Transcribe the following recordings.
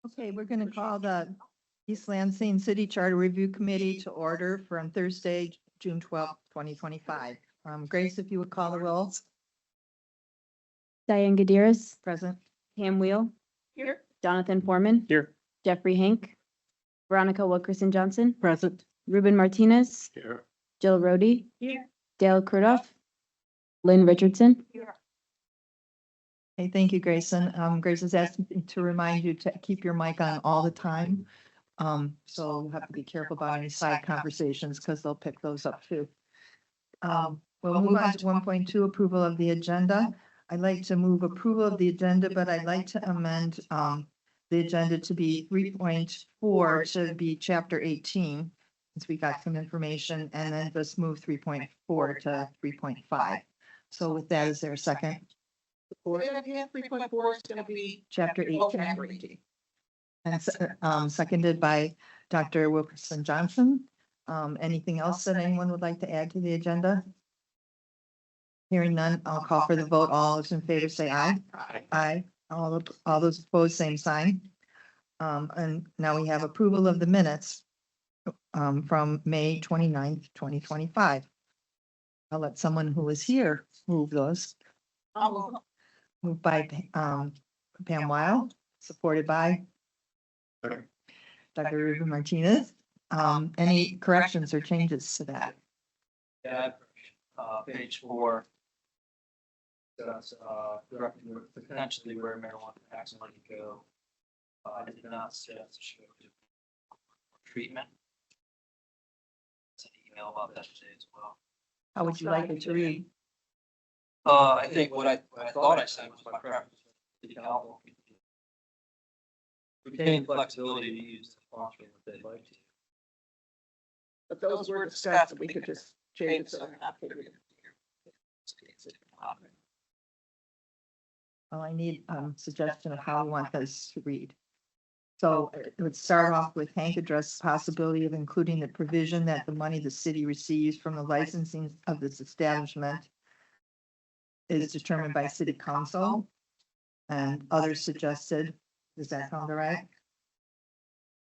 Okay, we're going to call the East Lansing City Charter Review Committee to order from Thursday, June 12th, 2025. Grace, if you would call the roll. Diane Gutierrez, Present. Pam Wheel, Here. Jonathan Foreman, Here. Jeffrey Hank, Veronica Wilkerson Johnson, Present. Ruben Martinez, Here. Jill Rhodey, Here. Dale Krudoff, Lynn Richardson. Hey, thank you, Grayson. Grace has asked me to remind you to keep your mic on all the time. So you have to be careful about any side conversations because they'll pick those up too. We'll move on to 1.2, approval of the agenda. I'd like to move approval of the agenda, but I'd like to amend the agenda to be 3.4 to be chapter 18, since we got some information, and then just move 3.4 to 3.5. So with that, is there a second? 3.4 is gonna be. Chapter 18. And seconded by Dr. Wilkerson Johnson. Anything else that anyone would like to add to the agenda? Hearing none, I'll call for the vote. All those in favor say aye. Aye. Aye. All those opposed, same sign. And now we have approval of the minutes from May 29th, 2025. I'll let someone who is here move those. Moved by Pam Weil, supported by Second. Dr. Ruben Martinez. Any corrections or changes to that? Yeah, page 4. Does, potentially where marijuana tax money go. I did not suggest it should go to treatment. Sent an email about that today as well. How would you like it to read? I think what I thought I said was my preference. Was the council retain flexibility to use the sponsor if they'd like to. But those were discussed, we could just change it. So they're not figured in Well, I need suggestion of how we want this to read. So it would start off with Hank addressed the possibility of including the provision that the money the city receives from the licensing of this establishment is determined by city council. And others suggested, does that sound all right?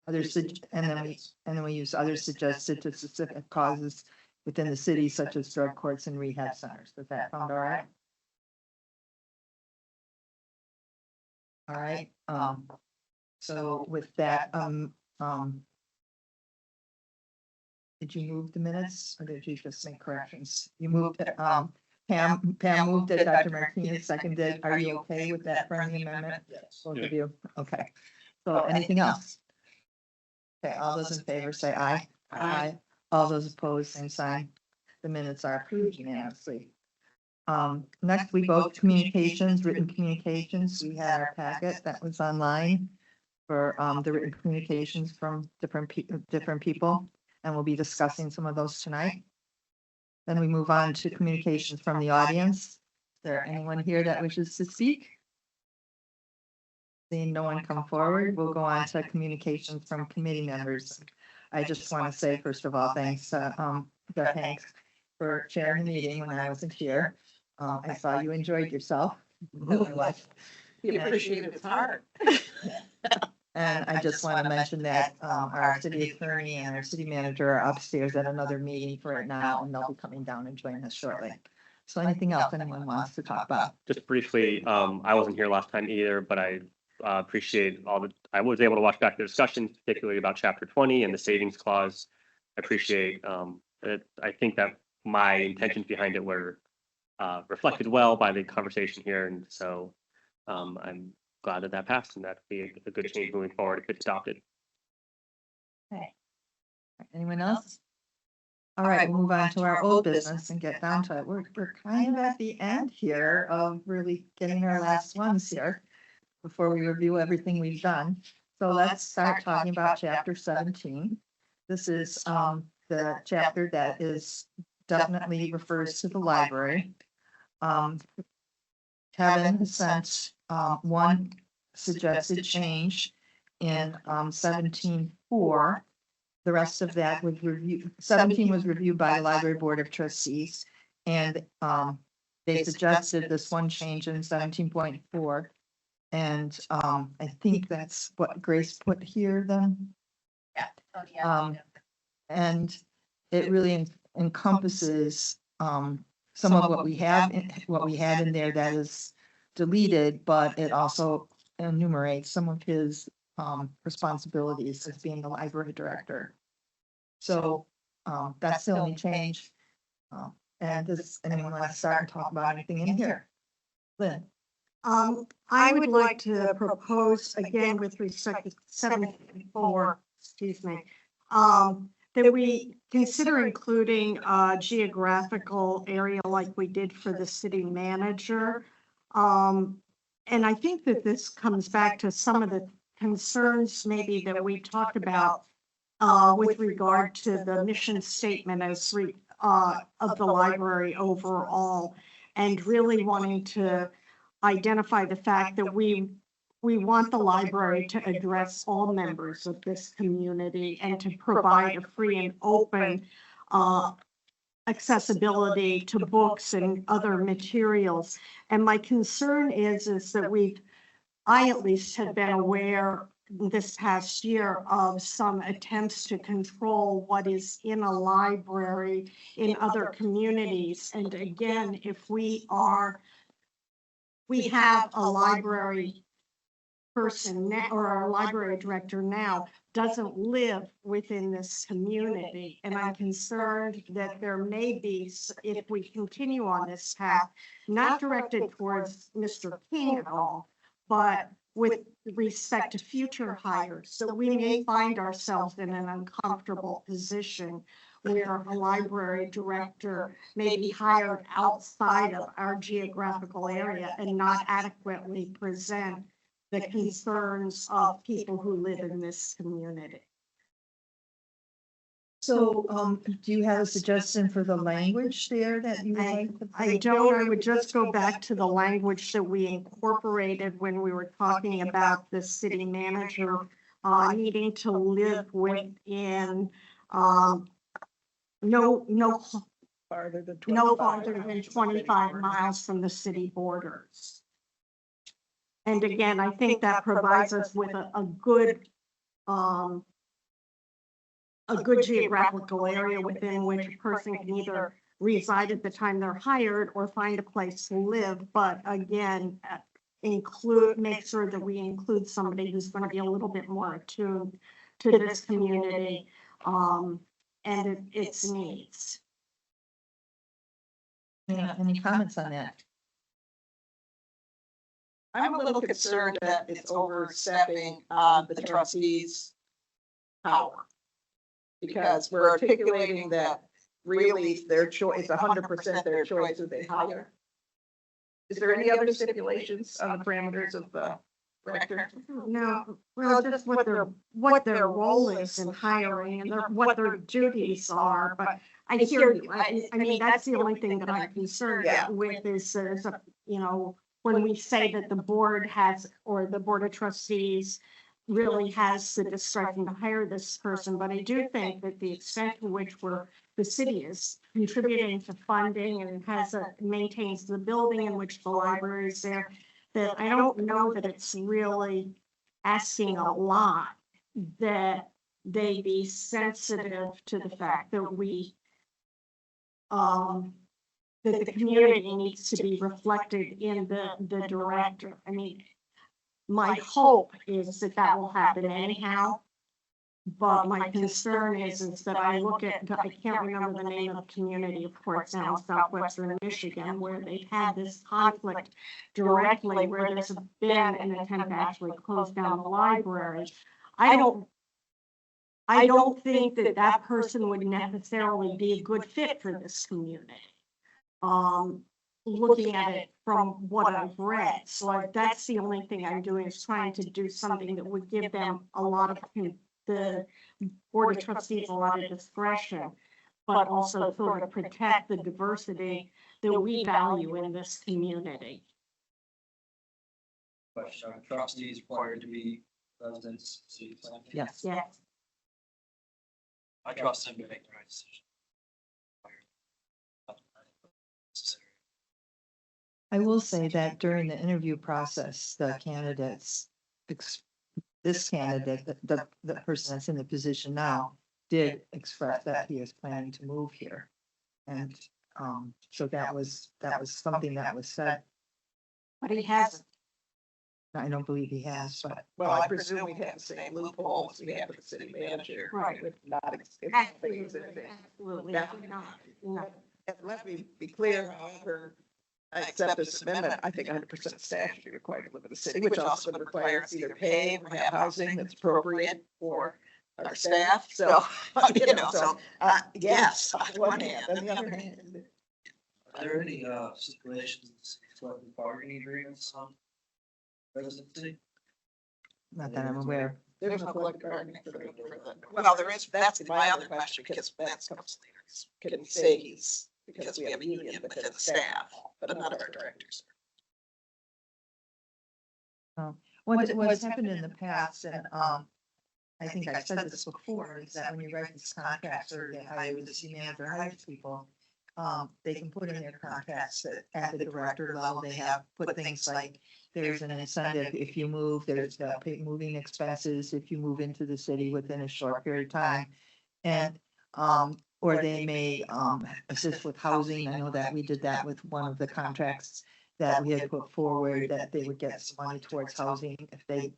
Others, and then we use others suggested to specific causes within the city, such as drug courts and rehab centers. Does that sound all right? All right, so with that, did you move the minutes or did you just make corrections? You moved it, Pam moved it, Dr. Martinez seconded. Are you okay with that friendly amendment? Yes. Both of you, okay. So anything else? Okay, all those in favor say aye. Aye. All those opposed, same sign. The minutes are approved unanimously. Next we go to communications, written communications. We had our packet that was online for the written communications from different people, and we'll be discussing some of those tonight. Then we move on to communications from the audience. Is there anyone here that wishes to speak? Seeing no one come forward, we'll go on to communications from committee members. I just want to say, first of all, thanks to Jeff Hanks for chairing the meeting when I wasn't here. I saw you enjoyed yourself. He appreciated his heart. And I just want to mention that our city attorney and our city manager are upstairs at another meeting for it now, and they'll be coming down and joining us shortly. So anything else anyone wants to talk about? Just briefly, I wasn't here last time either, but I appreciate I was able to watch back the discussion, particularly about chapter 20 and the savings clause. I appreciate it. I think that my intentions behind it were reflected well by the conversation here. And so I'm glad that that passed and that'd be a good change moving forward if it's adopted. Okay. Anyone else? All right, we'll move on to our old business and get down to it. We're kind of at the end here of really getting our last ones here before we review everything we've done. So let's start talking about chapter 17. This is the chapter that is definitely refers to the library. Kevin has sent one suggested change in 17.4. The rest of that was reviewed. 17 was reviewed by the Library Board of Trustees, and they suggested this one change in 17.4. And I think that's what Grace put here then. And it really encompasses some of what we have, what we had in there that is deleted, but it also enumerates some of his responsibilities as being the library director. So that's the only change. And does anyone want to start and talk about anything in here? Lynn? I would like to propose again with respect to 7.4, excuse me, that we consider including a geographical area like we did for the city manager. And I think that this comes back to some of the concerns maybe that we talked about with regard to the mission statement as of the library overall, and really wanting to identify the fact that we want the library to address all members of this community and to provide a free and open accessibility to books and other materials. And my concern is that I at least have been aware this past year of some attempts to control what is in a library in other communities. And again, if we have a library person now, or our library director now doesn't live within this community. And I'm concerned that there may be, if we continue on this path, not directed towards Mr. King at all, but with respect to future hires. So we may find ourselves in an uncomfortable position where a library director may be hired outside of our geographical area and not adequately present the concerns of people who live in this community. So, do you have a suggestion for the language there that you would like? to I don't, I would just go back to the language that we incorporated when we were talking about the city manager needing to live within no farther than 25 miles from the city borders. And again, I think that provides us with a good geographical area within which a person can either reside at the time they're hired or find a place to live. But again, make sure that we include somebody who's going to be a little bit more attuned to this community and its needs. Any comments on that? I'm a little concerned that it's overstepping the trustees' power. Because we're articulating that really their choice, 100% their choice who they hire. Is there any other stipulations on the parameters of the director? No, well, just what their role is in hiring and what their duties are, but I hear you. I mean, that's the only thing that I'm concerned with is there's a, when we say that the board has, or the board of trustees really has the discretion to hire this person, but I do think that the extent to which the city is contributing to funding and maintains the building in which the library is there, that I don't know that it's really asking a lot that they be sensitive to the fact that that the community needs to be reflected in the director. I mean, my hope is that will happen anyhow. But my concern is that I look at, I can't remember the name of the community, of course, now in southwestern Michigan, where they've had this conflict directly, where there's been an attempt to actually close down the library. I don't think that person would necessarily be a good fit for this community. Looking at it from what I've read. So that's the only thing I'm doing is trying to do something that would give them a lot of, the board of trustees, a lot of discretion, but also sort of protect the diversity that we value in this community. Question, are trustees required to be residents of the city? Yes. Yes. I trust them to make the right decision. I will say that during the interview process, the candidates, this candidate, the person that's in the position now, did express that he is planning to move here. And, so that was something that was said. But he hasn't. I don't believe he has, but Well, I presume we'd have the same loopholes we have with the city manager. Right. With not Absolutely, existing. absolutely Definitely not. No. And let me be clear, however, I accept this amendment. I think 100% of staff should be required to live in the city, which also would require us either pay or have housing that's appropriate for our staff. So, yes, on one hand, on the other hand. Are there any stipulations, collective bargaining agreements on residency? not that I'm aware. of. There's no collective bargaining for the, well, there is, that's my other question, because that's comes later. Can we say he's, because we have a union within the staff, but none of our directors. What's happened in the past, and, I think I've said this before, is that when you write these contracts or they hire the city manager hires people, they can put in their contracts that at the director level, they have put things like, there's an incentive if you move, there's the moving expenses if you move into the city within a short period of time. And, or they may, assist with housing. I know that we did that with one of the contracts that we had put forward, that they would get some money towards housing if they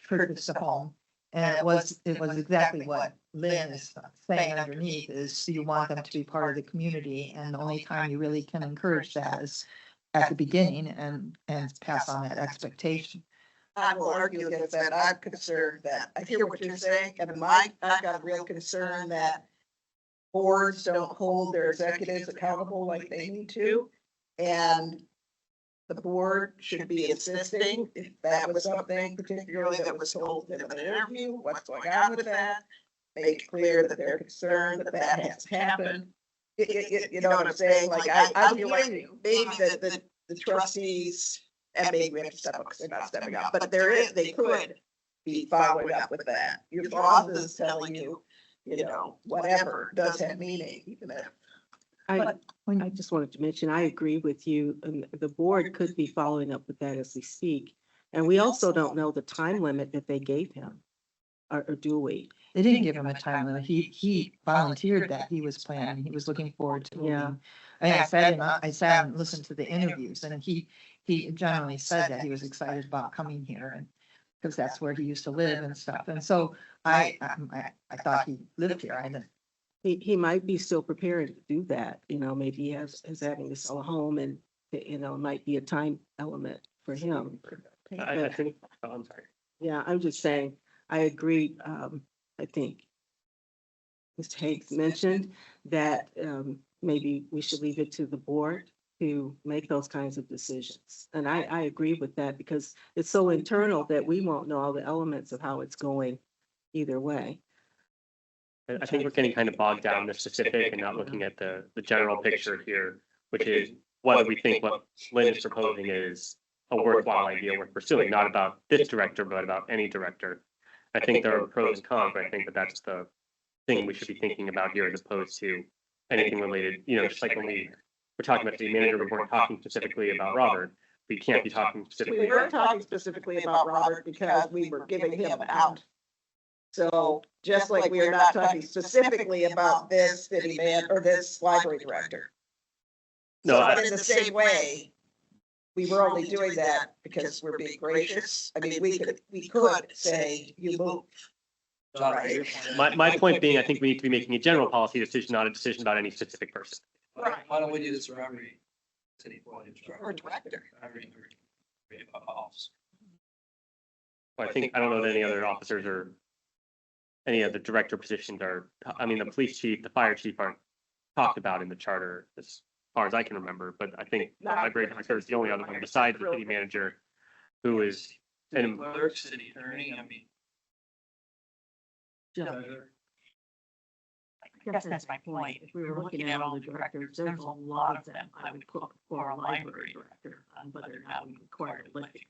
purchased a home. And it was exactly what Lynn is saying underneath is you want them to be part of the community, and the only time you really can encourage that is at the beginning and pass on that expectation. I will argue against that. I'm concerned that, I hear what you're saying, and I've got a real concern that boards don't hold their executives accountable like they need to. And the board should be insisting, if that was something particularly that was told in an interview, what's going on with that? Make it clear that they're concerned that that has happened. You know what I'm saying? Like, I'm hearing you, maybe the trustees, and maybe we have to step up because they're not stepping up, but they could be following up with that. Your boss is telling you, whatever does have meaning, even if. I just wanted to mention, I agree with you, and the board could be following up with that as we speak. And we also don't know the time limit that they gave him, or do we? They didn't give him a time limit. He volunteered that he was planning, he was looking forward to Yeah. moving. And I sat and listened to the interviews, and he generally said that he was excited about coming here, and because that's where he used to live and stuff. And so I thought he lived here. I didn't. He might be still preparing to do that, maybe he is having to sell a home and, it might be a time element for him. I think, oh, I'm sorry. Yeah, I'm just saying, I agree. I think Mr. Higgs mentioned that maybe we should leave it to the board to make those kinds of decisions. And I agree with that because it's so internal that we won't know all the elements of how it's going either way. I think we're getting kind of bogged down in the specific and not looking at the general picture here, which is whether we think what Lynn is proposing is a worthwhile idea worth pursuing, not about this director, but about any director. I think there are pros and cons, but I think that that's the thing we should be thinking about here as opposed to anything related, just like when we're talking about the manager, we weren't talking specifically about Robert. We can't be talking specifically. We were talking specifically about Robert because we were giving him an out. So just like we are not talking specifically about this city man or this library director. No, But in the same way, we were only doing that because we're being gracious. I mean, we could say you move. Right. My point being, I think we need to be making a general policy decision, not a decision about any specific person. Right. Why don't we do this for every city appointed Or director. Every office. I don't know that any other officers or any of the director positions are, the police chief, the fire chief aren't talked about in the charter as far as I can remember, but I think the library director is the only other one besides the city manager who is. City clerk, city attorney, treasurer. I guess that's my point. If we were looking at all the directors, there's a lot of them I would put for a library director on whether or not we require a living.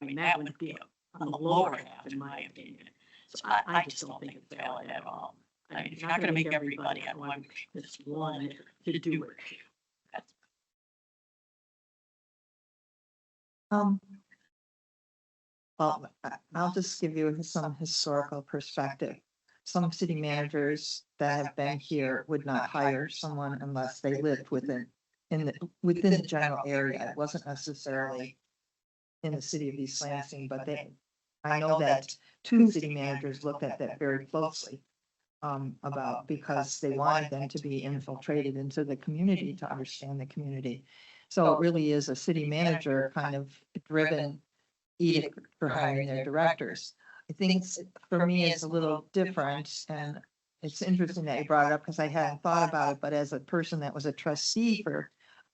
I mean, that would be on the lower half, in my opinion. So I just don't think it's valid at all. I mean, if you're not gonna make everybody on one, it's one to do it. Um, well, I'll just give you some historical perspective. Some city managers that have been here would not hire someone unless they lived within the general area. It wasn't necessarily in the city of East Lansing, but I know that two city managers looked at that very closely. About, because they wanted them to be infiltrated into the community to understand the community. So it really is a city manager kind of driven edict for hiring their directors. I think for me, it's a little different, and it's interesting that you brought it up because I hadn't thought about it, but as a person that was a trustee for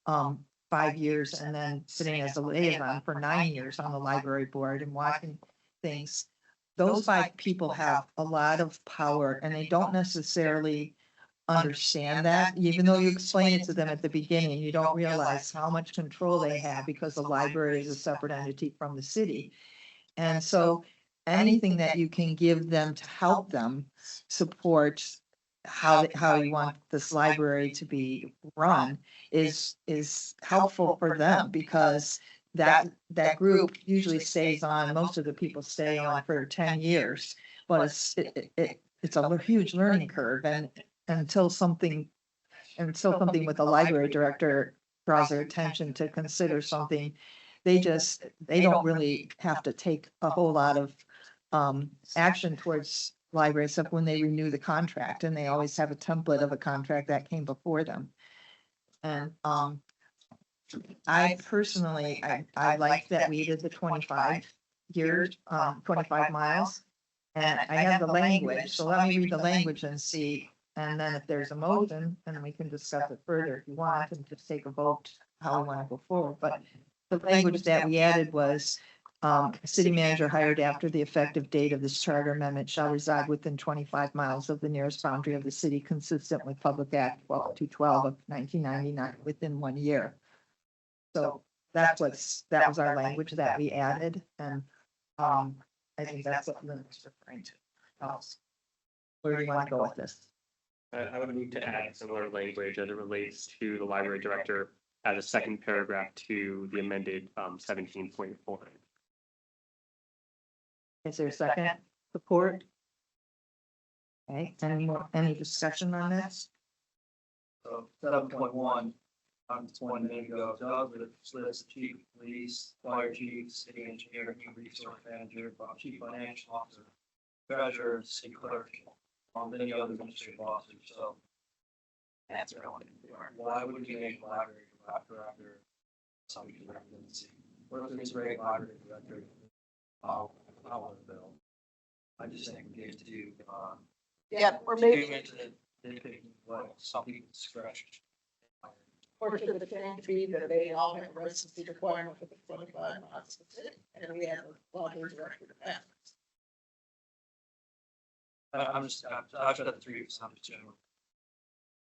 5 years and then sitting as a liaison for 9 years on the library board and watching things, those 5 people have a lot of power and they don't necessarily understand that, even though you explain it to them at the beginning, you don't realize how much control they have because the library is a separate entity from the city. And so anything that you can give them to help them support how you want this library to be run is helpful for them because that group usually stays on, most of the people stay on for 10 years, but it's a huge learning curve and until something with the library director draws their attention to consider something, they don't really have to take a whole lot of action towards library except when they renew the contract, and they always have a template of a contract that came before them. And I personally, I like that we did the 25 years, 25 miles. And I have the language, so let me read the language and see, and then if there's a motion, then we can discuss it further if you want, and just take a vote how we want to go forward, but the language that we added was city manager hired after the effective date of this charter amendment shall reside within 25 miles of the nearest boundary of the city consistent with Public Act 212 of 1999 within 1 year. So that was our language that we added, and I think that's what Lynn was referring to. Where do you want to go with this? I would move to add similar language as it relates to the library director as a second paragraph to the amended 17.4. Is there a second? Support? Okay, any discussion on this? So 7.1, just 1 minute ago, does list chief of police, fire chief, city engineer, human resource manager, chief financial officer, treasurer, city clerk, many other administrative officers, so. That's relevant. Why would we make library director after somebody residency? What if it's great library director? I want to bill. I just think we get to do, Yeah, or too maybe, into the nitpicking what some people's discretion. or should the change be that they all have a residency requirement for the 25 miles of the city, and we have a library director to pass. I'm just, I've got 3%, general.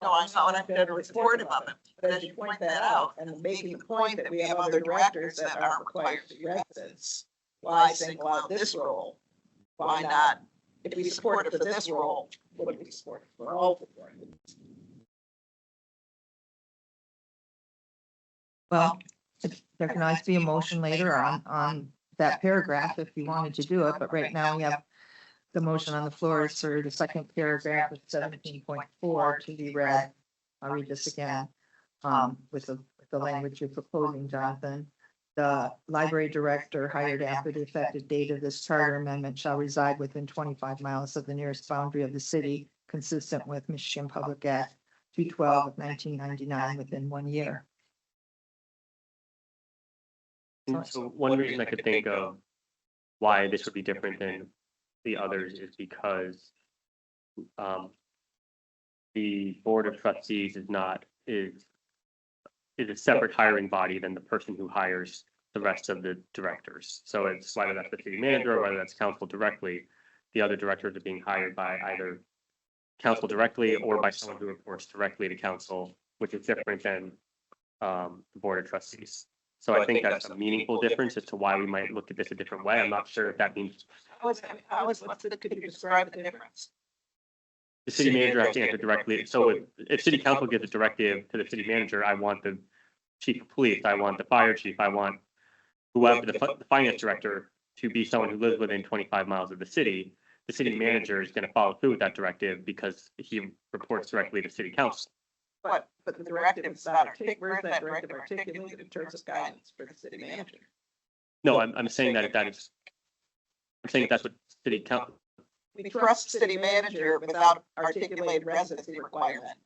No, I know, and I'm generally supportive of it, but as you point that out, and making the point that we have other directors that aren't required to be residents, why single out this role? Why not, if we support it for this role, wouldn't we support it for all the directors? Well, there can always be a motion later on that paragraph if you wanted to do it, but right now we have the motion on the floor is for the second paragraph of 17.4 to be read. I'll read this again, with the language you're proposing, Jonathan. The library director hired after the effective date of this charter amendment shall reside within 25 miles of the nearest boundary of the city, consistent with Michigan Public Act 212 of 1999 within 1 year. And so one reason I could think of why this would be different than the others is because the board of trustees is a separate hiring body than the person who hires the rest of the directors. So it's whether that's the city manager or whether that's council directly, the other directors are being hired by either council directly or by someone who reports directly to council, which is different than the board of trustees. So I think that's a meaningful difference as to why we might look at this a different way. I'm not sure if that means Could you describe the difference? the city manager has to answer directly. So if city council gives a directive to the city manager, I want the chief of police, I want the fire chief, I want whoever the finance director to be someone who lives within 25 miles of the city manager is going to follow through with that directive because he reports directly to city council. But the directive is not where's that directive articulated in terms of guidance for the city manager? No, I'm saying that I'm saying that's what city council, We trust city manager without articulated residency requirement.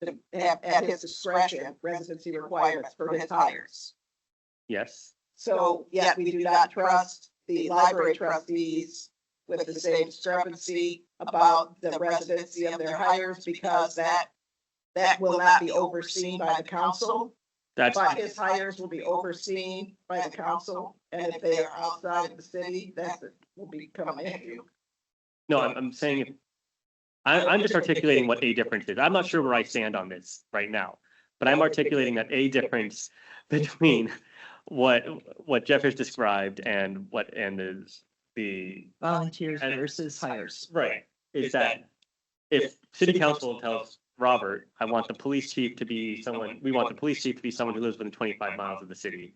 To have at his discretion residency requirements for his hires. yes. So yet we do not trust the library trustees with the same discrepancy about the residency of their hires because that will not be overseen by the council. That's, But his hires will be overseen by the council, and if they are outside of the city, will become an issue. no, I'm saying, I'm just articulating what a difference is. I'm not sure where I stand on this right now, but I'm articulating that a difference between what Jeff has described and is the. Volunteers versus hires. Right, is that if city council tells Robert, I want the police chief to be someone, we want the police chief to be someone who lives within 25 miles of the city.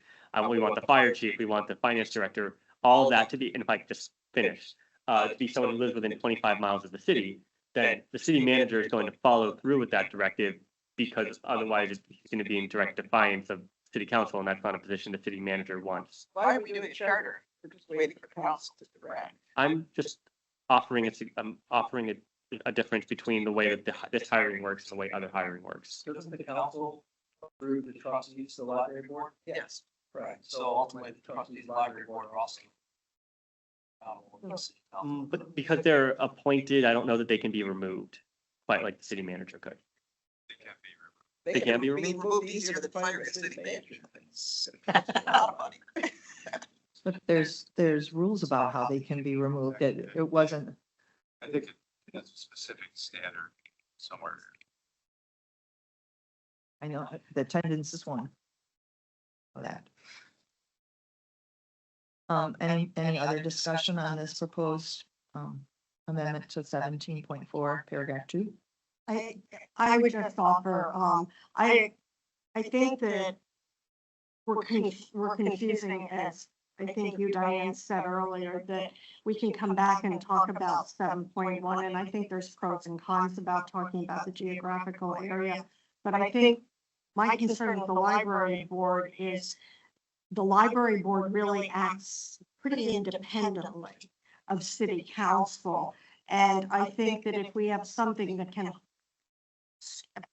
We want the fire chief, we want the finance director, all that to be, and if I could just finish, to be someone who lives within 25 miles of the city, then the city manager is going to follow through with that directive because otherwise he's going to be in direct defiance of city council, and that's not a position the city manager wants. Why are we doing charter? We're just waiting for council to direct. I'm just offering a difference between the way that this hiring works and the way other hiring works. Doesn't the council approve the trustees to the library board? Yes. Right, so ultimately the trustees of the library board are also. But because they're appointed, I don't know that they can be removed, quite like the city manager could. They can be removed easier than firing a city manager. But there's rules about how they can be removed. It wasn't, I think it's a specific standard somewhere. I know the attendance is one of that. Any other discussion on this proposed amendment to 17.4 paragraph 2? I would just offer, I think that we're confusing, as I think you, Diane, said earlier, that we can come back and talk about 7.1, and I think there's pros and cons about talking about the geographical area. But I think my concern with the library board is the library board really acts pretty independently of city council. And I think that if we have something that can,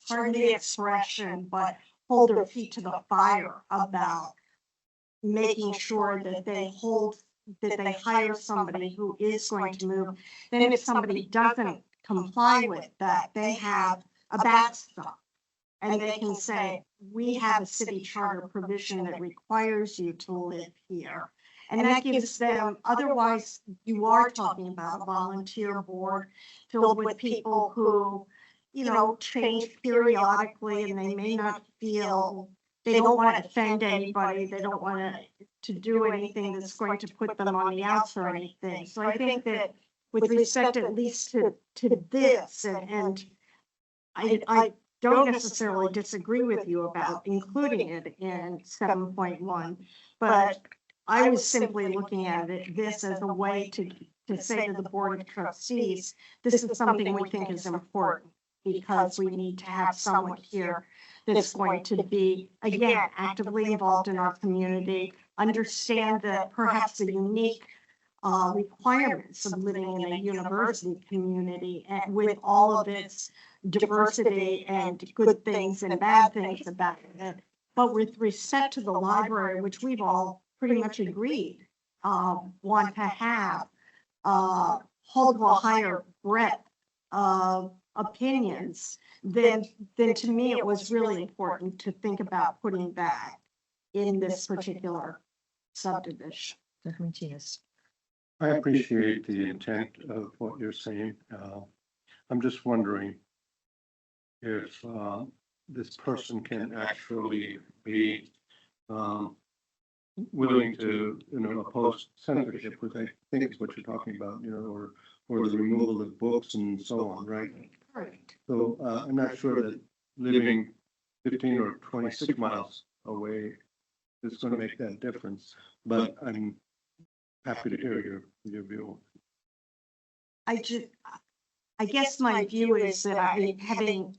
pardon the expression, but hold their feet to the fire about making sure that they hire somebody who is going to move, then if somebody doesn't comply with that, they have a backstop. And they can say, we have a city charter provision that requires you to live here. And that gives them, otherwise you are talking about a volunteer board filled with people who, change periodically, and they may not feel, they don't want to offend anybody. They don't want to do anything that's going to put them on the outs or anything. So I think that with respect at least to this, and I don't necessarily disagree with you about including it in 7.1, but I was simply looking at this as a way to say to the Board of Trustees, this is something we think is important because we need to have someone here that's going to be, again, actively involved in our community, understand that perhaps the unique requirements of living in a university community and with all of its diversity and good things and bad things about it. But with respect to the library, which we've all pretty much agreed want to have, hold a higher breadth of opinions, then to me it was really important to think about putting that in this particular subdivision. Martinez. I appreciate the intent of what you're saying. I'm just wondering if this person can actually be willing to, oppose censorship, which I think is what you're talking about, or the removal of books and so on, right? Correct. So I'm not sure that living 15 or 26 miles away is gonna make that difference, but I'm happy to hear your view. I guess my view is that having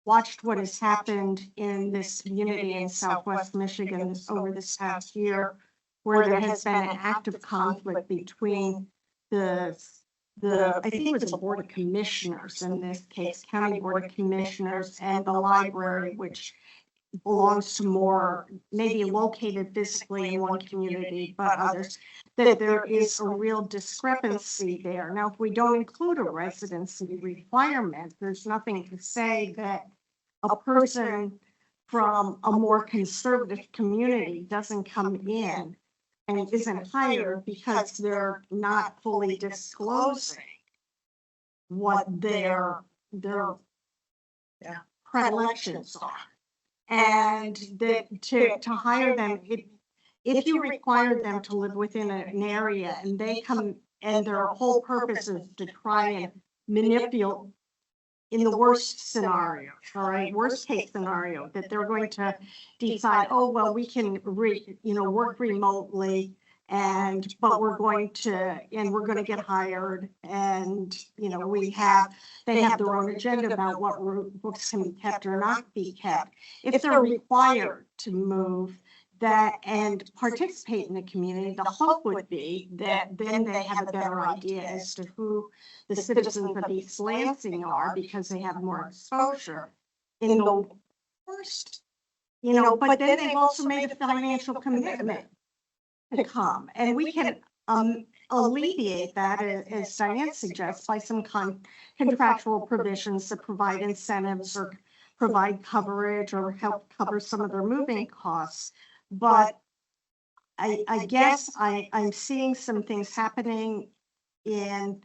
watched what has happened in this community in Southwest Michigan over this past year, where there has been an active conflict between I think it was the Board of Commissioners, in this case, County Board of Commissioners, and the library, which belongs to more, maybe located physically in one community, but others, that there is a real discrepancy there. Now, if we don't include a residency requirement, there's nothing to say that a person from a more conservative community doesn't come in and isn't hired because they're not fully disclosing what their predilections are. And that to hire them, if you require them to live within an area and they come and their whole purpose is to try and manipulate, in the worst scenario, all right, worst case scenario, that they're going to decide, oh, well, we can work remotely, but we're going to get hired, and they have their own agenda about what books can be kept or not be kept. If they're required to move that and participate in the community, the hope would be that then they have a better idea as to who the citizens of East Lansing are, because they have more exposure in the worst, but then they've also made a financial commitment to come. And we can alleviate that, as Diane suggests, by some contractual provisions that provide incentives or provide coverage or help cover some of their moving costs. But I guess I'm seeing some things happening in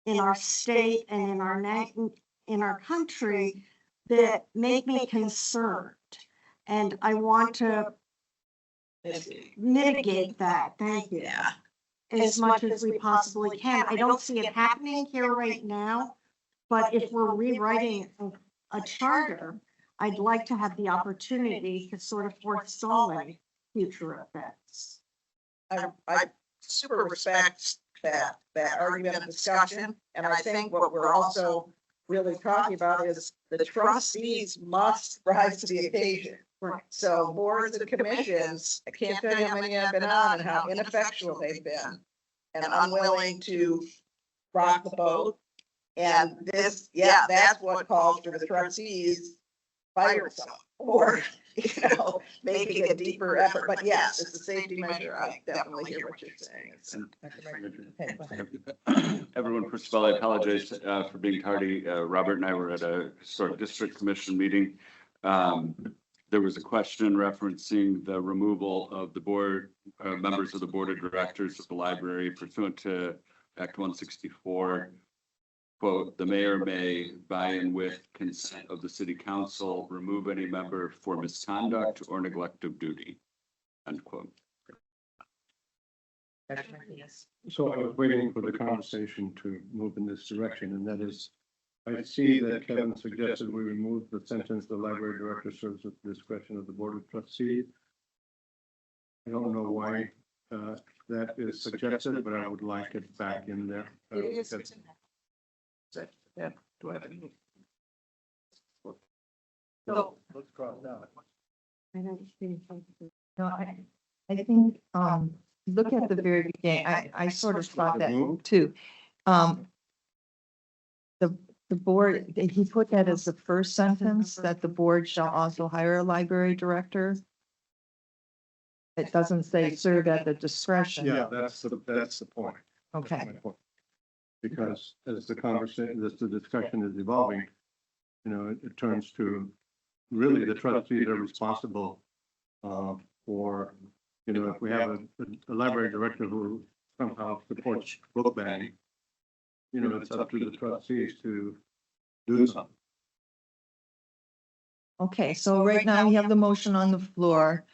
our state and in our country that make me concerned. And I want to mitigate that. Thank you. Yeah. As much as we possibly can. I don't see it happening here right now, but if we're rewriting a charter, I'd like to have the opportunity to sort of forestall any future effects. I super respect that argument and discussion, and I think what we're also really talking about is the trustees must rise to the occasion. Right. So boards and commissions, I can't tell you how many I've been on and how ineffectual they've been and unwilling to rock the boat. And this, that's what calls for the trustees fire yourself or, making a deeper effort. But yes, it's a safety measure. I definitely hear what you're saying. Everyone, first of all, I apologize for being tardy. Robert and I were at a historic district commission meeting. There was a question referencing the removal of the board, members of the board of directors of the library pursuant to Act 164. Quote, the mayor may, by and with consent of the city council, remove any member for misconduct or neglect of duty. End quote. So I was waiting for the conversation to move in this direction, and that is, I see that Kevin suggested we remove the sentence, the library director serves at the discretion of the board of trustees. I don't know why that is suggested, but I would like it back in there. Do I have any? So, Let's cross out. no, I think, look at the very beginning, I sort of thought that too. The board, he put that as the first sentence, that the board shall also hire a library director. It doesn't say serve at the discretion. Yeah, that's the point. That's Okay, my point. Because as the conversation, as the discussion is evolving, it turns to really the trustees are responsible for, if we have a library director who somehow supports book banning, it's up to the trustees to do something. okay, so right now we have the motion on the floor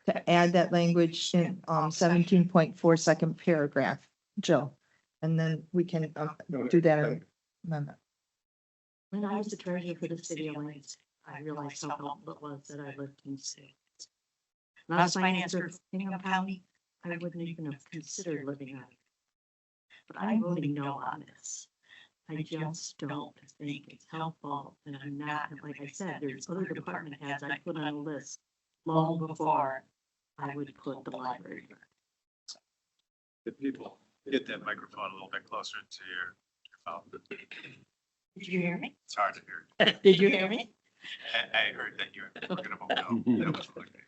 to add that language in 17.4 second paragraph, Jill. And then we can do that amendment. When I was the treasurer for the city of Lansing, I realized how helpful it was that I lived in the city. When I was finance director of Hingham County, I wouldn't even have considered living on it. But I'm voting no on this. I just don't think it's helpful, and I'm not, like I said, there's other department heads I put on a list long before I would put the library. If people get that microphone a little bit closer to your phone. Did you hear me? It's hard to hear. Did you hear me? I heard that you were gonna vote no. That was what I heard.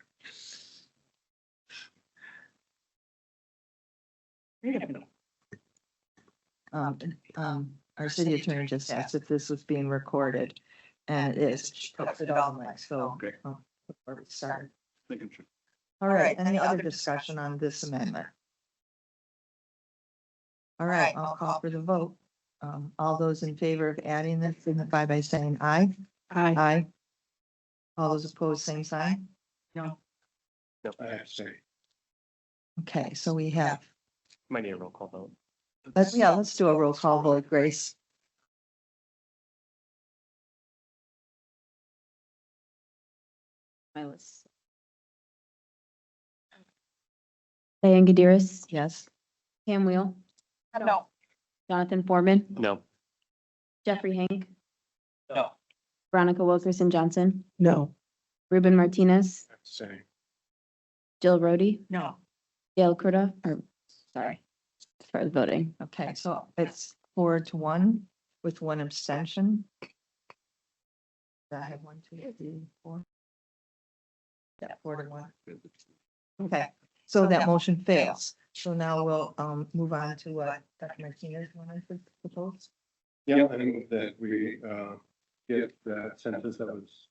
Wait a minute. Our city attorney just asked if this was being recorded, and it is. She puts it on the mic, so. Okay. Before we start. Making sure. All right, any other discussion on this amendment? All right, I'll call for the vote. All those in favor of adding this signify by saying aye. Aye. Aye. All those opposed, same sign? No. I have to say. Okay, so we have, Might need a roll call vote. let's do a roll call vote, Grace. My list. Diane Gadiris, Yes. Pam Wheel, No. Jonathan Foreman, No. Jeffrey Hank, No. Veronica Wilkerson Johnson, No. Ruben Martinez, I have to say. Jill Rody, No. Gail Kurta, or, sorry, for the voting. Okay, so it's 4-1 with one abstention. I have 1, 2, 3, 4. Yeah, 4-1. Okay, so that motion fails. So now we'll move on to what Dr. Martinez wanted to propose. Yeah, I think that we get that sentence that was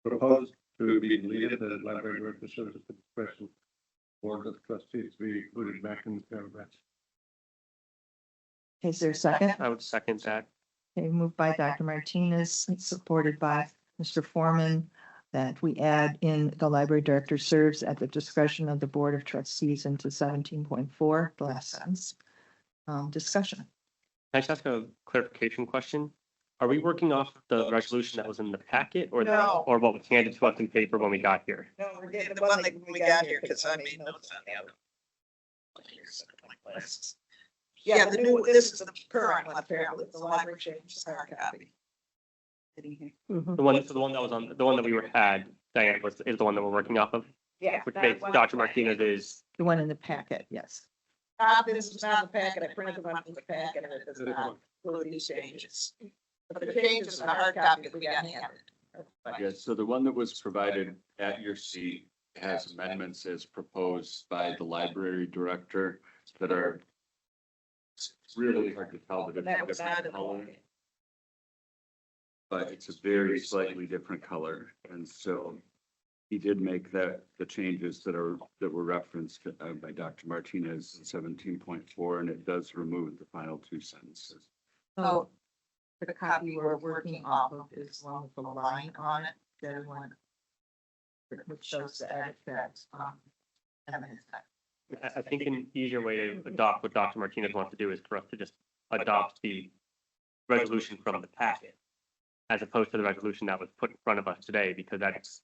proposed to be deleted, the library director serves at the discretion board of trustees, be included back in the paragraph. Is there a second? I would second that. Okay, moved by Dr. Martinez, supported by Mr. Foreman, that we add in the library director serves at the discretion of the board of trustees into 17.4, the last sentence. Discussion. Can I just ask a clarification question? Are we working off the resolution that was in the packet or No. or what was handed to us in paper when we got here? No, we're getting the one that we got here, because I made notes on the other. Yeah, the new, this is the current one, apparently, the library changed the hard copy. Mhm. The one that was on, the one that we had, Diane, is the one that we're working off of, Yeah. which makes Dr. Martinez is, The one in the packet, yes. This is not the packet, I printed the one from the packet, and it does not include these changes. But the changes in the hard copy that we got handed. Yeah, so the one that was provided at your seat has amendments as proposed by the library director that are it's really hard to tell the That was different not in color, the. but it's a very slightly different color. And so he did make the changes that were referenced by Dr. Martinez in 17.4, and it does remove the final two sentences. So the copy we're working off of is one with the line on it, the other one, which shows the edit that, I think an easier way to adopt what Dr. Martinez wants to do is for us to just adopt the resolution from the packet as opposed to the resolution that was put in front of us today, because that's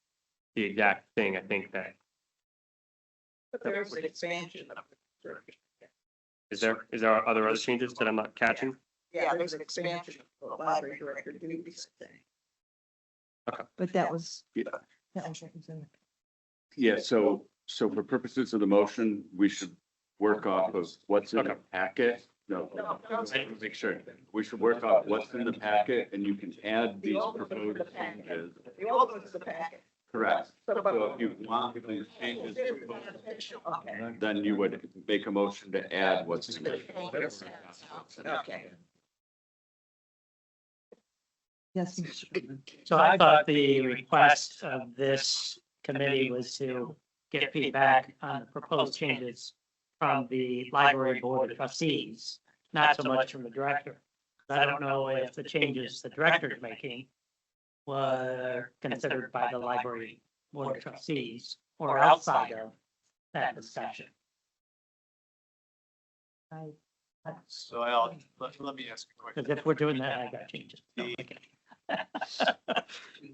the exact thing I think that, But there's an expansion of the. is there other changes that I'm not catching? Yeah, there's an expansion of the library director duties, I think. but that was. Yeah. that was what was in it. Yeah, so for purposes of the motion, we should work off of what's in the Okay. packet. No, I want to make sure. We should work off what's in the packet, and you can add The these old one's in the proposed packet. changes. The old one's the packet. Correct. So So if you want these changes, Okay. then you would make a motion to add what's in it. Okay. Yes. Mr. Goodman. So I thought the request of this committee was to get feedback on the proposed changes from the library board of trustees, not so much from the director. I don't know if the changes the director is making were considered by the library board of trustees or outside of that discussion. So let me ask a question. Because if we're doing that, I got changes.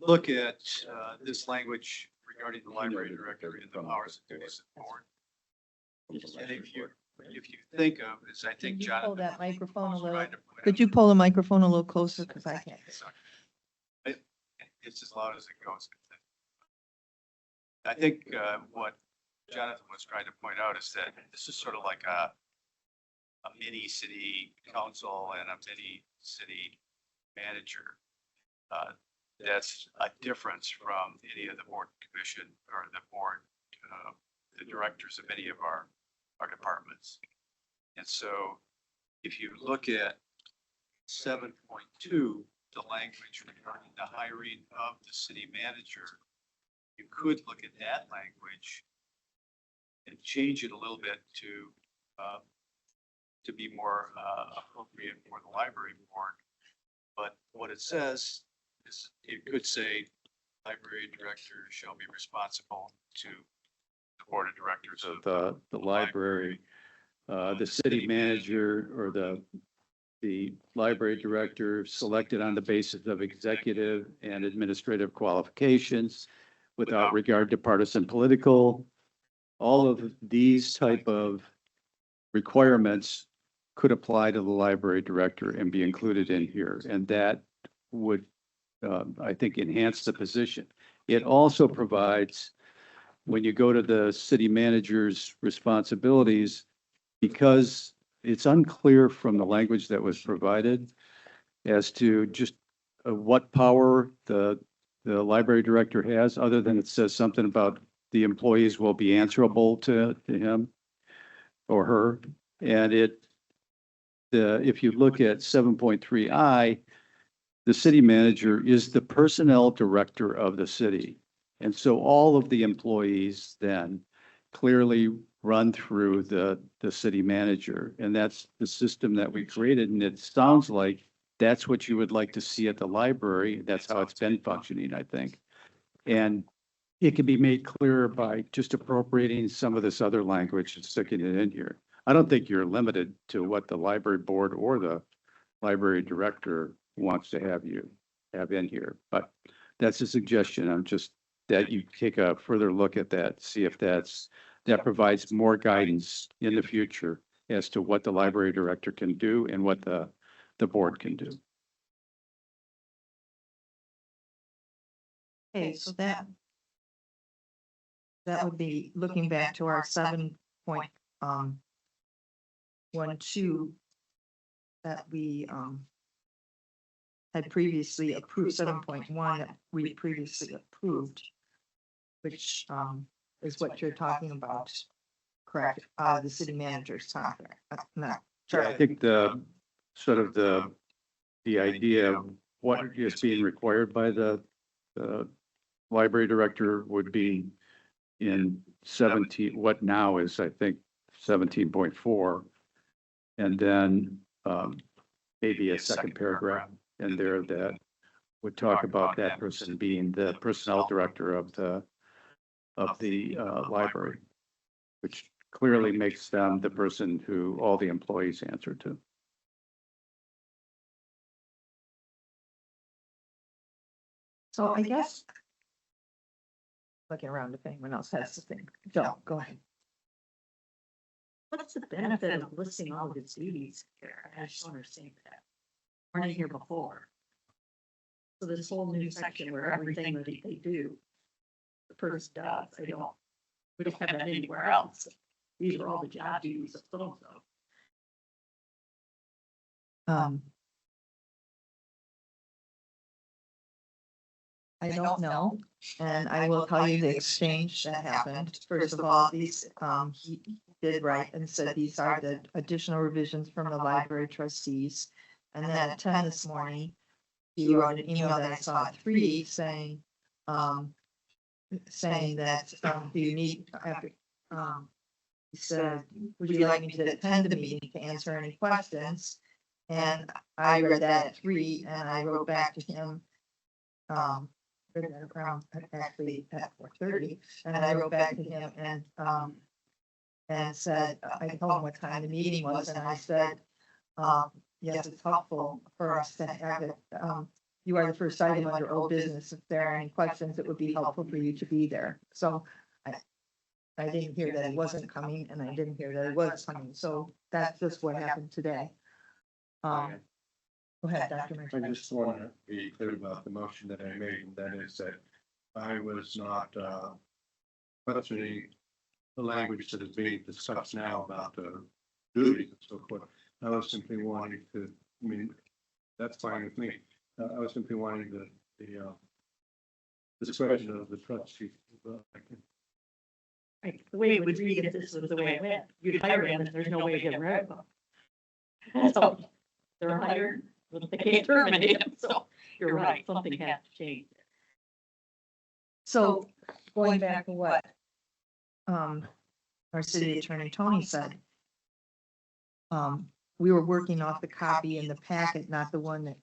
Look at this language regarding the library director and the powers and duties of the board. And if you think of, as I think Can you Jonathan. pull that microphone a was little? trying to point Could out, you pull the microphone a little closer? Because I can't. It's as loud as it goes. I think what Jonathan was trying to point out is that this is sort of like a mini city council and a mini city manager. That's a difference from any of the board commission or the board, the directors of any of our departments. And so if you look at 7.2, the language regarding the hiring of the city manager, you could look at that language and change it a little bit to be more appropriate for the library board. But what it says is, it could say, library director shall be responsible to the board of directors of The library, the city manager or the library director selected on the basis of executive and administrative qualifications without regard to partisan political. All of these type of requirements could apply to the library director and be included in here. And that would, I think, enhance the position. It also provides, when you go to the city manager's responsibilities, because it's unclear from the language that was provided as to just what power the library director has, other than it says something about the employees will be answerable to him or her. And if you look at 7.3I, the city manager is the personnel director of the city. And so all of the employees then clearly run through the city manager. And that's the system that we created. And it sounds like that's what you would like to see at the library. That's how it's been functioning, I think. And it can be made clearer by just appropriating some of this other language and sticking it in here. I don't think you're limited to what the library board or the library director wants to have you have in here, but that's a suggestion. I'm just that you take a further look at that, see if that provides more guidance in the future as to what the library director can do and what the board can do. Okay, so that would be looking back to our 7.12 that we had previously approved, 7.1 that we previously approved, which is what you're talking about, correct? The city manager's talking, not I think the idea of what is being required by the library director would be in 17, what now is, I think, 17.4. And then maybe a second paragraph in there that would talk about that person being the personnel director of the library, which clearly makes them the person who all the employees answer to. So I guess, looking around if anyone else has the thing. Joe, go ahead. What's the benefit of listing all of his duties here? I just don't understand that. Weren't in here before. So this whole new section where everything that they do, the person does, we don't have that anywhere else. These are all the job duties of so-and-so. I don't know, and I will tell you the exchange that happened. First of all, these, he did write and said these are the additional revisions from the library trustees. And then at 10 this morning, he wrote an email that I saw at 3 saying that, do you need, he said, would you like me to attend the meeting to answer any questions? And I read that at 3 and I wrote back to him, around actually at 4:30, and I wrote back to him and said, I told him what time the meeting was, and I said, yes, it's helpful for us to have it, you are the first item under old business. If there are any questions, it would be helpful for you to be there. So I didn't hear that he wasn't coming and I didn't hear that he was coming. So that's just what happened today. Go ahead, Dr. I Martinez. just want to be clear about the motion that I made, and that is that I was not questioning the language that is being discussed now about the duties and so forth. I was simply wanting to, I mean, that's fine with me. I was simply wanting the discretion of the trustee. Like, the way it would read if this was the way it went, you'd hire him and there's no way to get rid of him. So they're hired, but they can't terminate him, so you're right, something has to change. So going back to what our city attorney Tony said, we were working off the copy in the packet, not the one that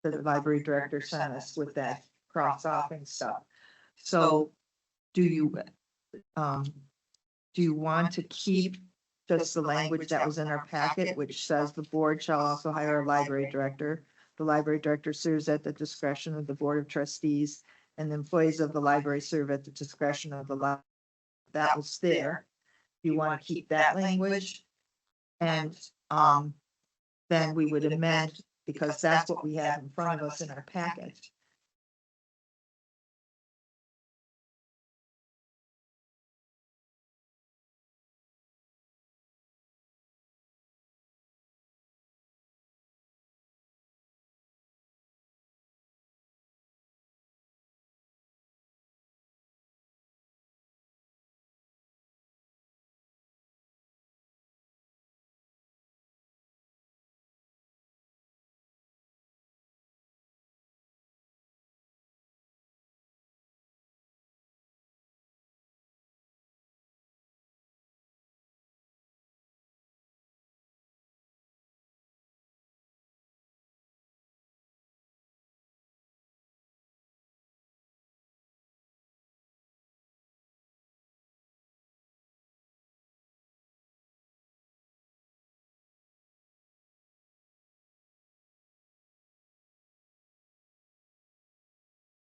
the library director sent us with that cross off and stuff. So do you want to keep just the language that was in our packet, which says the board shall also hire a library director? The library director serves at the discretion of the board of trustees, and the employees of the library serve at the discretion of the library. That was there. You want to keep that language? And then we would amend, because that's what we have in front of us in our packet.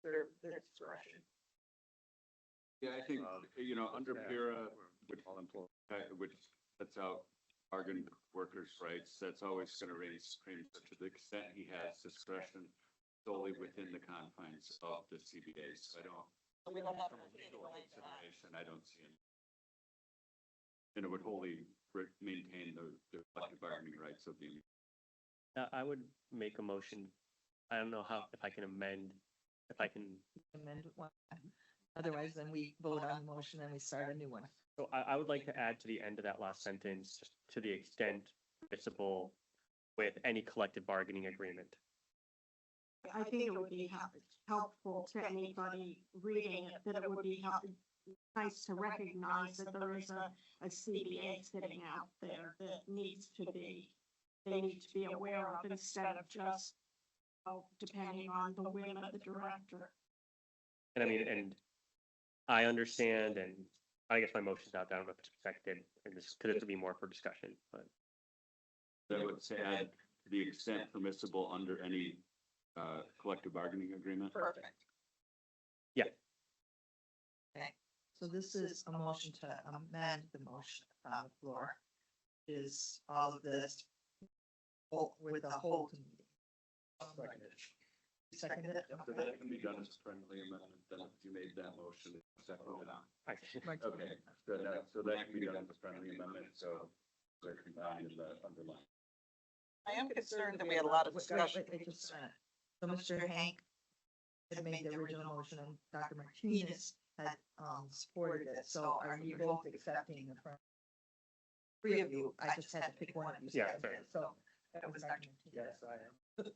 Their discretion. Yeah, I think, under PIRA, which sets out bargain workers' rights, that's always gonna raise claims to the extent he has discretion solely within the confines of the CBA, so I don't. We don't have From to a take legal away that. consideration, I don't see any. And it would wholly maintain the collective bargaining rights of the. I would make a motion. I don't know if I can amend, if I can. Amend one. Otherwise, then we vote on the motion and we start a new one. So I would like to add to the end of that last sentence, just to the extent permissible with any collective bargaining agreement. I think it would be helpful to anybody reading it, that it would be nice to recognize that there is a CBA sitting out there that they need to be aware of, instead of just, depending on the whim of the director. And I mean, and I understand, and I guess my motion's out there, I don't know if it's protected, and this, because it would be more for discussion, but. That would say add to the extent permissible under any collective bargaining agreement. Perfect. So this is a motion to amend the motion on the floor. Is all of this with a hold meeting? Second it? So that can be done as a friendly amendment, then if you made that motion, second it on. Okay, so that can be done as a friendly amendment, so they're combined in the underline. I am concerned that we had a lot of discussion. Wait, just a minute. So Mr. Hank had made the original motion and Dr. Martinez had supported it. So are you both accepting the front? Three of you, I just had to pick one of you. Yeah, seconded fair. it. So that was Dr. Martinez. I am.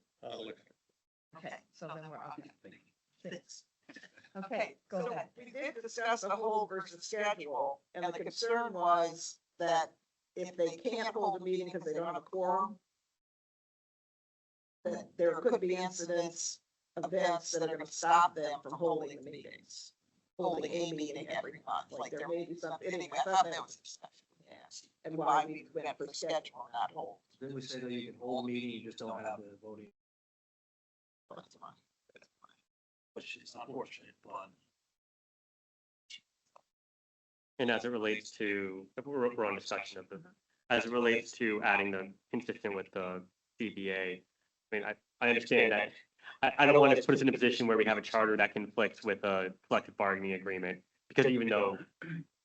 Okay, so then we're off. Six. Okay, go So ahead. we did discuss the hold versus schedule, and the concern was that if they can't hold a meeting because they don't have a quorum, that there could be incidents, events that are gonna stop them from holding the meetings. Holding a meeting every month, like there may be something, anyway, I thought that was a discussion, yeah, and why we went for schedule, not hold. Didn't we say that you can hold a meeting, you just don't have the voting? That's fine. Which is unfortunate, but. And as it relates to, if we're on discussion of the, as it relates to adding the consistent with the CBA, I mean, I understand that. I don't want to put us in a position where we have a charter that conflicts with a collective bargaining agreement. Because even though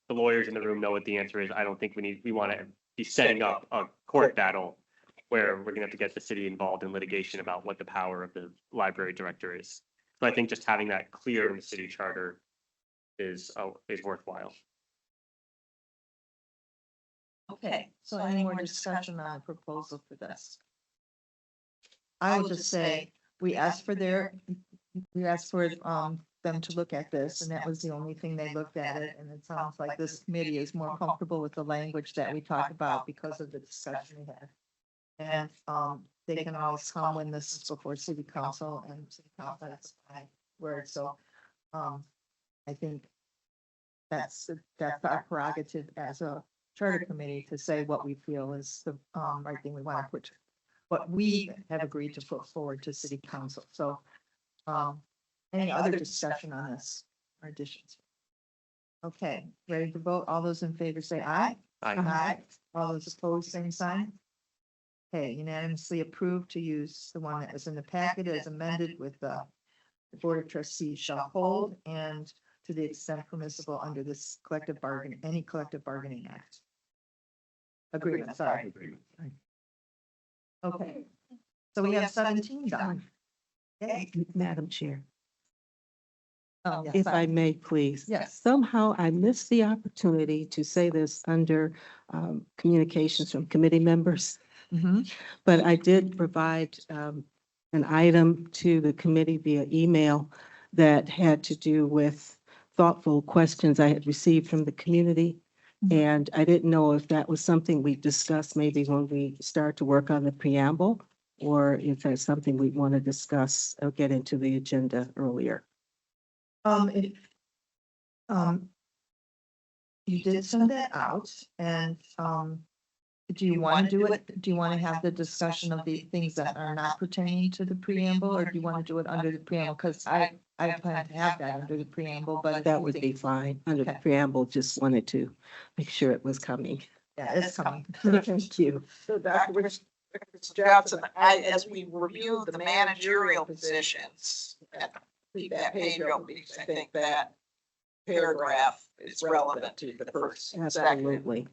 the lawyers in the room know what the answer is, I don't think we want to be setting up a court battle where we're gonna have to get the city involved in litigation about what the power of the library director is. So I think just having that clear in the city charter is worthwhile. Okay, so any more discussion on the proposal for this? I will just say, we asked for them to look at this, and that was the only thing they looked at it, and it sounds like this committee is more comfortable with the language that we talked about because of the discussion we had. And, they can always come when this is before city council, and city council has a word, so, I think that's our prerogative as a charter committee to say what we feel is the, right thing we want to put, what we have agreed to put forward to city council, so, any other discussion on this or additions? Okay, ready to vote? All those in favor say aye. Aye. All those opposed, same sign. Okay, unanimously approved to use the one that was in the packet as amended with the Board of Trustees shall hold and to the extent permissible under this collective bargain, any collective bargaining act. Agreement, sorry. Okay, so we have 17 done. Okay. Madam Chair, Yes, if I may, please. Yes. Somehow I missed the opportunity to say this under communications from committee members, Mhm. but I did provide an item to the committee via email that had to do with thoughtful questions I had received from the community. And I didn't know if that was something we discussed maybe when we start to work on the preamble, or if that's something we want to discuss or get into the agenda earlier. If, you did send that out and, do you want to do it? Do you want to have the discussion of the things that are not pertaining to the preamble, or do you want to do it under the preamble? Because I plan to have that under the preamble, but. if That you would think- be fine. Under the Okay. preamble, just wanted to make sure it was coming. Yeah, it's coming. Thank you. So Dr. Johnson, as we review the managerial positions, keep that page open because I think that paragraph is relevant to the first and second. Absolutely.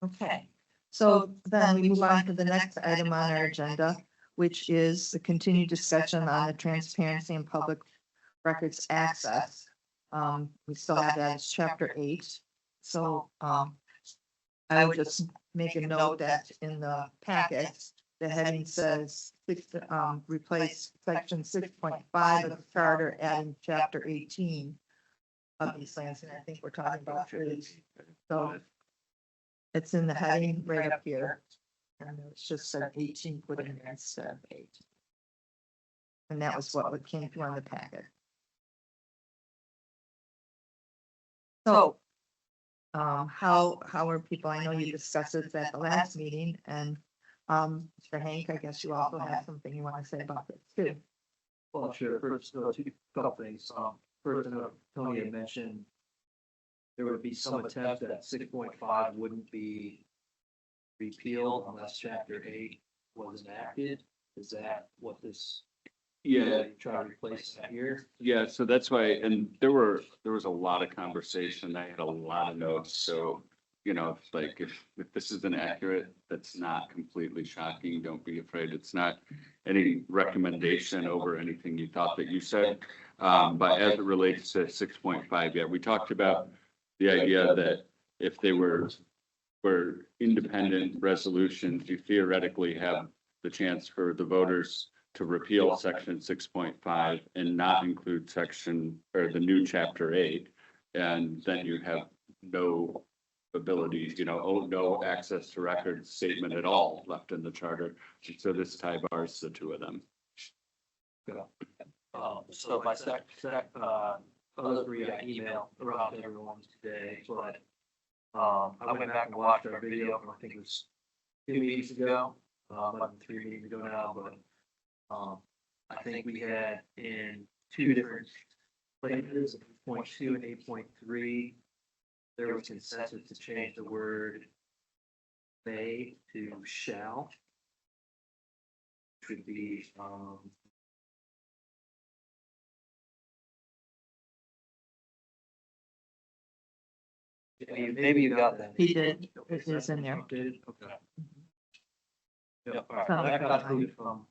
Okay, so then we move on to the next item on our agenda, which is the continued discussion on the transparency and public records access. We still have that as chapter 8. So, I would just make a note that in the packet, the heading says, replace section 6.5 of the charter, adding chapter 18 of East Lansing. I think we're talking about trees. So it's in the heading right up here. And it's just said 18 put in there instead of 8. And that was what came through on the packet. So, how are people, I know you discussed it at the last meeting, and, Mr. Hank, I guess you also have something you want to say about this too. Well, sure. First, couple things. First, I know Tony had mentioned there would be some attempt that 6.5 wouldn't be repealed unless chapter 8 was enacted. Is that what this? Yeah, Try to replace that here? yeah, so that's why, and there was a lot of conversation. I had a lot of notes, so, like, if this is inaccurate, that's not completely shocking. Don't be afraid. It's not any recommendation over anything you thought that you said. But as it relates to 6.5, yeah, we talked about the idea that if they were independent resolutions, you theoretically have the chance for the voters to repeal section 6.5 and not include the new chapter 8. And then you have no ability, no access to records statement at all left in the charter. So this tie bars the two of them. So my other three I emailed around to everyone today, but I went back and watched our video from, I think it was 2 meetings ago, 3 meetings ago now, but I think we had in two different places, 8.2 and 8.3, there was consensus to change the word may to shall. Which would be, maybe you got that. He did. It is in there. Did, okay. Yeah, all right, Sounds that got fine. approved from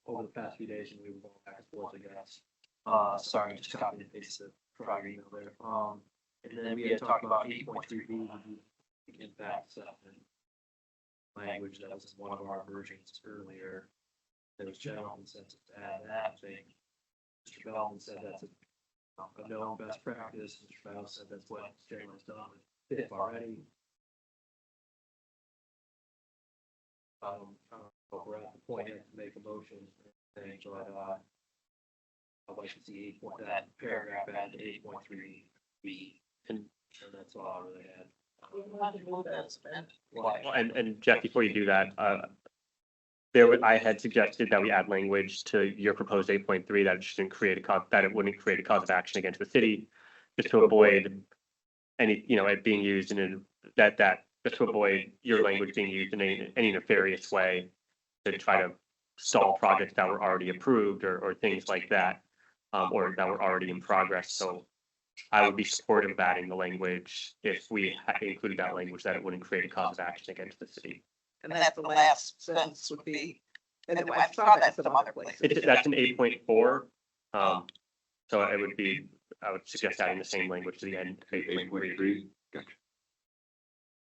over the past few days and we were going back and forth, I guess. Sorry, just copied and pasted the prior email there. And then we had talked about 8.3B, the impact stuff and language that was in one of our versions earlier. There was general consensus to add that thing. Mr. Bellman said that's a known best practice. Mr. Bell said that's what generally is done with FIF already. I don't know if we're at the point yet to make a motion, or anything, but, I'd like to see that paragraph add to 8.3B. And that's all I really had. Well, and Jeff, before you do that, I had suggested that we add language to your proposed 8.3 that it shouldn't create that it wouldn't create a cause of action against the city, just to avoid any, it being used in just to avoid your language being used in any nefarious way to try to stall projects that were already approved or things like that, or that were already in progress. So I would be supportive of adding the language if we included that language that it wouldn't create a cause of action against the city. And that's the last sentence would be, and I saw that some other places. That's an 8.4. So it would be, I would suggest adding the same language to the end. 8.3. Gotcha.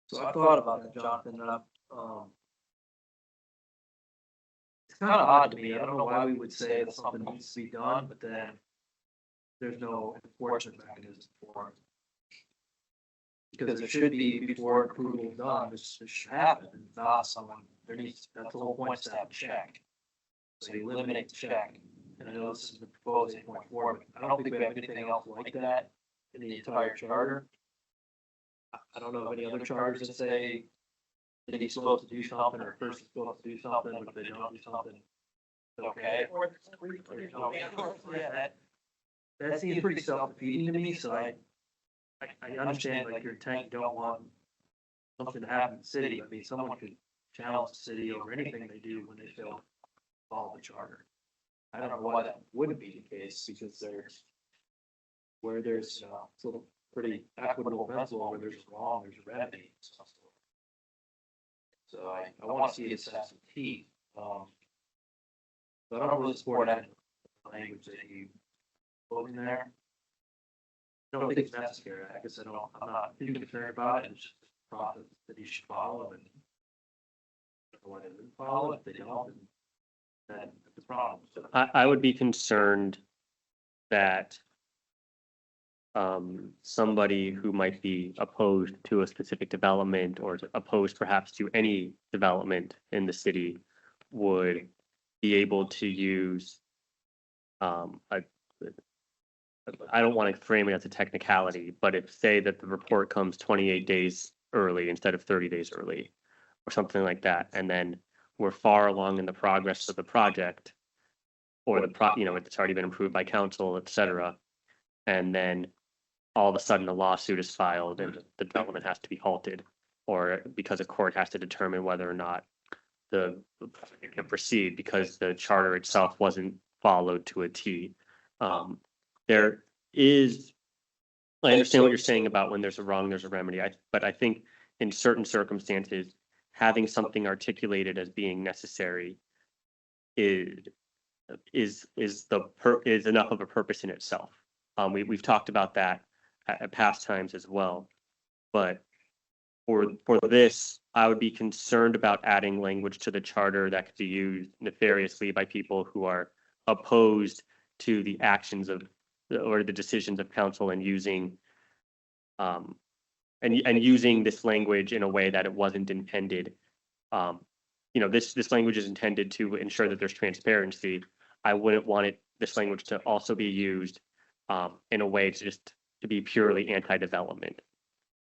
So I thought about that, Jonathan, and it's kind of odd to me. I don't know why we would say that something needs to be done, but then there's no enforcement mechanism for it. Because it should be before approval is done, this should happen, and not someone, that's the whole point, is to have a check. So you eliminate the check, and I know this is the proposed 8.4, but I don't think we have anything else like that in the entire charter. I don't know of any other charters that say that he's supposed to do something, or a person's supposed to do something, but if they don't do something, it's okay. Yeah, that seems pretty self-defeating to me, so I understand like your intent, you don't want something to happen in the city. I mean, someone could challenge the city over anything they do when they fail to follow the charter. I don't know why that wouldn't be the case, because there's sort of pretty equitable principle where there's wrong, there's a remedy. So I want to see it have some teeth. But I don't really support that language that you put in there. I don't think it's necessary. I guess I'm not too concerned about it. It's just a process that you should follow, and why they wouldn't follow it, if they don't, then that's the problem. So I would be concerned that somebody who might be opposed to a specific development or opposed perhaps to any development in the city would be able to use I don't want to frame it as a technicality, but if say that the report comes 28 days early instead of 30 days early or something like that, and then we're far along in the progress of the project, or it's already been approved by council, et cetera, and then all of a sudden a lawsuit is filed and the development has to be halted, or because a court has to determine whether or not the project can proceed because the charter itself wasn't followed to a T. There is, I understand what you're saying about when there's a wrong, there's a remedy. But I think in certain circumstances, having something articulated as being necessary is enough of a purpose in itself. We've talked about that at past times as well, but for this, I would be concerned about adding language to the charter that could be used nefariously by people who are opposed to the actions of or the decisions of council, and using using this language in a way that it wasn't intended. This language is intended to ensure that there's transparency. I wouldn't want this language to also be used in a way to be purely anti-development.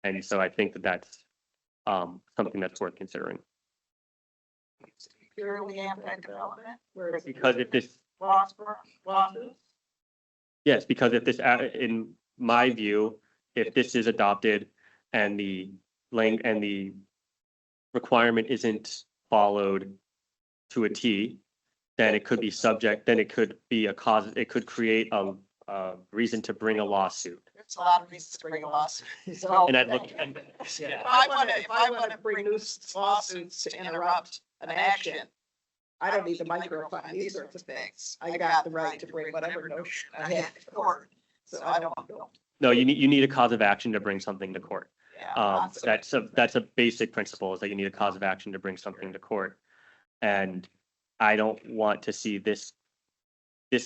And so I think that that's something that's worth considering. purely anti-development, whereas Because if this, lawsuits? yes, because if this, in my view, if this is adopted and the and the requirement isn't followed to a T, then it could be subject, then it could be a cause, it could create a reason to bring a lawsuit. There's a lot of reasons to bring a lawsuit. So And I'd look, if I wanna bring nuisance lawsuits to interrupt an action, I don't need the microfine, these sorts of things. I got the right to bring whatever notion I had to court, so I don't know. no, you need a cause of action to bring something to court. Yeah, That's a basic principle, is that you need a cause of action to bring something to court. And I don't want to see this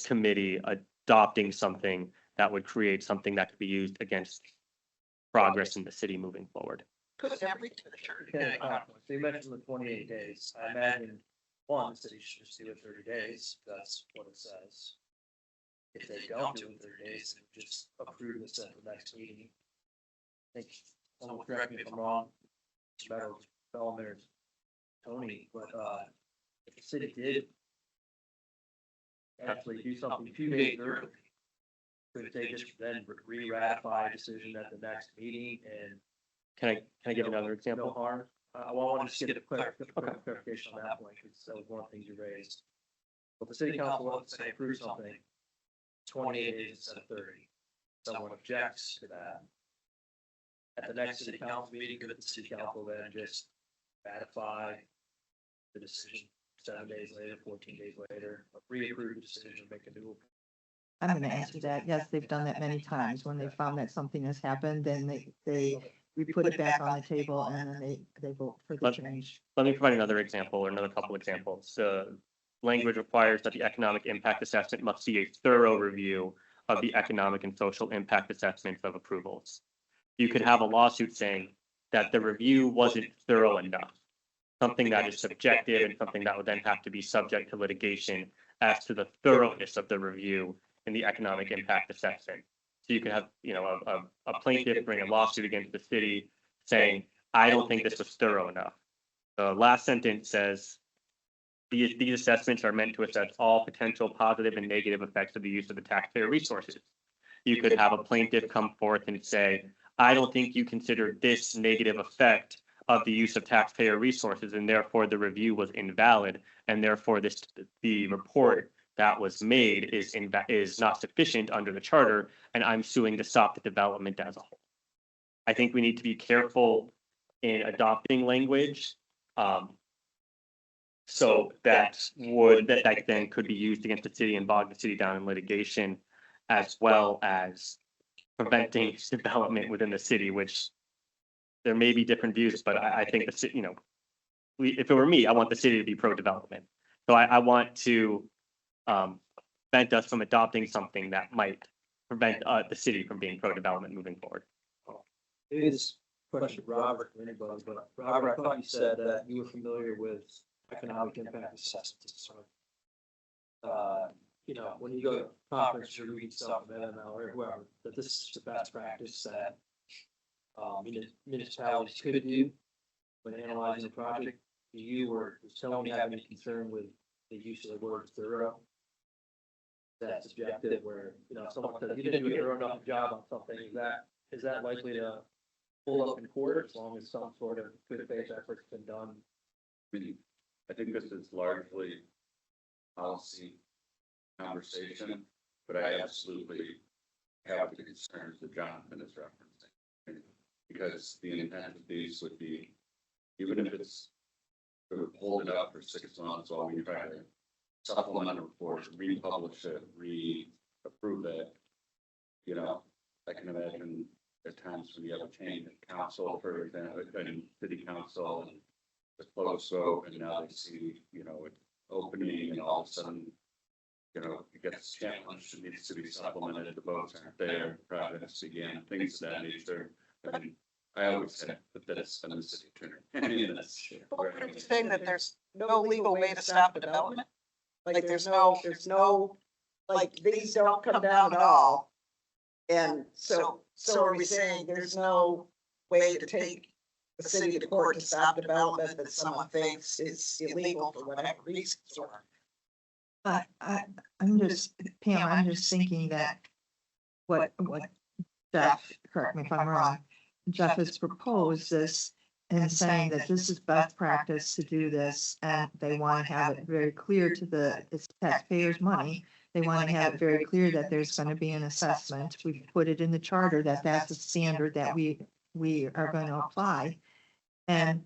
committee adopting something that would create something that could be used against progress in the city moving forward. Could every church. Okay, so you mentioned the 28 days. I imagine, one, the city should just do it 30 days. That's what it says. If they don't do it 30 days, then just approve this at the next meeting. I think, someone correct me if I'm wrong, it's a matter of development or Tony, but, if the city did actually do something 2 days early, could they just then re-ratify a decision at the next meeting and Can I give another no example? harm? Well, I want to just get a clarification on that point, because that was one of the things you raised. But the city council wants to say approve something 28 days instead of 30. Someone objects to that. At the next city council meeting, could the city council then just ratify the decision 7 days later, 14 days later, reapprove the decision, make a new? I'm gonna answer that. Yes, they've done that many times. When they found that something has happened, then we put it back on the table and then they vote for the change. Let me provide another example or another couple examples. Language requires that the economic impact assessment must be a thorough review of the economic and social impact assessments of approvals. You could have a lawsuit saying that the review wasn't thorough enough, something that is subjective and something that would then have to be subject to litigation as to the thoroughness of the review in the economic impact assessment. So you could have, a plaintiff bring a lawsuit against the city saying, I don't think this was thorough enough. The last sentence says, these assessments are meant to assess all potential positive and negative effects of the use of the taxpayer resources. You could have a plaintiff come forth and say, I don't think you considered this negative effect of the use of taxpayer resources, and therefore the review was invalid, and therefore the report that was made is not sufficient under the charter, and I'm suing to stop the development as a whole. I think we need to be careful in adopting language, so that then could be used against the city and bog the city down in litigation, as well as preventing development within the city, which there may be different views, but I think the city, if it were me, I want the city to be pro-development. So I want to prevent us from adopting something that might prevent the city from being pro-development moving forward. It is a question for Robert, or anybody, but Robert, I thought you said that you were familiar with economic impact assessments. When you go to conference or read stuff from MML or whoever, that this is the best practice that municipalities could do when analyzing a project. You were telling me you have any concern with the use of the word thorough. That's subjective, where, someone says you didn't do a thorough enough job on something, is that likely to pull up in court as long as some sort of good faith effort's been done? I mean, I think this is largely policy conversation, but I absolutely have the concerns that Jonathan is referencing. Because the intent of these would be, even if it's to hold it up for 6 months while we try to supplement a report, republish it, approve it. I can imagine at times when you have a change in council, for example, in city council, and the close vote, and now they see, it opening, and all of a sudden, it gets challenged, it needs to be supplemented, the votes aren't there, projects begin, things of that nature. I mean, I always said that that's been the city attorney. But are you saying that there's no legal way to stop development? Like there's no, like these don't come down at all. And so are we saying there's no way to take the city to court to stop development that someone thinks is illegal for whatever reasons or. I'm just, Pam, I'm just thinking that what Jeff, correct me if I'm wrong, Jeff has proposed this and saying that this is best practice to do this, and they want to have it very clear to it's taxpayers' money. They want to have it very clear that there's going to be an assessment. We put it in the charter that that's a standard that we are going to apply. And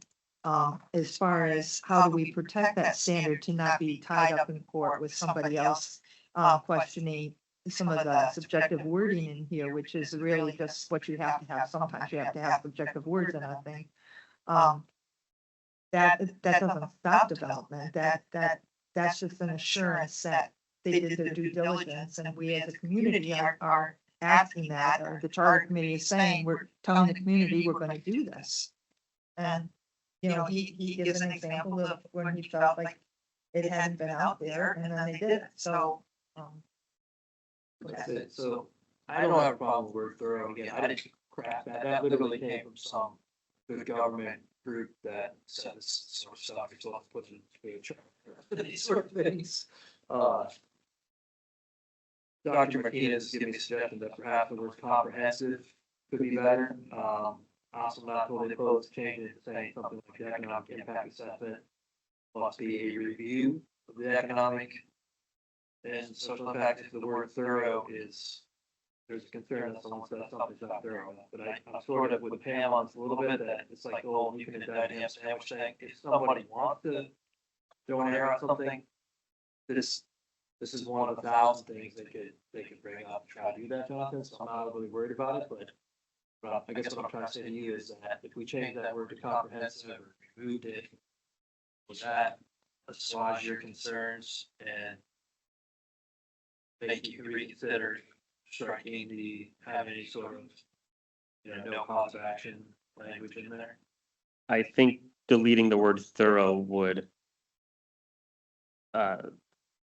as far as how do we protect that standard to not be tied up in court with somebody else questioning some of the subjective wording in here, which is really just what you have to have. Sometimes you have to have subjective words in a thing. That doesn't stop development. That's just an assurance that they did their due diligence, and we as a community are asking that, or the charter committee is saying, we're telling the community we're gonna do this. And, you know, he gives an example of when he felt like it hadn't been out there, and then they did it, so. That's it. So I don't have a problem with word thorough. Again, I didn't craft that. That literally came from some good government group that said this sort of stuff. You're supposed to put in a chart. These sort of things. Dr. Martinez gave me a suggestion that perhaps the word comprehensive could be better. Also not totally opposed to changing it to saying something like the economic impact assessment must be a review of the economic and social impact. If the word thorough is, there's a concern that someone says something's not thorough enough, but I'm sort of with Pam on this a little bit, that it's like, oh, you can indict a ham sandwich thing. If somebody wants to throw an error on something, this is one of the 1,000 things they could bring up and try to do that, Jonathan, so I'm not really worried about it, but I guess what I'm trying to say to you is that if we change that word to comprehensive or removed it, would that assuage your concerns and make you reconsider striking the, have any sort of, no cause of action language in there? I think deleting the word thorough would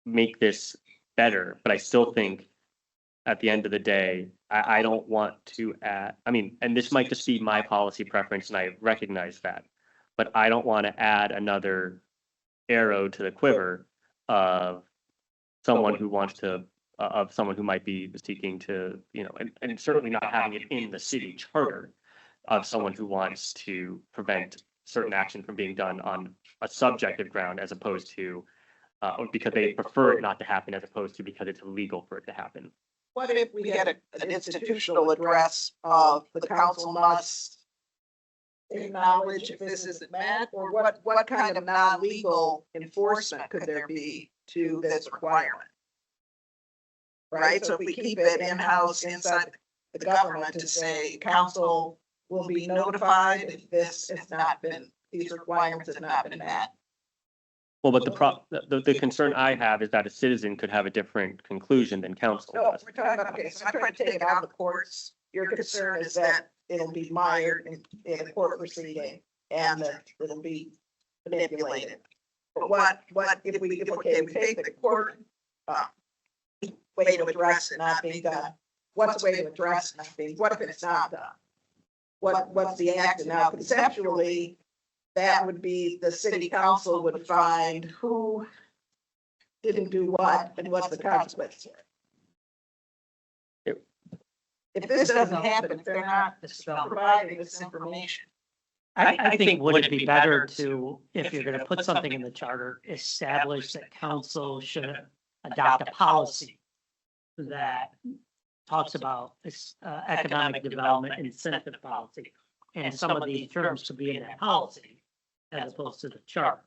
make this better, but I still think at the end of the day, I don't want to add, I mean, and this might just be my policy preference, and I recognize that, but I don't want to add another arrow to the quiver of someone who wants to, of someone who might be seeking to, and certainly not having it in the city charter of someone who wants to prevent certain action from being done on a subjective ground as opposed to, or because they prefer it not to happen as opposed to because it's illegal for it to happen. What if we get an institutional address of the council must acknowledge if this isn't met, or what kind of non-legal enforcement could there be to this requirement? Right, so if we keep it in-house inside the government to say council will be notified if this has not been, these requirements have not been met. Well, but the concern I have is that a citizen could have a different conclusion than council No, does. we're talking about, okay, so I'm trying to take it out of the courts. Your concern is that it'll be mired in a court proceeding and that it'll be manipulated. But what if we take the court, way to address it not being done? What's the way to address it not being, what if it's not done? What's the action? Now conceptually, that would be the city council would find who didn't do what and what's the consequence. If this doesn't happen, if they're not providing this information. I think would it be better to, if you're gonna put something in the charter, establish that council should adopt a policy that talks about this economic development incentive policy, and some of these terms to be in that policy as opposed to the charter.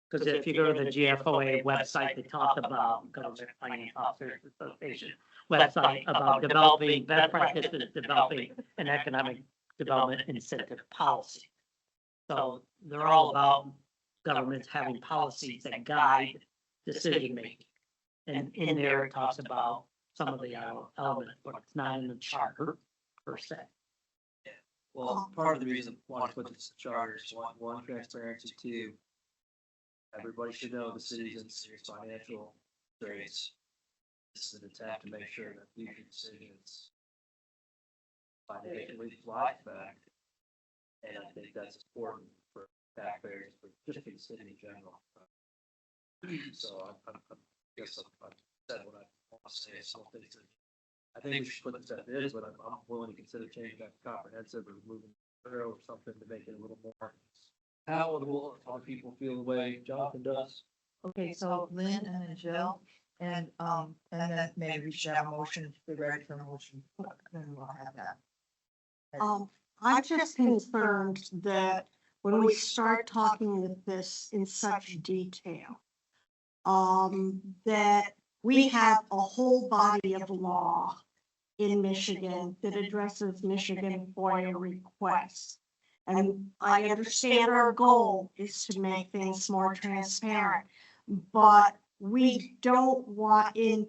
Because if you go to the GFOA website, they talk about Government Finance Officers Association website about developing best practices, developing an economic development incentive policy. So they're all about governments having policies that guide decision making. And in there, it talks about some of the elements, but it's not in the charter per se. Well, part of the reason I want to put this in charter is one, transparency, two, everybody should know the city's in serious financial straits. This is an attempt to make sure that future decisions financially fly back. And I think that's important for taxpayers, but just for the city in general. So I guess I've said what I want to say, so I think we should put this as is, but I'm willing to consider changing that to comprehensive or moving thorough or something to make it a little more palatable if other people feel the way Jonathan does. Okay, so Lynn and then Jill, and then maybe we should have a motion, be ready for a motion, then we'll have that. I'm just concerned that when we start talking with this in such detail, that we have a whole body of law in Michigan that addresses Michigan FOIA requests. And I understand our goal is to make things more transparent, but we don't want in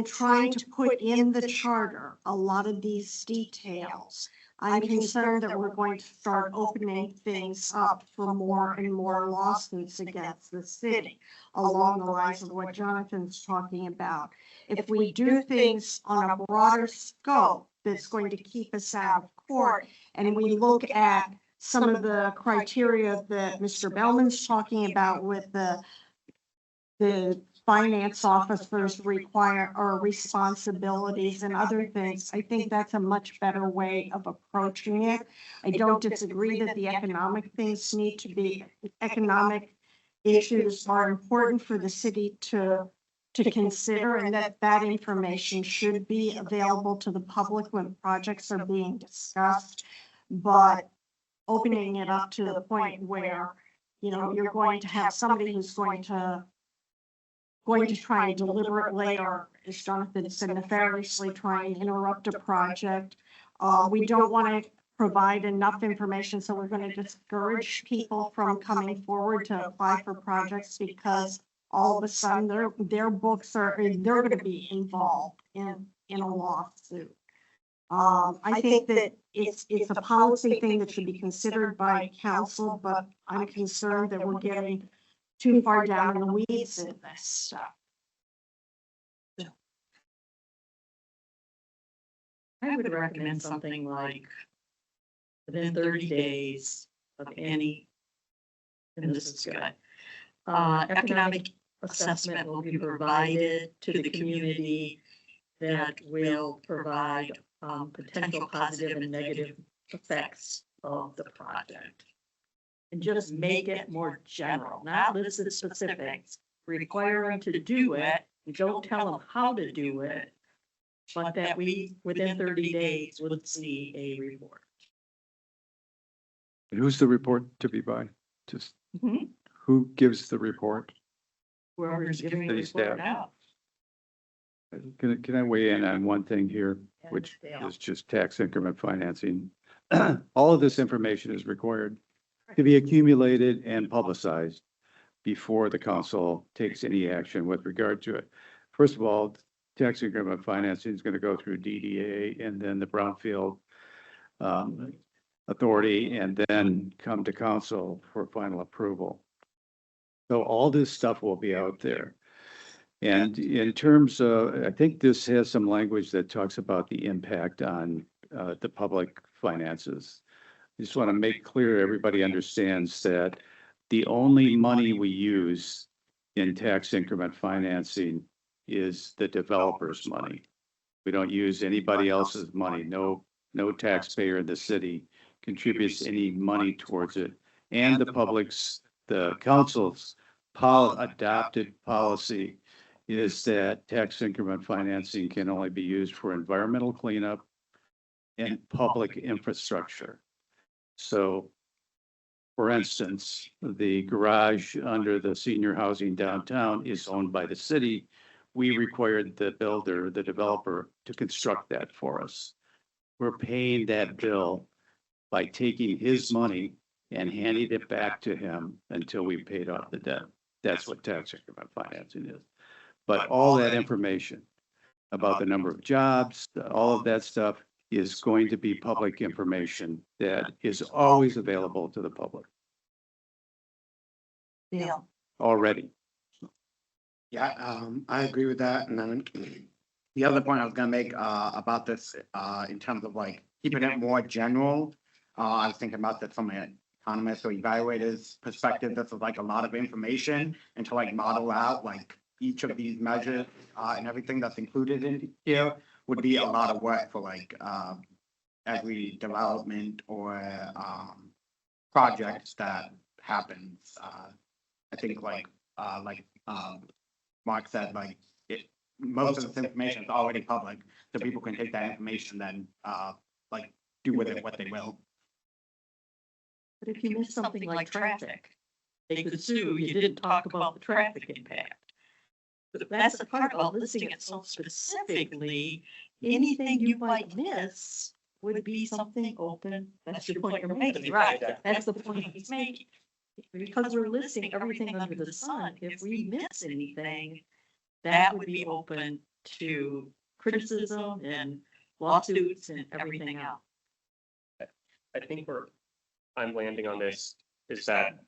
trying to put in the charter a lot of these details. I'm concerned that we're going to start opening things up for more and more lawsuits against the city along the lines of what Jonathan's talking about. If we do things on a broader scope that's going to keep us out of court, and we look at some of the criteria that Mr. Bellman's talking about with the finance officers require or responsibilities and other things, I think that's a much better way of approaching it. I don't disagree that the economic things need to be, economic issues are important for the city to consider, and that information should be available to the public when projects are being discussed. But opening it up to the point where, you know, you're going to have somebody who's going to try and deliberately, or as Jonathan said, nefariously try and interrupt a project. We don't want to provide enough information, so we're going to discourage people from coming forward to apply for projects because all of a sudden their books are, they're going to be involved in a lawsuit. I think that it's a policy thing that should be considered by council, but I'm concerned that we're getting too far down in the weeds in this stuff. I would recommend something like within 30 days of any, and this is good, economic assessment will be provided to the community that will provide potential positive and negative effects of the project. And just make it more general, not list the specifics, require them to do it, don't tell them how to do it, but that we, within 30 days, would see a report. And who's the report to be by? Just Mhm. who gives the report? Whoever's giving the City report staff. out. Can I weigh in on one thing here, Yeah, which Dale. is just tax increment financing? All of this information is required to be accumulated and publicized before the council takes any action with regard to it. First of all, tax increment financing is going to go through DDA and then the Brownfield Authority, and then come to council for final approval. So all this stuff will be out there. And in terms of, I think this has some language that talks about the impact on the public finances. I just want to make clear, everybody understands that the only money we use in tax increment financing is the developer's money. We don't use anybody else's money. No taxpayer in the city contributes any money towards it. And the council's adopted policy is that tax increment financing can only be used for environmental cleanup and public infrastructure. So, for instance, the garage under the senior housing downtown is owned by the city. We required the builder, the developer, to construct that for us. We're paying that bill by taking his money and handing it back to him until we paid off the debt. That's what tax increment financing is. But all that information about the number of jobs, all of that stuff is going to be public information that is always available to the public Yeah. already. Yeah, I agree with that. And then the other point I was gonna make, about this, in terms of like keeping it more general. I was thinking about that from an economist or evaluator's perspective. This is like a lot of information and to like model out like each of these measures and everything that's included in here would be a lot of work for like every development or project that happens. I think Mark said, like most of this information is already public, so people can take that information then like do with it what they will. But if you miss something like traffic, they could sue, you didn't talk about the traffic impact. But that's the part about listing it so specifically, anything you might miss would be something open. That's the point you're making, right? That's the point he's making. Because we're listing everything under the sun, if we miss anything, that would be open to criticism and lawsuits and everything else. I think I'm landing on this is that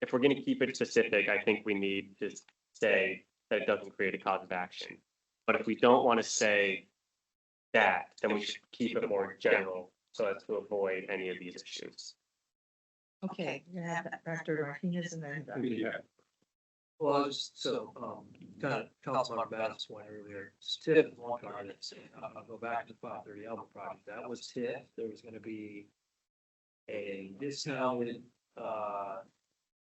if we're going to keep it specific, I think we need to say that it doesn't create a cause of action. But if we don't want to say that, then we should keep it more general so as to avoid any of these issues. Okay, you have Dr. Martinez and then. Yeah. Well, kind of Councilmember Battle's point earlier, TIF is one part of it. I'll go back to the 530 Elba project. That was TIF. There was gonna be a discounted,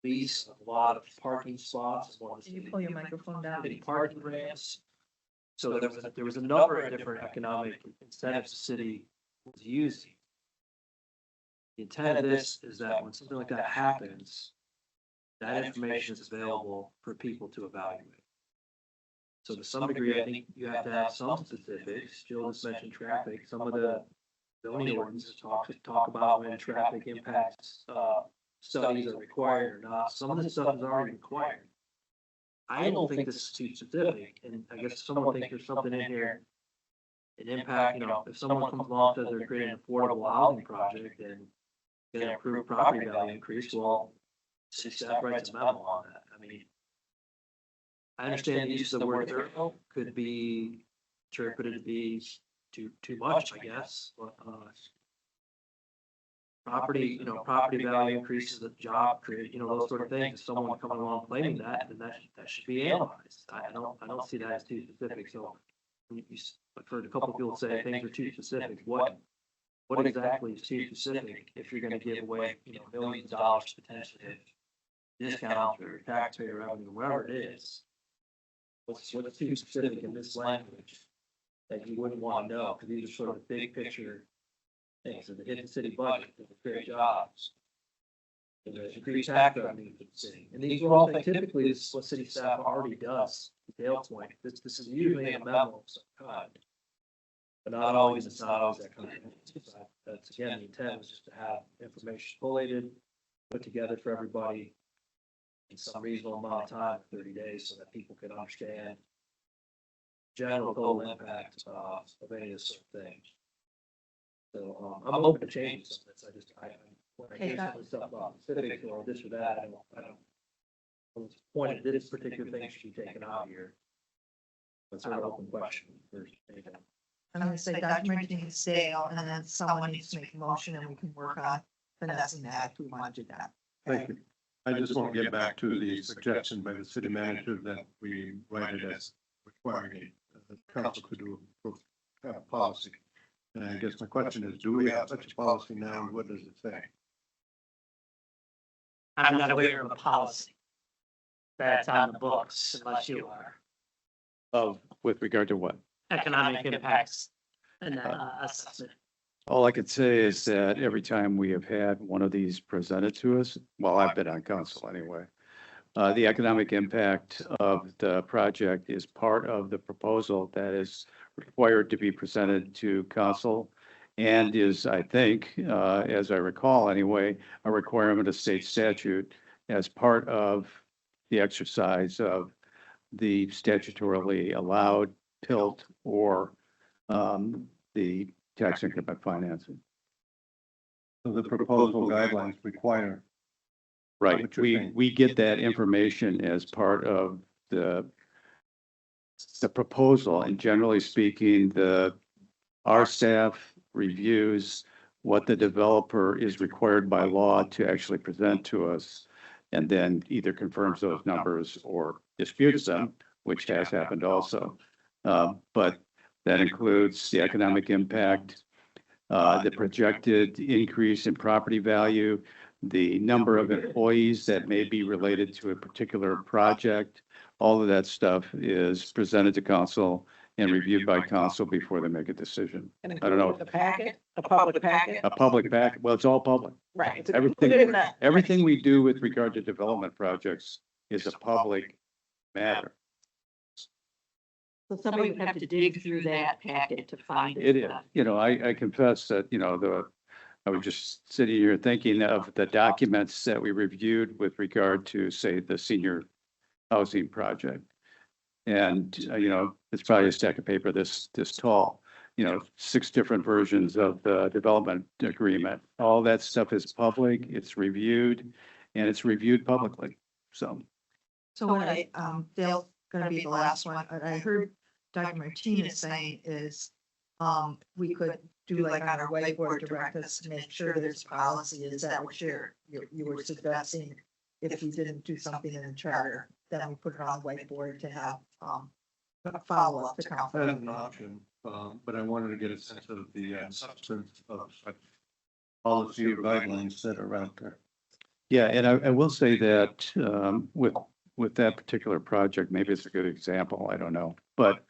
lease of a lot of parking spots. As well as Can you pull your microphone down? city parking ramps. So there was a number of different economic incentives the city was using. The intent of this is that when something like that happens, that information is available for people to evaluate. So to some degree, I think you have to have some specifics. Jill just mentioned traffic. Some of the zoning ordinances talk about when traffic impacts, studies are required or not. Some of this stuff is already required. I don't think this is too specific, and I guess if someone thinks there's something in here, an impact, if someone comes along and says they're creating an affordable housing project and get an improved property value increase, well, city staff writes a memo on that. I mean, I understand the use of the word thorough could be interpreted to be too much, I guess, but, property value increases, the job create, those sort of things. If someone coming along claiming that, then that should be analyzed. I don't see that as too specific. So I've heard a couple of people say things are too specific. What exactly is too specific if you're gonna give away, millions of dollars potentially of discounts or taxpayer revenue, whatever it is? What's too specific in this language that you wouldn't want to know? Because these are sort of big picture things that hit the city budget, that create jobs. And there's increased tax revenue for the city. And these are all things, typically, this is what city staff already does. To Dale's point, this is usually a memo of some kind. But not always, it's not always that kind of thing. That's again, the intent was just to have information collated, put together for everybody in some reasonable amount of time, 30 days, so that people can understand general total impact of any of this sort of thing. So, I'm open to changing some of this. When I hear some of the stuff about specifics or this or that, I don't. From this point, this particular thing should be taken out here. That's sort of an open question for anything. I'm gonna say document needs to stay on, and then someone needs to make a motion and we can work on finessing that if we want to do that. Thank you. I just want to get back to the suggestion by the city manager that we write it as requiring the council to do a policy. And I guess my question is, do we have such a policy now? And what does it say? I'm not aware of a policy that's on the books unless you are. With regard to what? Economic impacts and assessment. All I could say is that every time we have had one of these presented to us, well, I've been on council anyway, the economic impact of the project is part of the proposal that is required to be presented to council and is, I think, as I recall anyway, a requirement of state statute as part of the exercise of the statutorily allowed PILT or the tax increment financing. So the proposal guidelines require. Right, what you're saying. we get that information as part of the proposal, and generally speaking, our staff reviews what the developer is required by law to actually present to us, and then either confirms those numbers or disputes them, which has happened also. But that includes the economic impact, the projected increase in property value, the number of employees that may be related to a particular project. All of that stuff is presented to council and reviewed by council before they make a decision. And I don't know. include the packet, a public packet. A public back, well, it's all public. Right. it's Everything, included in that. everything we do with regard to development projects is a public matter. So somebody would have to dig through that packet to find It it. is, I confess that, I was just sitting here thinking of the documents that we reviewed with regard to, say, the senior housing project. And, it's probably a stack of paper this tall, 6 different versions of the development agreement. All that stuff is public, it's reviewed, and it's reviewed publicly, so. So what Dale's gonna be the last one, what I heard Dr. Martinez saying is, we could do like on our whiteboard direct us to make sure there's policy. Is that what you were suggesting? If we didn't do something in the charter, then we put it on the whiteboard to have, a follow-up to council. That is an option, but I wanted to get a sense of the substance of such policy or guidelines that are out there. Yeah, and I will say that with that particular project, maybe it's a good example, I don't know. But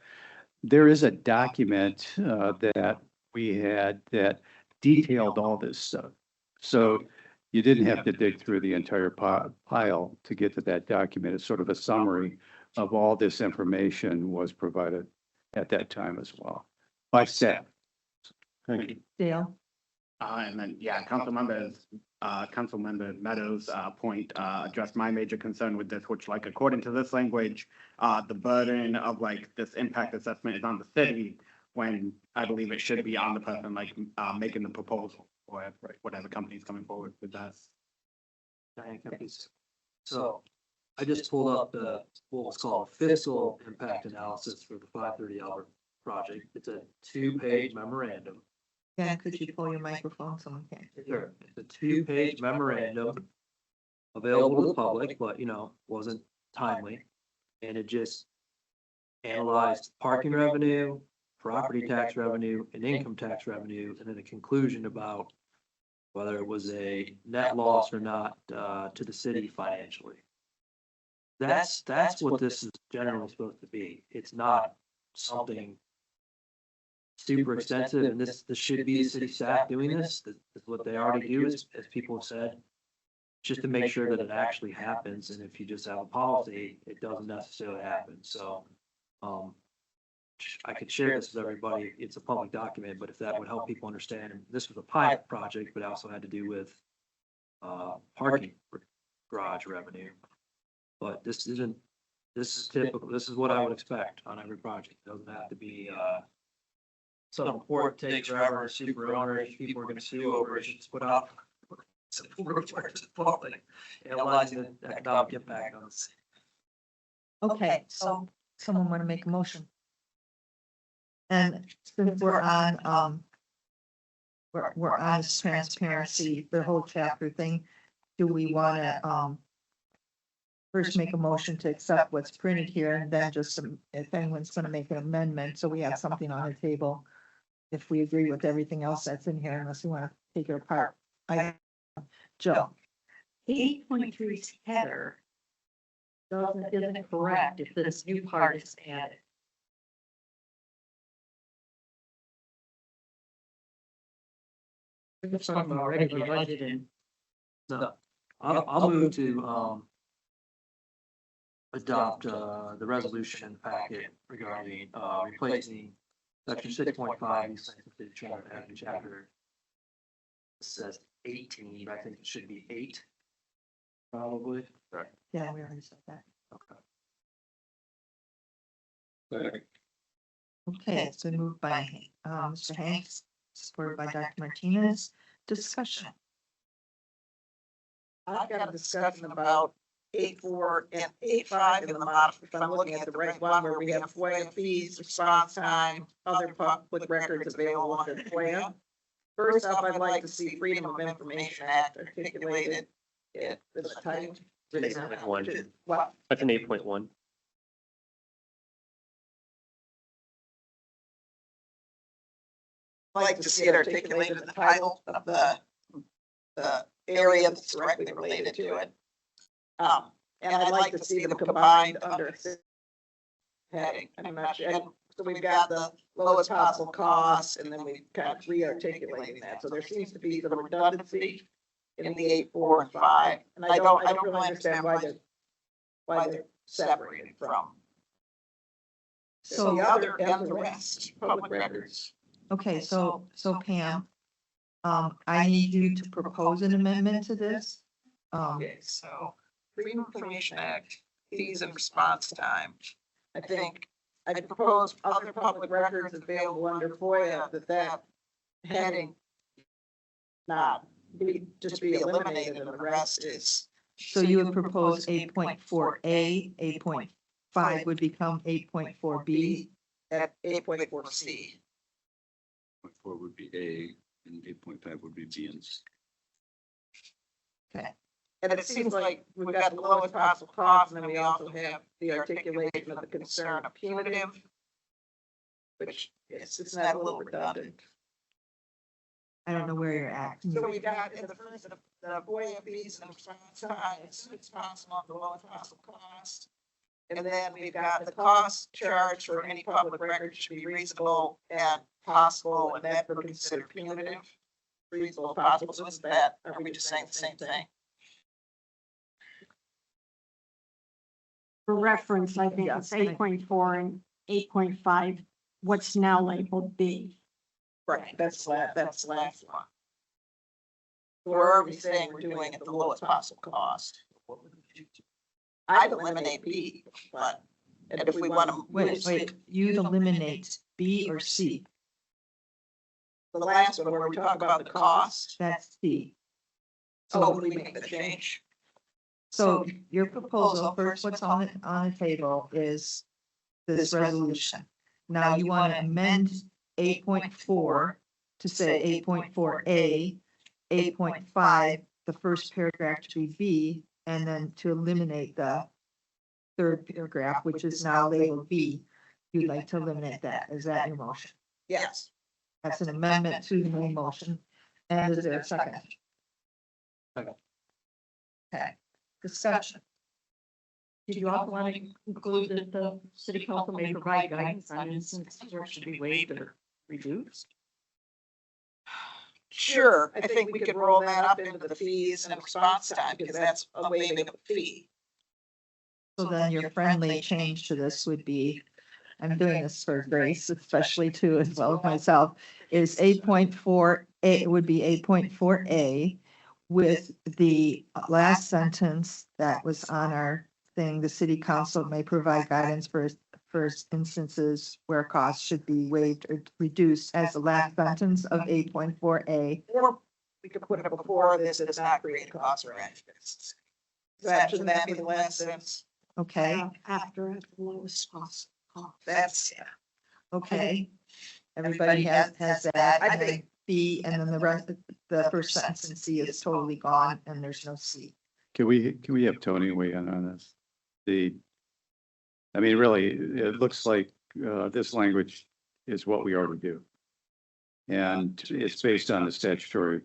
there is a document that we had that detailed all this stuff. So you didn't have to dig through the entire pile to get to that document. It's sort of a summary of all this information was provided at that time as well by staff. Thank you. Dale? And then, yeah, Councilmember Meadows' point addressed my major concern with this, which like, according to this language, the burden of like this impact assessment is on the city when I believe it should be on the person like making the proposal or whatever company's coming forward with that. So I just pulled up what's called fiscal impact analysis for the 530 Albert project. It's a 2-page memorandum. Yeah, could you pull your microphone? Someone can. Sure. It's a 2-page memorandum available to the public, but wasn't timely. And it just analyzed parking revenue, property tax revenue, and income tax revenue, and then a conclusion about whether it was a net loss or not to the city financially. That's what this is generally supposed to be. It's not something super extensive, and this should be the city staff doing this. This is what they already do, as people have said, just to make sure that it actually happens. And if you just have a policy, it doesn't necessarily happen. So, I could share this with everybody. It's a public document, but if that would help people understand, and this was a pilot project, but it also had to do with parking garage revenue. But this is typical. This is what I would expect on every project. It doesn't have to be some report takes forever, super owners, people are gonna sue over it, just put out some reports to the public, analyzing the economic impact on the city. Okay, so someone want to make a motion? And since we're on this transparency, the whole chapter thing, do we want to, first make a motion to accept what's printed here and then just if anyone's going to make an amendment, so we have something on the table. If we agree with everything else that's in here, unless we want to take it apart. Joe? 8.3's header isn't correct if this new part is added. We're just talking about regular budget and No, I'll move to adopt the resolution in the packet regarding replacing section 6.5, the charter, adding chapter. It says 18, I think it should be 8. Probably. Yeah, we already said that. Okay. Okay, it's been moved by Mr. Hanks, supported by Dr. Martinez. Discussion. I've got a discussion about 8.4 and 8.5 in the model, if I'm looking at the right one, where we have FOIA fees, response time, other public records available under FOIA. First off, I'd like to see Freedom of Information Act articulated. It is a title. 8.1. What? That's an 8.1. I'd like to see it articulated in the title of the area that's directly related to it. And I'd like to see them combined under a heading. I'm not sure. And so we've got the lowest possible cost, and then we kind of re-articulating that. So there seems to be some redundancy in the 8, 4, and 5. And I don't really understand why they're separated from So, the other and the rest, public records. okay, so Pam, I need you to propose an amendment to this. Okay, so Freedom of Information Act, fees and response time. I think I propose other public records available under FOIA that heading not just be eliminated, and the rest is. So you would propose 8.4A, 8.5 would become 8.4B. At 8.4C. 8.4 would be A and 8.5 would be B and C. Okay. And it seems like we've got the lowest possible cost, and then we also have the articulation of the concern of punitive, which is, isn't that a little redundant? I don't know where you're at. So we got in the first, the FOIA fees and response time, as soon as possible, the lowest possible cost. And then we've got the cost charged for any public record should be reasonable and possible, and that would be considered punitive. Reasonable, possible, so is that, are we just saying the same thing? For reference, I think Yes. it's 8.4 and 8.5, what's now labeled B. Right, that's the last one. We're already saying we're doing it at the lowest possible cost. I'd eliminate B, but, and if we want to. Wait, you'd eliminate B or C? The last one where we talk about the cost, That's C. so we make the change. So your proposal, first, what's on the table is this resolution. Now you want to amend 8.4 to say 8.4A, 8.5, the first paragraph to be B, and then to eliminate the third paragraph, which is now labeled B. You'd like to eliminate that. Is that your motion? Yes. That's an amendment to the main motion. And is there a second? Second. Okay, discussion. Did you also want to include that the city council may provide guidance on instances where it should be waived or reduced? Sure, I think we could roll that up into the fees and response time, because that's a waiving of a fee. So then your friendly change to this would be, I'm doing this for Grace, especially too, as well as myself, is 8.4, it would be 8.4A with the last sentence that was on our thing, the city council may provide guidance for instances where costs should be waived or reduced as the last sentence of 8.4A. Or we could put it before this, it does not create costs or accidents. Shouldn't that be the last sentence? Okay, After at the lowest possible cost. That's, okay. Everybody has that. I And then think- B, and then the rest, the first sentence in C is totally gone and there's no C. Can we have Tony weigh in on this? I mean, really, it looks like, this language is what we already do. And it's based on the statutory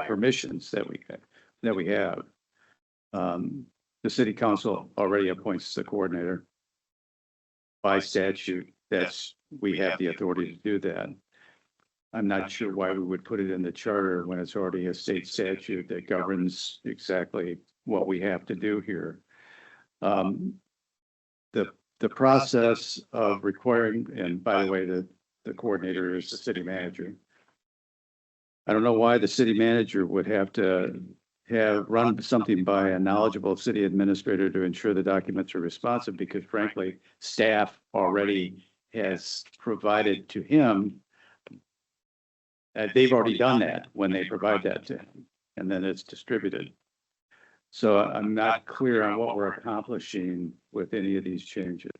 permissions that we have. The city council already appoints the coordinator. By statute, we have the authority to do that. I'm not sure why we would put it in the charter when it's already a state statute that governs exactly what we have to do here. The process of requiring, and by the way, the coordinator is the city manager. I don't know why the city manager would have to run something by a knowledgeable city administrator to ensure the documents are responsive, because frankly, staff already has provided to him. They've already done that when they provide that to him, and then it's distributed. So I'm not clear on what we're accomplishing with any of these changes.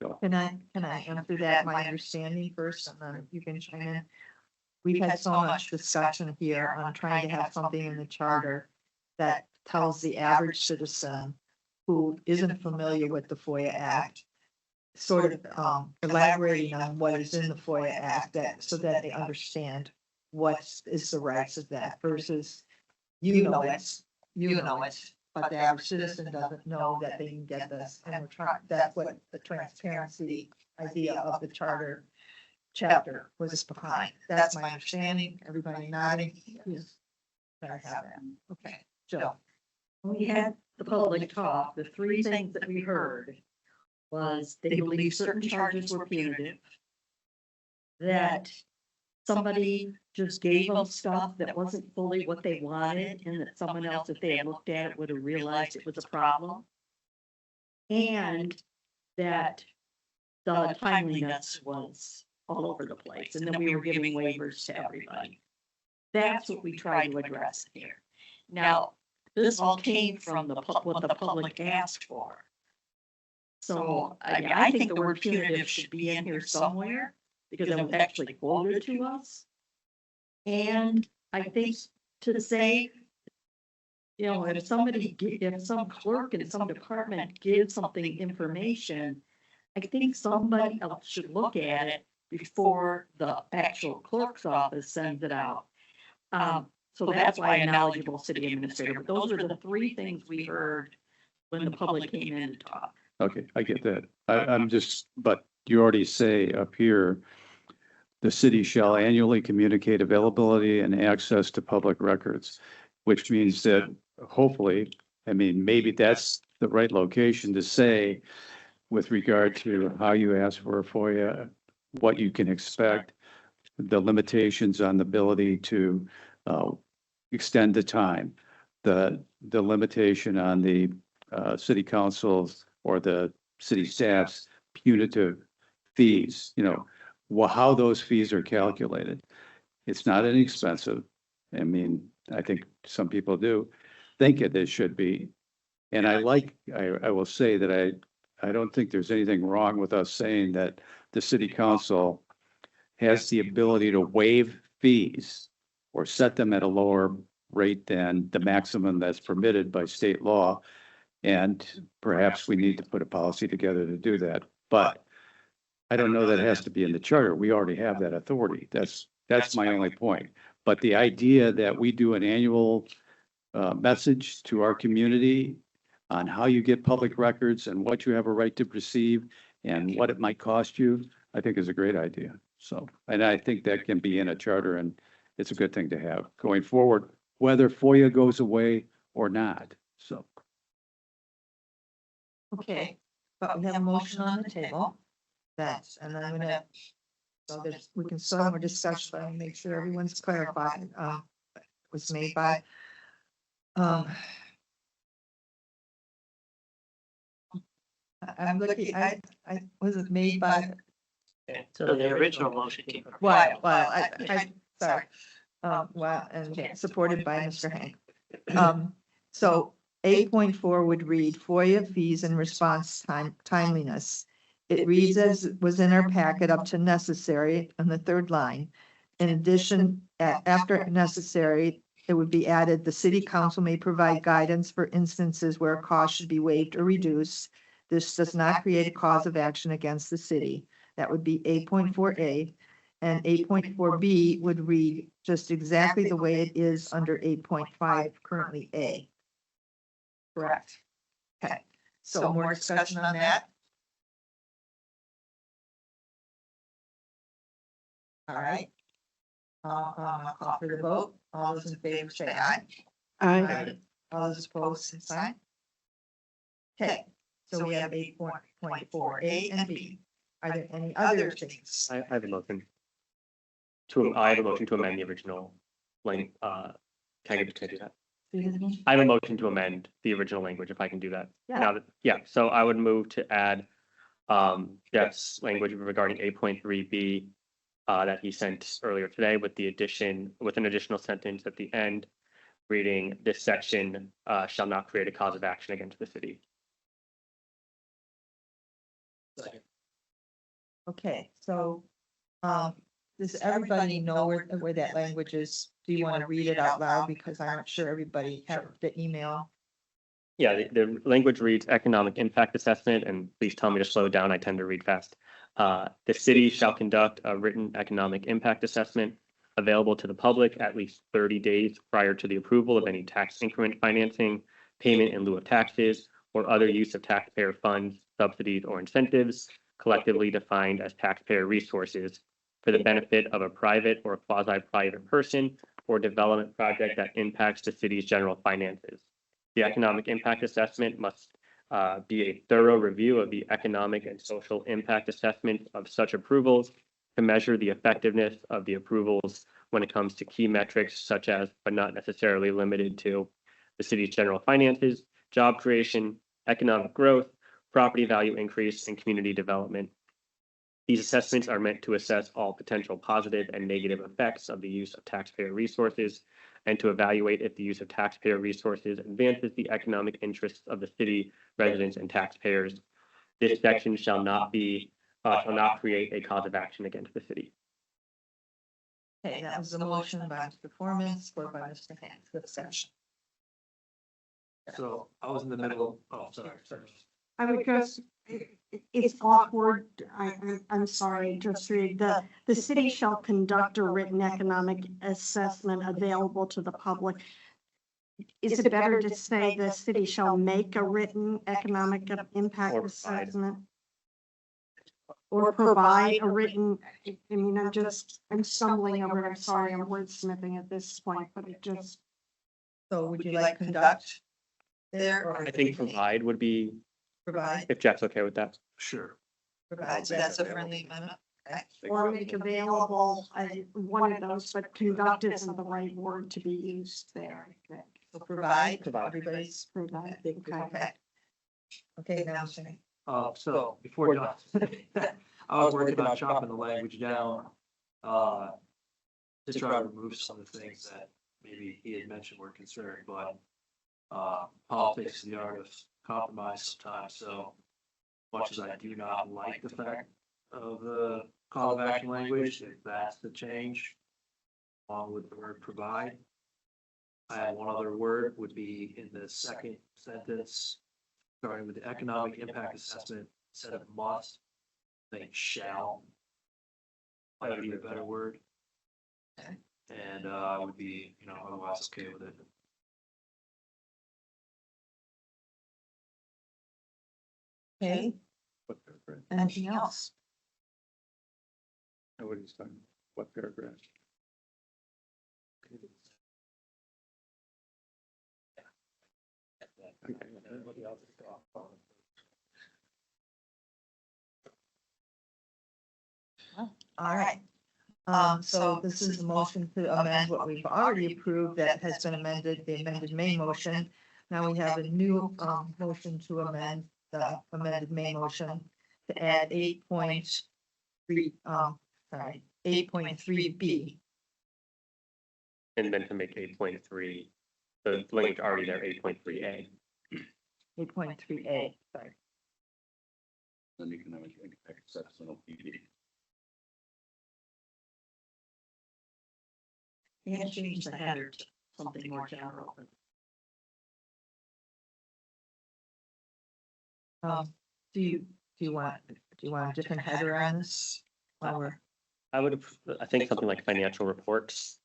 So, Can I answer that, my understanding first, and then you can chime in? we've had so much discussion here on trying to have something in the charter that tells the average citizen who isn't familiar with the FOIA Act, sort of elaborating on what is in the FOIA Act, that, so that they understand what is the rights of that versus, you know it, but the average citizen doesn't know that they can get this, and we're trying, that's what the transparency idea of the charter chapter was behind. That's my understanding. Everybody nodding. Yes. Better have that. Okay, Jill. When we had the public talk, the three things that we heard was they believe certain charges were punitive, that somebody just gave them stuff that wasn't fully what they wanted, and that someone else, if they had looked at it, would have realized it was a problem. And that the timeliness was all over the place, and then we were giving waivers to everybody. That's what we tried to address here. Now, this all came from what the public asked for. So, I mean, I think the word punitive should be in here somewhere, because it was actually quoted to us. And I think to say, you know, if some clerk in some department gives something information, I think somebody else should look at it before the actual clerk's office sends it out. So that's why a knowledgeable city administrator, but those are the three things we heard when the public came in to talk. Okay, I get that. I'm just, but you already say up here, the city shall annually communicate availability and access to public records, which means that hopefully, I mean, maybe that's the right location to say with regard to how you ask for a FOIA, what you can expect, the limitations on the ability to extend the time, the limitation on the city councils or the city staff's punitive fees, you know, how those fees are calculated. It's not inexpensive. I mean, I think some people do think it should be. And I will say that I don't think there's anything wrong with us saying that the city council has the ability to waive fees or set them at a lower rate than the maximum that's permitted by state law. And perhaps we need to put a policy together to do that. But I don't know that it has to be in the charter. We already have that authority. That's my only point. But the idea that we do an annual message to our community on how you get public records and what you have a right to receive and what it might cost you, I think is a great idea. So, and I think that can be in a charter, and it's a good thing to have going forward, whether FOIA goes away or not. So. Okay, but we have a motion on the table. That's, and then I'm gonna, so there's, we can start more discussion, but I'll make sure everyone's clarified, was made by, I'm looking, I was it made by, So the original motion came from. sorry. And supported by Mr. Hank. So 8.4 would read FOIA fees and response timeliness. It reads as was in our packet up to necessary on the third line. In addition, after necessary, it would be added, the city council may provide guidance for instances where a cost should be waived or reduced. This does not create a cause of action against the city. That would be 8.4A. And 8.4B would read just exactly the way it is under 8.5, currently A. Correct. Okay, so more discussion on that. All right. I'll call for the vote. All those in favor say aye. Aye. All those opposed, say sign. Okay, so we have 8.4 A and B. Are there any other things? I have a motion. I have a motion to amend the original link. Can I do that? I have a motion to amend the original language, if I can do that. Yeah. Now that, yeah, so I would move to add Jeff's language regarding 8.3B that he sent earlier today with the addition, with an additional sentence at the end, reading this section shall not create a cause of action against the city. Okay, so does everybody know where that language is? Do you want to read it out loud? Because I'm not sure everybody had the email. Yeah, the language reads economic impact assessment, and please tell me to slow down. I tend to read fast. The city shall conduct a written economic impact assessment available to the public at least 30 days prior to the approval of any tax increment financing, payment in lieu of taxes, or other use of taxpayer funds, subsidies, or incentives, collectively defined as taxpayer resources for the benefit of a private or quasi-private person or development project that impacts the city's general finances. The economic impact assessment must be a thorough review of the economic and social impact assessment of such approvals to measure the effectiveness of the approvals when it comes to key metrics such as, but not necessarily limited to, the city's general finances, job creation, economic growth, property value increase, and community development. These assessments are meant to assess all potential positive and negative effects of the use of taxpayer resources and to evaluate if the use of taxpayer resources advances the economic interests of the city, residents, and taxpayers. This section shall not create a cause of action against the city. Okay, that was the motion by Mr. Foreman, support by Mr. Hanks. Discussion. So I was in the middle, sorry. I would just, it's awkward, I'm sorry, just read the city shall conduct a written economic assessment available to the public. Is it better to say the city shall make a written economic impact Or provide. assessment? Or provide a written, I mean, I'm stumbling over it, I'm sorry, I'm wordsmithing at this point, but it just. So would you like conduct there or? I think provide would be, Provide, if Jeff's okay with that. Sure. provide, so that's a friendly amendment. Okay. Or make available, one of those, but conduct isn't the right word to be used there, I think. So provide, Provide. everybody's, Provide, okay. Okay, now, Mr. So before John, I was working on chopping the language down, to try to remove some of the things that maybe he had mentioned were concerning, but politics is the art of compromise sometimes, so much as I do not like the fact of the call of action language, if that's the change, along with the word provide. I had one other word would be in the second sentence, starting with the economic impact assessment, instead of must, I think shall. Might be a better word. And I would be, otherwise okay with it. Okay, What paragraph? anything else? Nobody's talking, what paragraph? All right. So this is a motion to amend what we've already approved that has been amended, the amended main motion. Now we have a new, motion to amend the amended main motion to add 8.3, 8.3B. And then to make 8.3, the link already there, 8.3A. 8.3A, sorry. An economic impact assessment of PD. You can change the header to something more general. Do you want a different header on this? While we're, I think something like financial reports.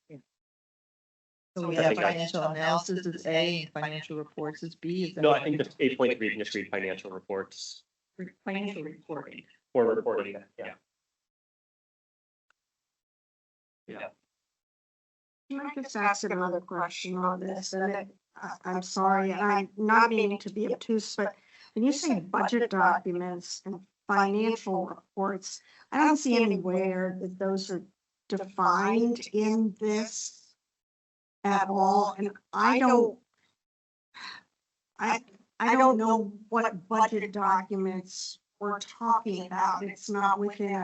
so we I have think I- financial analysis is A and financial reports is B. Is that No, what I think you- just 8.3 can just read financial reports Financial reporting. or reporting, yeah. Can I just ask another question on this? And I'm sorry, and I'm not meaning to be obtuse, but when you say budget documents and financial reports, I don't see anywhere that those are defined in this at all, and I don't know what budget documents we're talking about. It's not within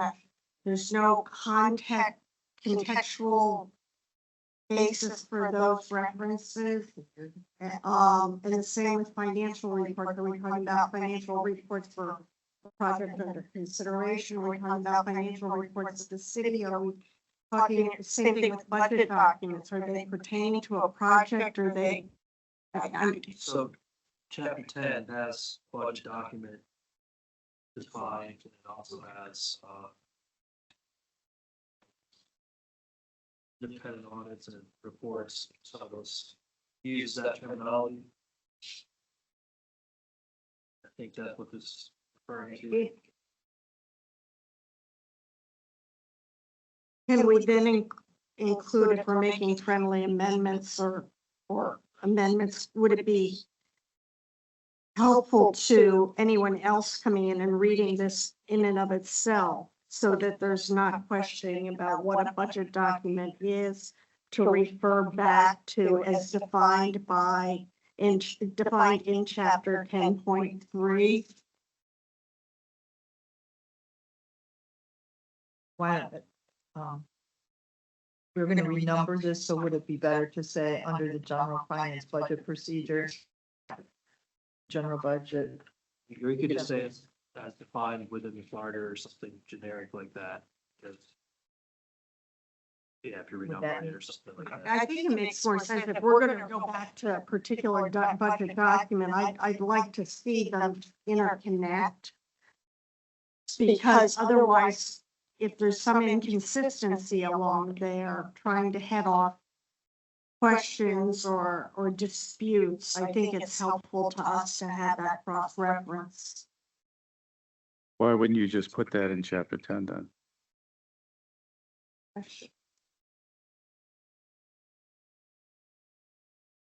there's no contextual basis for those references. And the same with financial reports. Are we talking about financial reports for a project under consideration? Are we talking about financial reports of the city? Are we talking, same thing with budget documents, are they pertaining to a project, or they? I'm, So chapter 10 has budget document defined, and it also has, independent audits and reports, some of those use that terminology. I think that's what this is referring to. can we then include if we're making friendly amendments or amendments, would it be helpful to anyone else coming in and reading this in and of itself, so that there's not questioning about what a budget document is, to refer back to as defined defined in chapter 10.3? Why not? We're gonna renumber this, so would it be better to say under the general finance budget procedure? General budget, You could just say it's as defined within the charter or something generic like that, because you have to renumber it or something like that. I think it makes more sense if we're gonna go back to a particular budget document, I'd like to see them interconnect. Because otherwise, if there's some inconsistency along there, trying to head off questions or disputes, I think it's helpful to us to have that cross-reference. Why wouldn't you just put that in chapter 10 then?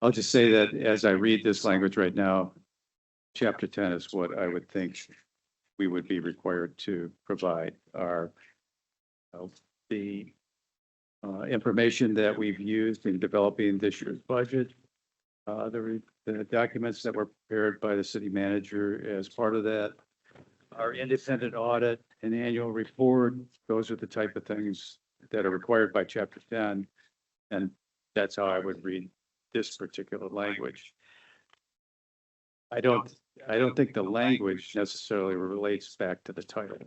I'll just say that as I read this language right now, chapter 10 is what I would think we would be required to provide our the information that we've used in developing this year's budget, the documents that were prepared by the city manager as part of that, our independent audit and annual report. Those are the type of things that are required by chapter 10. And that's how I would read this particular language. I don't think the language necessarily relates back to the title.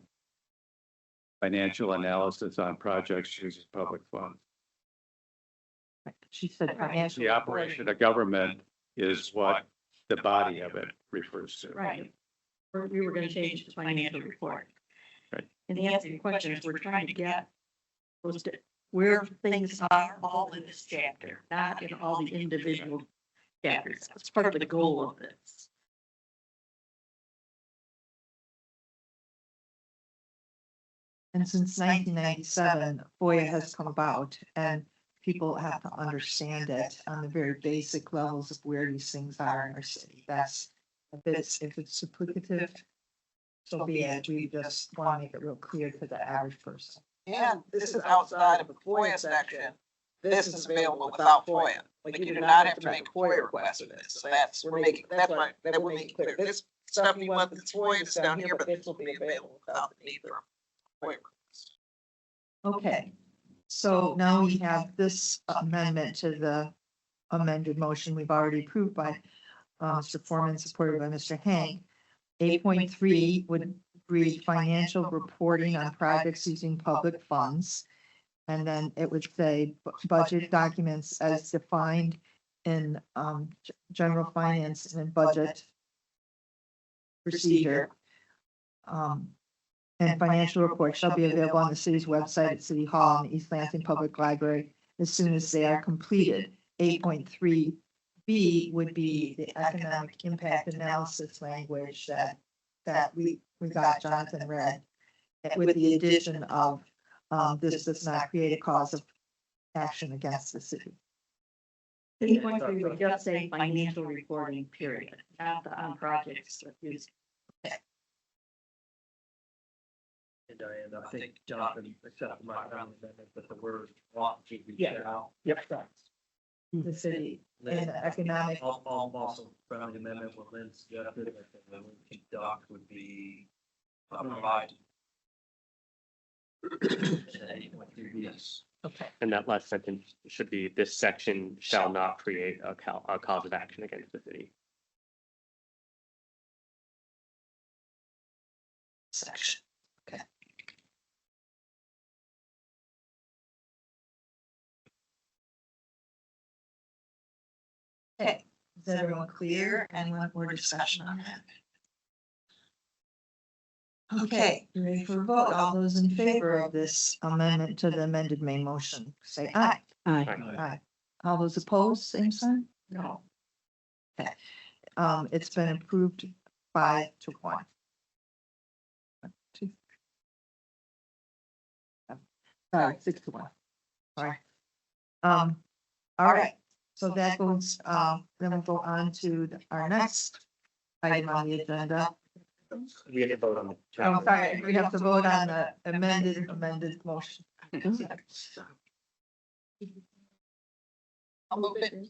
Financial analysis on projects using public funds. she said financial. The operation of government is what the body of it refers to. Right. We were gonna change the financial report. Right. And the answer to your question is, we're trying to get those to where things are all in this chapter, not in all the individual chapters. That's part of the goal of this. And since 1997, FOIA has come about and people have to understand it on the very basic levels of where these things are in our city. That's, if it's duplicative, so be it. We just want to make it real clear to the average person. And this is outside of the FOIA section. This is available without FOIA. Like, you do not have to make a FOIA request for this. So that's, we're making, that's why, that we're making clear. This stuff you want that's FOIA is down here, but this will be available without the need for a FOIA request. Okay, so now we have this amendment to the amended motion we've already approved by Mr. Foreman, supported by Mr. Hank. 8.3 would read financial reporting on projects using public funds. And then it would say budget documents as defined in general finance and budget procedure. And financial reports shall be available on the city's website at City Hall and the East Lansing Public Library as soon as they are completed. 8.3B would be the economic impact analysis language that we got Jonathan read, with the addition of this does not create a cause of action against the city. 8.3 would just say financial reporting, period, not the on projects that use. And Diane, I think Jonathan accepted my friendly amendment, but the word want should be Yeah. shall. Yep. The city and the economic. Also friendly amendment, what Lynn suggested, that the word conduct would be provide. Yes. Okay. And that last sentence should be, this section shall not create a cause of action against the city. Section. Okay, is everyone clear? And one more discussion on that? Okay, you ready for a vote? All those in favor of this amendment to the amended main motion, say aye. Aye. Aye. All those opposed, same sign? No. Okay, it's been approved 5-1. 1, 2. Sorry, 6-1. Sorry. All right, so that goes, then we'll go on to our next item on the agenda. We have to vote on the. Oh, chapter. sorry, we have to vote on the amended motion. I'll move it.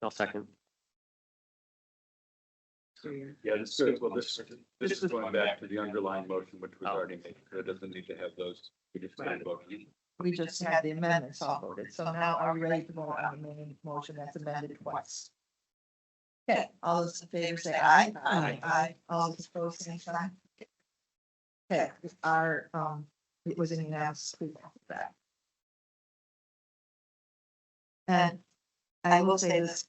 I'll second. Yeah, this is, well, this is going back to the underlying motion, which was already made, so it doesn't need to have those. We just need to vote. We just had the amendments all voted, so now are we ready to vote on the main motion that's amended twice? Okay, all those in favor say aye. Aye. Aye, all those opposed, same sign. Okay, our, it was an unanimous approval of that. And I will say this,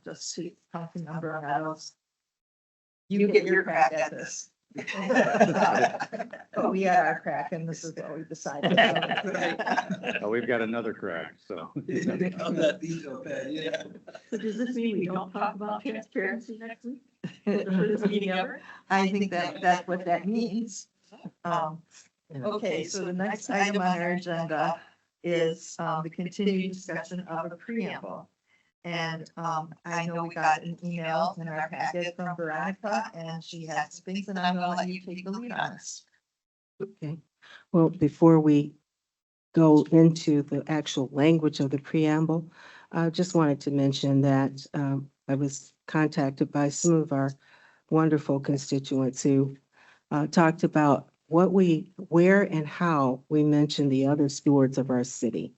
just to council member Meadows. You get your crack at this. But we had our crack and this is what we decided. Oh, we've got another crack, so. On that veto pen, yeah. So does this mean we don't talk about transparency next week? For this meeting ever? I think that that's what that means. Okay, so the next item on our agenda is the continued discussion of a preamble. And I know we got an email in our packet from Veronica and she has some things and I'm gonna let you take the lead on this. Okay, well, before we go into the actual language of the preamble, I just wanted to mention that I was contacted by some of our wonderful constituents who talked about where and how we mention the other stewards of our city.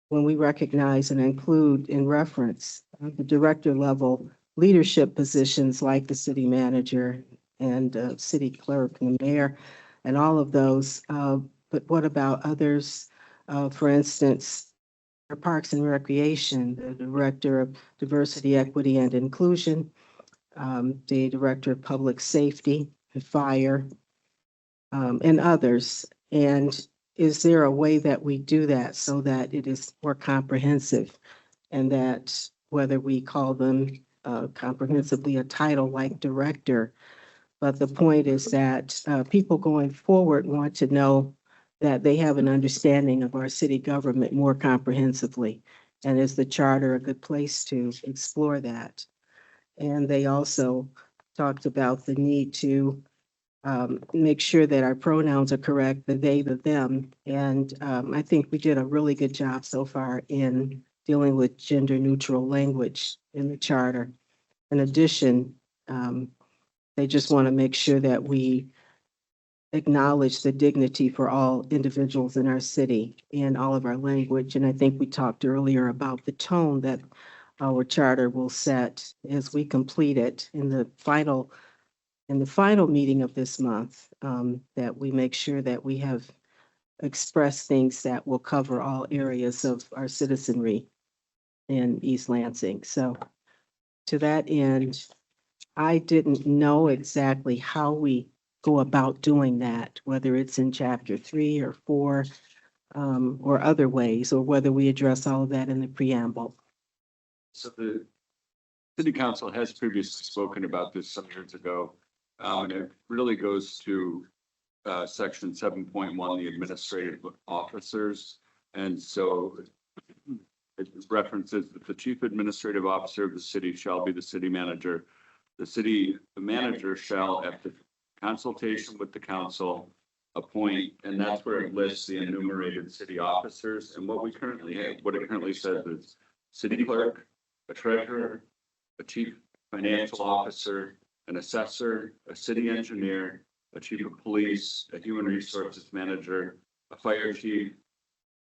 When we recognize and include in reference the director level leadership positions like the city manager and city clerk and the mayor and all of those. But what about others? For instance, Parks and Recreation, the director of diversity, equity, and inclusion, the director of public safety and fire, and others. And is there a way that we do that so that it is more comprehensive and that whether we call them comprehensively a title like director, but the point is that people going forward want to know that they have an understanding of our city government more comprehensively. And is the charter a good place to explore that? And they also talked about the need to make sure that our pronouns are correct, the they, the them. And I think we did a really good job so far in dealing with gender neutral language in the charter. In addition, they just want to make sure that we acknowledge the dignity for all individuals in our city in all of our language. And I think we talked earlier about the tone that our charter will set as we complete it in the final meeting of this month, that we make sure that we have expressed things that will cover all areas of our citizenry in East Lansing. So to that end, I didn't know exactly how we go about doing that, whether it's in chapter 3 or 4, or other ways, or whether we address all of that in the preamble. So the city council has previously spoken about this some years ago. And it really goes to section 7.1, the administrative officers. And so it references that the chief administrative officer of the city shall be the city manager. The city manager shall, after consultation with the council, appoint, and that's where it lists the enumerated city officers. And what we currently have, what it currently says is city clerk, a treasurer, a chief financial officer, an assessor, a city engineer, a chief of police, a human resources manager, a fire chief,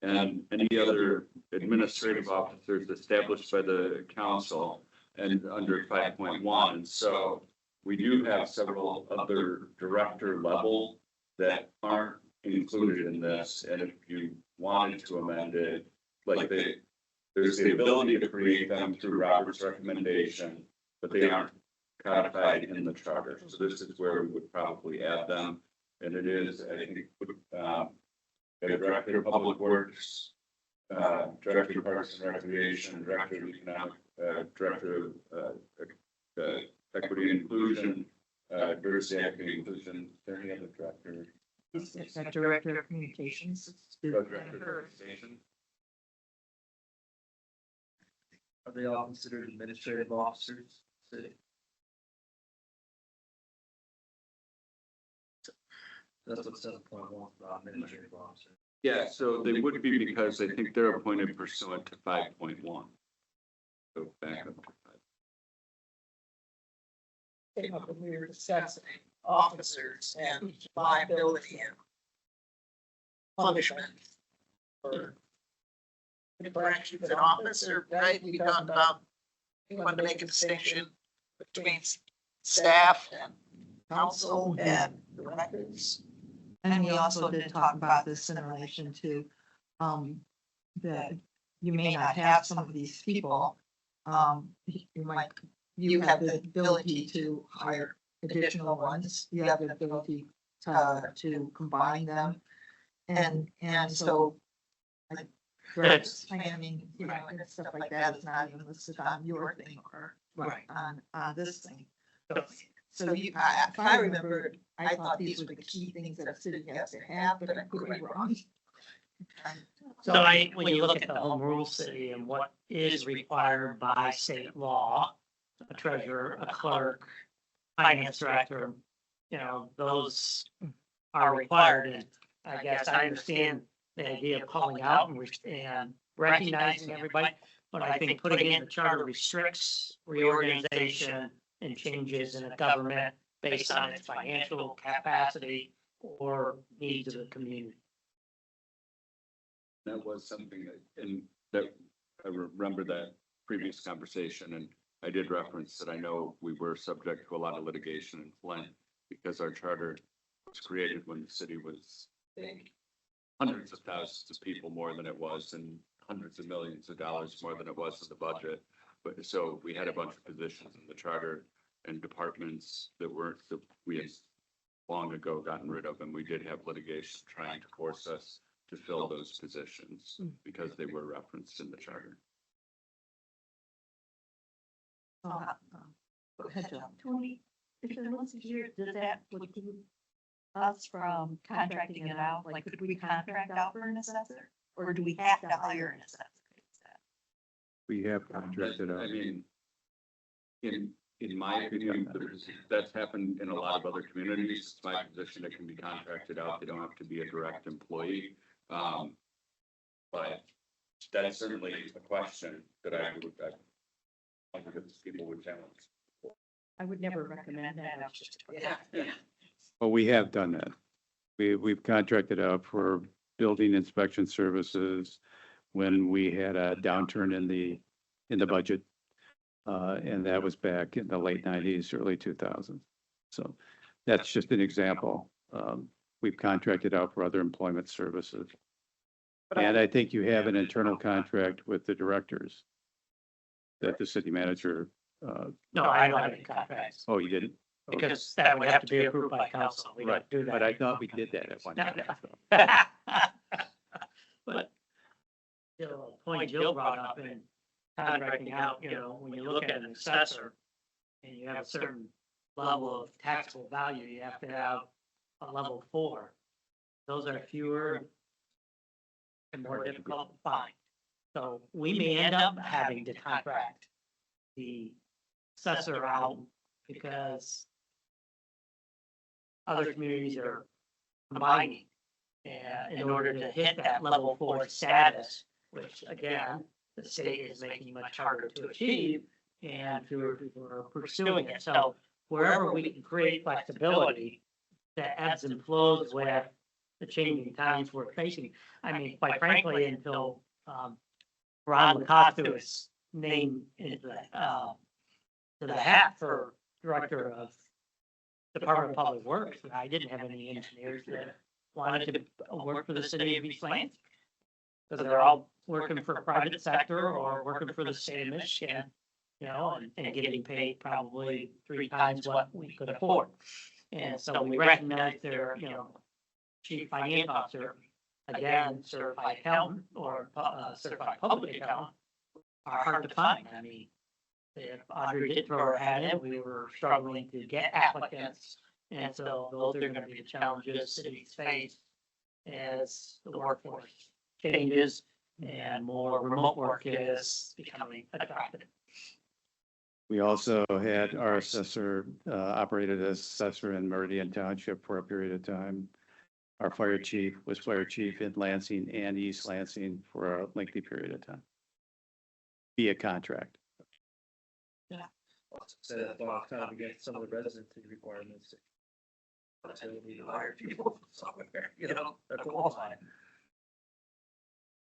and any other administrative officers established by the council and under 5.1. And so we do have several other director level that aren't included in this. And if you wanted to amend it, like There's the ability to create them through Robert's recommendation, but they aren't codified in the charter. So this is where we would probably add them. And it is, I think, a director of public works, director of parks and recreation, director of economic, director of equity and inclusion, diversity, equity, and inclusion. Is there any other director? Director of Communications. Director of communication. Are they all considered administrative officers? City? That's what 7.1 about administrative officer. Yeah, so they would be because I think they're appointed pursuant to 5.1. So back up to 5. Came up when we were discussing officers and liability and punishment for infractions in office, or, right, we talked about, we wanted to make a distinction between staff and council and directors. And we also did talk about this in relation to, that you may not have some of these people. You have the ability to hire additional ones, you have the ability to combine them. And so. Like, grants planning, you know, and stuff like that is not even listed on your thing or on this thing. So you, if I remember, I thought these were the key things that a city has to have, but I could be wrong. So when you look at the home rule city and what is required by state law, a treasurer, a clerk, finance director, you know, those are required. And I guess I understand the idea of calling out and recognizing everybody, but I think putting in the charter restricts reorganization and changes in a government based on its financial capacity or needs of the community. That was something that I remember that previous conversation, and I did reference that I know we were subject to a lot of litigation in Flint because our charter was created when the city was big. Hundreds of thousands of people more than it was, and hundreds of millions of dollars more than it was in the budget. But so we had a bunch of positions in the charter and departments that we had long ago gotten rid of, and we did have litigation trying to force us to fill those positions because they were referenced in the charter. Go ahead, John. Tony, if there was a year, does that would keep us from contracting it out? Like, could we contract out for an assessor? Or do we have to hire an assessor? We have contracted out. I mean, in my opinion, that's happened in a lot of other communities. It's my position that can be contracted out. They don't have to be a direct employee. But that's certainly a question that I think that people would challenge. I would never recommend that. I was just. Yeah. Well, we have done that. We've contracted out for building inspection services when we had a downturn in the budget. And that was back in the late 90s, early 2000s. So that's just an example. We've contracted out for other employment services. And I think you have an internal contract with the directors that the city manager. No, I don't have any contracts Oh, you didn't? because that would have to be approved by council. We don't do that. But I thought we did that at one No, time. no. But the point Jill brought up in contracting out, you know, when you look at an assessor and you have a certain level of taxable value, you have to have a level 4. Those are fewer and more difficult to find. So we may end up having to contract the assessor out because other communities are combining in order to hit that level 4 status, which again, the state is making much harder to achieve and fewer people are pursuing it. So wherever we can create flexibility that ebbs and flows with the changing times we're facing. I mean, quite frankly, until Ron Lacoste was named into the hat for director of Department of Public Works, I didn't have any engineers that wanted to work for the city of East Lansing. Because they're all working for private sector or working for the state of Michigan, you know, and getting paid probably 3 times what we could afford. And so we recognize their, you know, chief finance officer, again, certified accountant or certified public accountant are hard to find. I mean, if Audrey did throw her hat in, we were struggling to get applicants. And so those are gonna be the challenges cities face as the workforce changes and more remote work is becoming attractive. We also had our assessor, operated as assessor in Meridian Township for a period of time. Our fire chief was fire chief in Lansing and East Lansing for a lengthy period of time. Via contract. Say that thought kind of against some of the residency requirements. But they need to hire people somewhere, you know, they're qualified.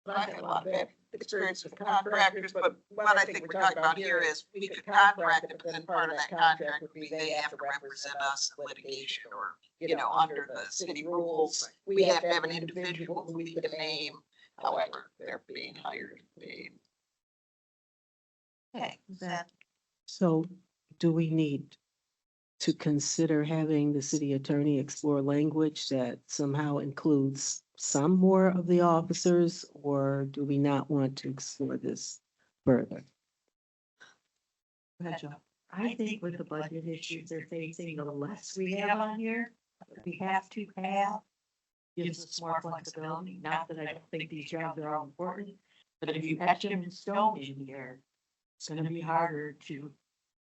But I had a lot of bad experience with contractors, but what I think we're talking about here is we could contract it, but then part of that contract would be they have to represent us in litigation or, you know, under the city rules. We have to have an individual who we can name, however, they're being hired and paid. Okay, is that So do we need to consider having the city attorney explore language that somehow includes some more of the officers, or do we not want to explore this further? I think with the budget issues they're facing, the less we have on here, we have to have, gives us more flexibility. Not that I don't think these jobs are all important, but if you etch them in stone in here, it's gonna be harder to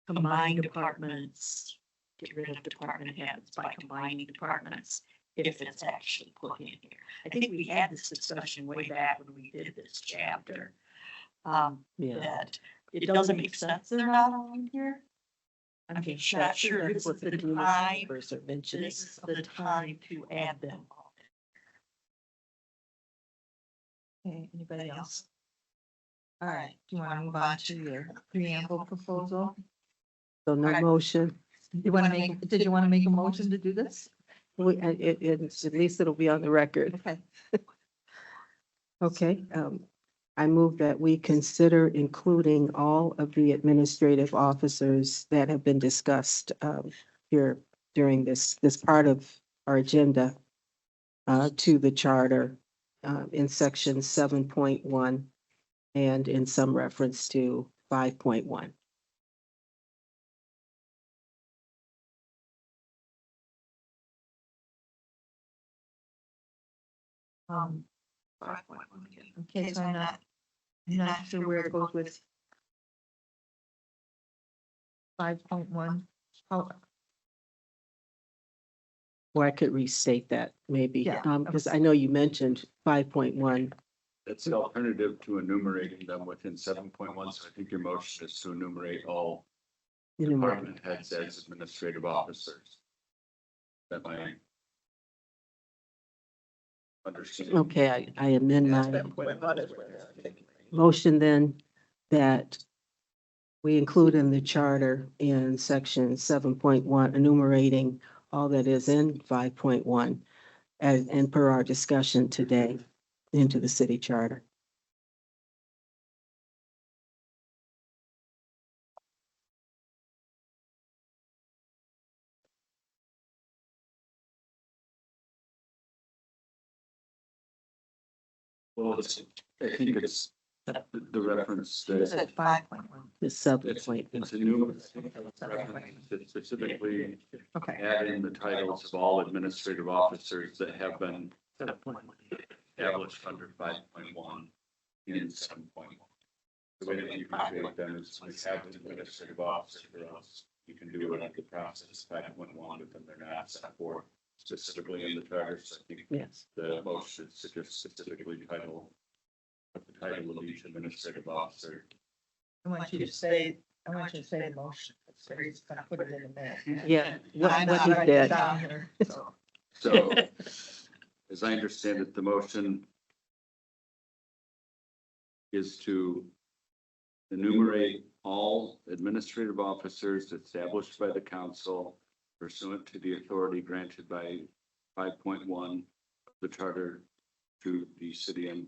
combine departments, get rid of department heads by combining departments, if it's actually put in here. I think we had this discussion way back when we did this chapter. Yeah. That it doesn't make sense they're not all in here. I'm just not sure That's it's what the the Newman time, members are mentioning. this is the time to add them all. Okay, anybody else? All right. Do you want to move on to your preamble proposal? So no Right. motion. Did you want to make a motion to do this? At least it'll be on the record. Okay. Okay, I move that we consider including all of the administrative officers that have been discussed here during this part of our agenda to the charter in section 7.1 and in some reference to 5.1. Okay, so I'm not sure where it goes with 5.1. How, Or I could restate that maybe, Yeah. because I know you mentioned 5.1. That's the alternative to enumerating them within 7.1, so I think your motion is to enumerate all department heads as administrative officers. That might understand. Okay, I amend my motion then that we include in the charter in section 7.1 enumerating all that is in 5.1 and per our discussion today into the city charter. Well, I think it's the reference You that said 5.1. The subpoint. it's a new reference that specifically okay, add in the titles of all administrative officers that have been established under 5.1 in 7.1. The way that you can create them is we have an administrative officer for us. You can do it under the process 5.1, but then they're not set forth specifically in the charter. So I think Yes. the motion should just specifically title the title of each administrative officer. I want you to say the motion. So he's gonna put it in the minute. Yeah, I'm what not he writing it said. down here, so. So, as I understand it, the motion is to enumerate all administrative officers established by the council pursuant to the authority granted by 5.1 of the charter to the city and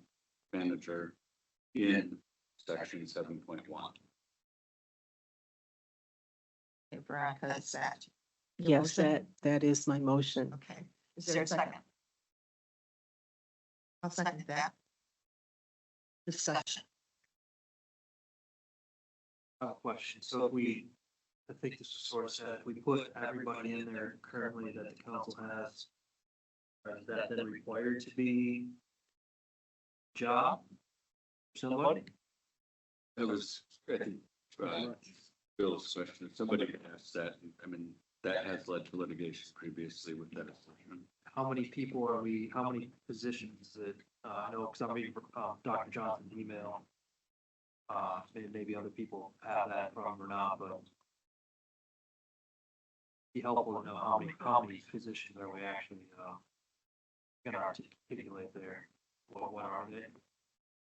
manager in section 7.1. Okay, Veronica, is that? your Yes, motion? that is my motion. Okay, is there a second? I'll second that. Discussion. I have a question. So if we, I think this was sort of said, if we put everybody in there currently that the council has, is that then required to be job? Somebody? That was, I think, Bill's question. Somebody asked that. I mean, that has led to litigation previously with that assumption. How many people are we, how many positions that, I know, because I'm reading, Dr. Johnson's email. Maybe other people have that from or not, but be helpful to know how many positions are we actually, gonna articulate there? What are they?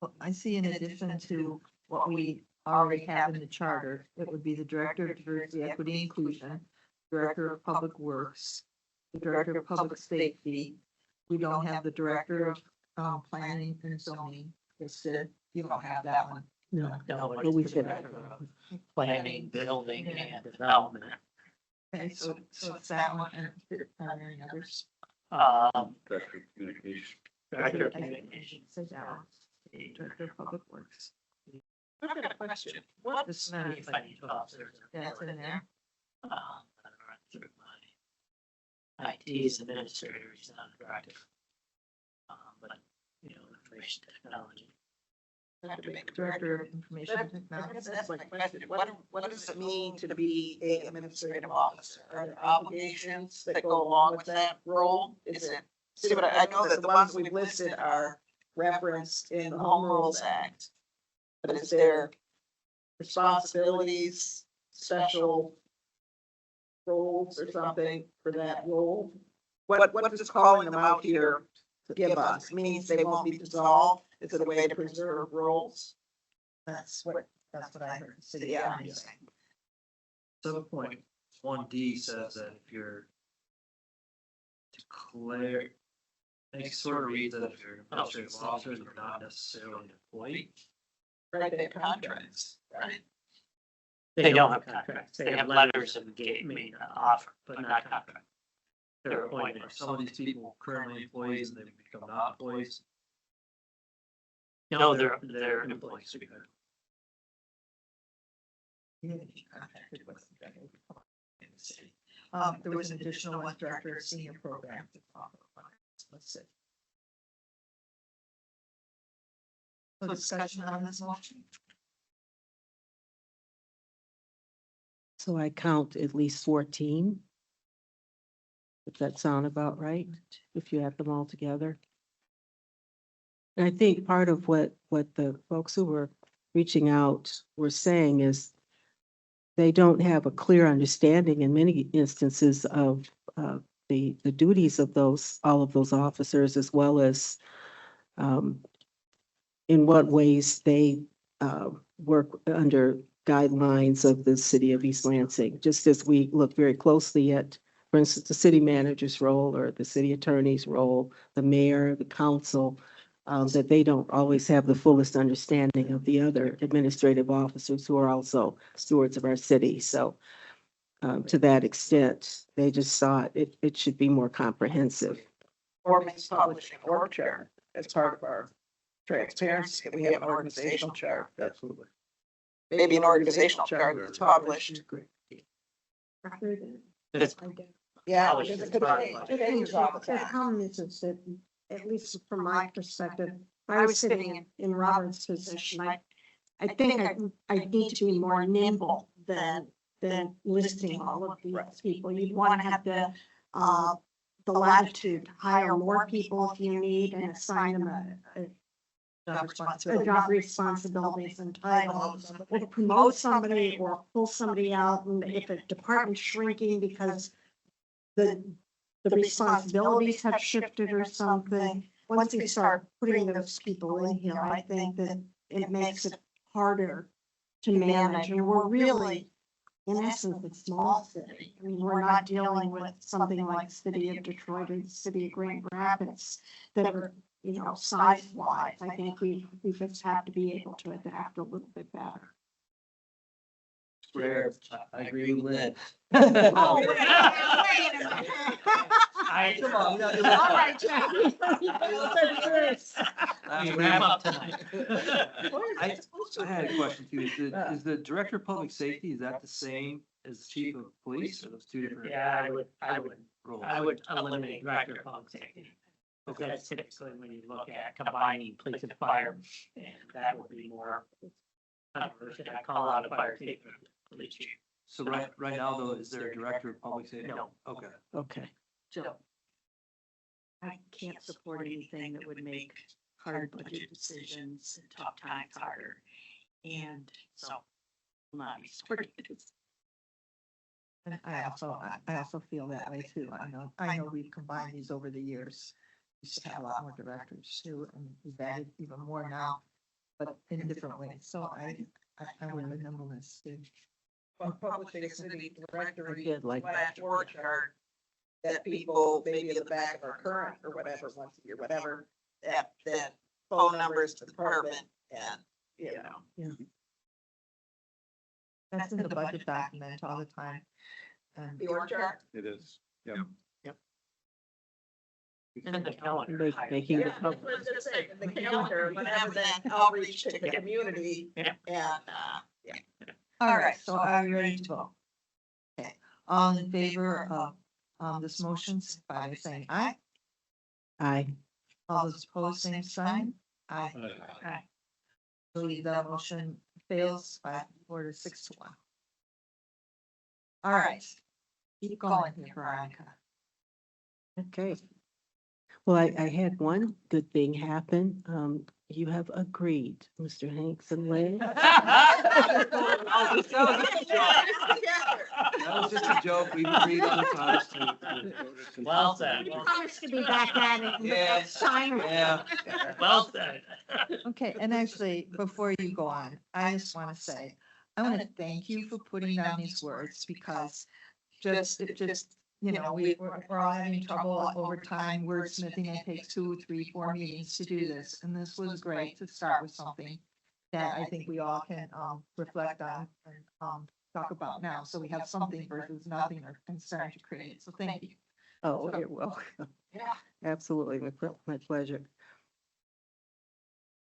Well, I see in addition to what we already have in the charter, it would be the Director of Diversity, Equity, and Inclusion, Director of Public Works, the Director of Public Safety. We don't have the Director of Planning and Zoning. Listed. You don't have that one. No, No, but we it's should. planning, building, and development. Okay, so it's that one, and are there any others? Director of Communication. Director of I Communications. Say that one. Director of Public Works. I've got a question. What, This one, Financial officers. that's in there. I don't run through my IT's administrator, he's not director. But, you know, information technology. I have to make a Director of Information But I Technology. guess that's my question. What does it mean to be a administrative officer? Are there obligations that go along with that role? Is it, see, but I know that the ones we've listed are referenced in the Home Rules Act. But is there responsibilities, special roles or something for that role? What does calling them out here give us? Means they won't be dissolved? Is it a way to preserve roles? That's what I heard. the city Yeah. attorney say. 7.1D says that if you're declare, it sort of reads that if you're administrative officers are not necessarily an employee. Right, they have contracts, right? They don't have contracts, they have letters of engagement, offer, but not contract. They're appointed. Are some of these people currently employees and they become not employees? No, they're employees. Yeah, she contracted with the director in the city. There was an additional one, Director of Senior Program. Let's see. So discussion on this motion? So I count at least 14. Does that sound about right? If you add them all together? And I think part of what the folks who were reaching out were saying is they don't have a clear understanding in many instances of the duties of all of those officers, as well as in what ways they work under guidelines of the city of East Lansing, just as we look very closely at, for instance, the city manager's role or the city attorney's role, the mayor, the council, that they don't always have the fullest understanding of the other administrative officers who are also stewards of our city. So to that extent, they just thought it should be more comprehensive. Ordinance publishing org chart as part of our transparency. We have an organizational chart. Absolutely. Maybe an organizational chart that's published. It's Yeah. Published because as it could part of change. like- It changes all the The time. problem is that, at least from my perspective, if I was sitting in Robert's position, I think I need to be more nimble than listing all of these people. You'd want to have the latitude to hire more people if you need and assign them a job responsibilities and titles, or promote somebody or pull somebody out, and if a department's shrinking because the responsibilities have shifted or something, once you start putting those people in here, I think that it makes it harder to manage, and we're really, in essence, a small city. I mean, we're not dealing with something like the city of Detroit or the city of Grand Rapids that are size wise, I think we just have to be able to adapt a little bit better. Rare. I agree with Lynn. Oh, wait a minute. Come on, we gotta do All that. right, Jackie. We wrap up tonight. I had a question too. Is the director of public safety, is that the same as the chief of police or those two different? Yeah, roles? I would eliminate director of public safety. Because that's typically when you look at combining police and fire, and that would be more controversial. I call out a fire chief and police chief. So right now though, is there a director of public safety? No. Okay. Okay. Joe. I can't support anything that would make hard budget decisions and tough times harder. And so I'm not supporting it. And I also feel that way too. I know we've combined these over the years. We used to have a lot more directors too, and we've added even more now, but in different ways. So I want the nimbleness too. Well, publishing a city directory, Good, like slash org chart, that people, maybe in the back of our current or whatever, once a year, whatever, that phone numbers to the department and, Yeah. That's in the budget document all the time. And the org chart. It is, yeah. And the calendar. Making the Yeah, that's what I was gonna say, the calendar, but have that outreach to the community Yeah. and, all right, so are we ready to vote? Okay, all in favor of this motion, by saying aye. Aye. All those opposed, same sign. Aye. Aye. So the motion fails by 4 to 6 to 1. All right. Keep going here, Veronica. Okay. Well, I had one good thing happen. You have agreed, Mr. Hanks and Lynn. That was just a joke. We agreed on the times to. Well said. We promised to be back at it Yeah. next time. Yeah. Well said. Okay, and actually, before you go on, I just want to say, I want to thank you for putting down these words because we're all having trouble over time wordsmithing. It takes 2, 3, 4 meetings to do this. And this was great to start with something that I think we all can reflect on and talk about now. So we have something versus nothing or concern to create. So thank you. Oh, you're welcome. Yeah. Absolutely, my pleasure.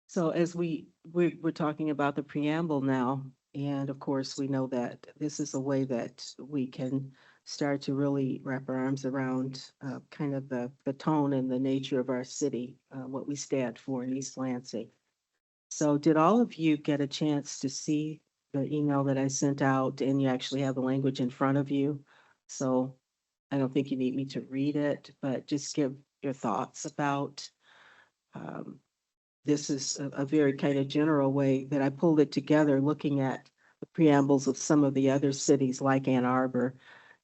So as we're talking about the preamble now, and of course, we know that this is a way that we can start to really wrap our arms around kind of the tone and the nature of our city, what we stand for in East Lansing. So did all of you get a chance to see the email that I sent out, and you actually have the language in front of you? So I don't think you need me to read it, but just give your thoughts about this is a very kind of general way that I pulled it together, looking at the preambles of some of the other cities like Ann Arbor.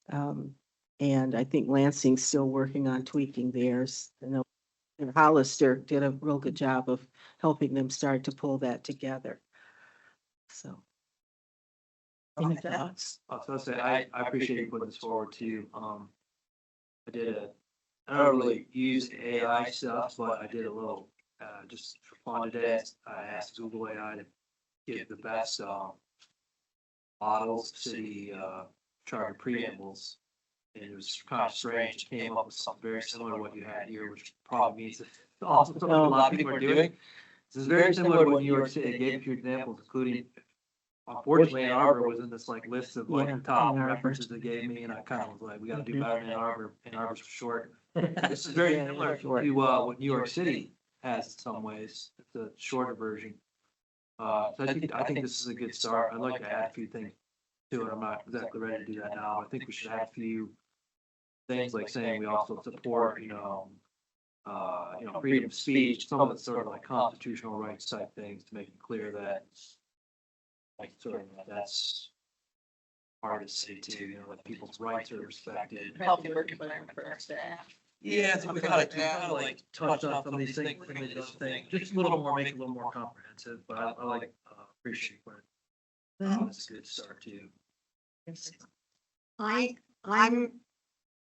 And I think Lansing's still working on tweaking theirs. I know and Hollister did a real good job of helping them start to pull that together. So. Any thoughts? I was gonna say, I appreciate you putting this forward too. I don't really use AI stuff, but I did a little, just for fun today. I asked Google AI to give the best, models, city, charter preambles. And it was kind of strange. It came up with something very similar to what you had here, which probably means that also something a lot of people are doing. This is very similar to what New York City gave a few examples, including, unfortunately, Ann Arbor was in this like list of like Yeah, the top Ann Arbor. references they gave me, and I kind of was like, we gotta do Mhm. better in Ann Arbor. Ann Arbor's for short. This is very similar to what New York City has in some ways. It's a shorter version. So I think this is a good start. I'd like to add a few things to it. I'm not exactly ready to do that now, but I think we should add a few things like saying we also support, freedom of speech, some of the sort of like constitutional rights type things to make it clear that like sort of that's part of the city too, that people's rights are respected. healthy work environment for our staff. Yeah, so we gotta like touch on some of these things, just a little more, make it a little more comprehensive, but I like, appreciate what. It's a good start too. I'm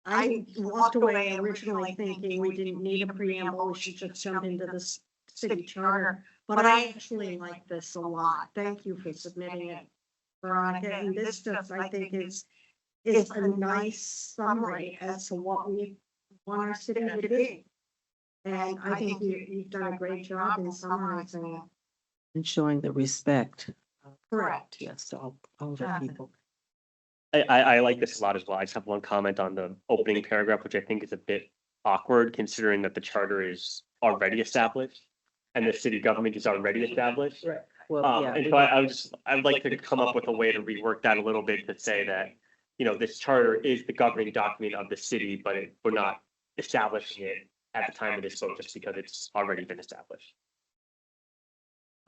I walked away originally thinking we didn't need a preamble, we should just jump into this city charter. But I actually like this a lot. Thank you for submitting it, Veronica. And this just, I think, is a nice summary as to what we want our city to be. And I think you've done a great job in summarizing it. And showing the respect. Correct. Yes, to all the Jonathan. people. I like this a lot as well. I just have one comment on the opening paragraph, which I think is a bit awkward considering that the charter is already established and the city government is already established. Right. Well, yeah. And so I would like to come up with a way to rework that a little bit to say that, you know, this charter is the governing document of the city, but we're not establishing it at the time of this vote just because it's already been established.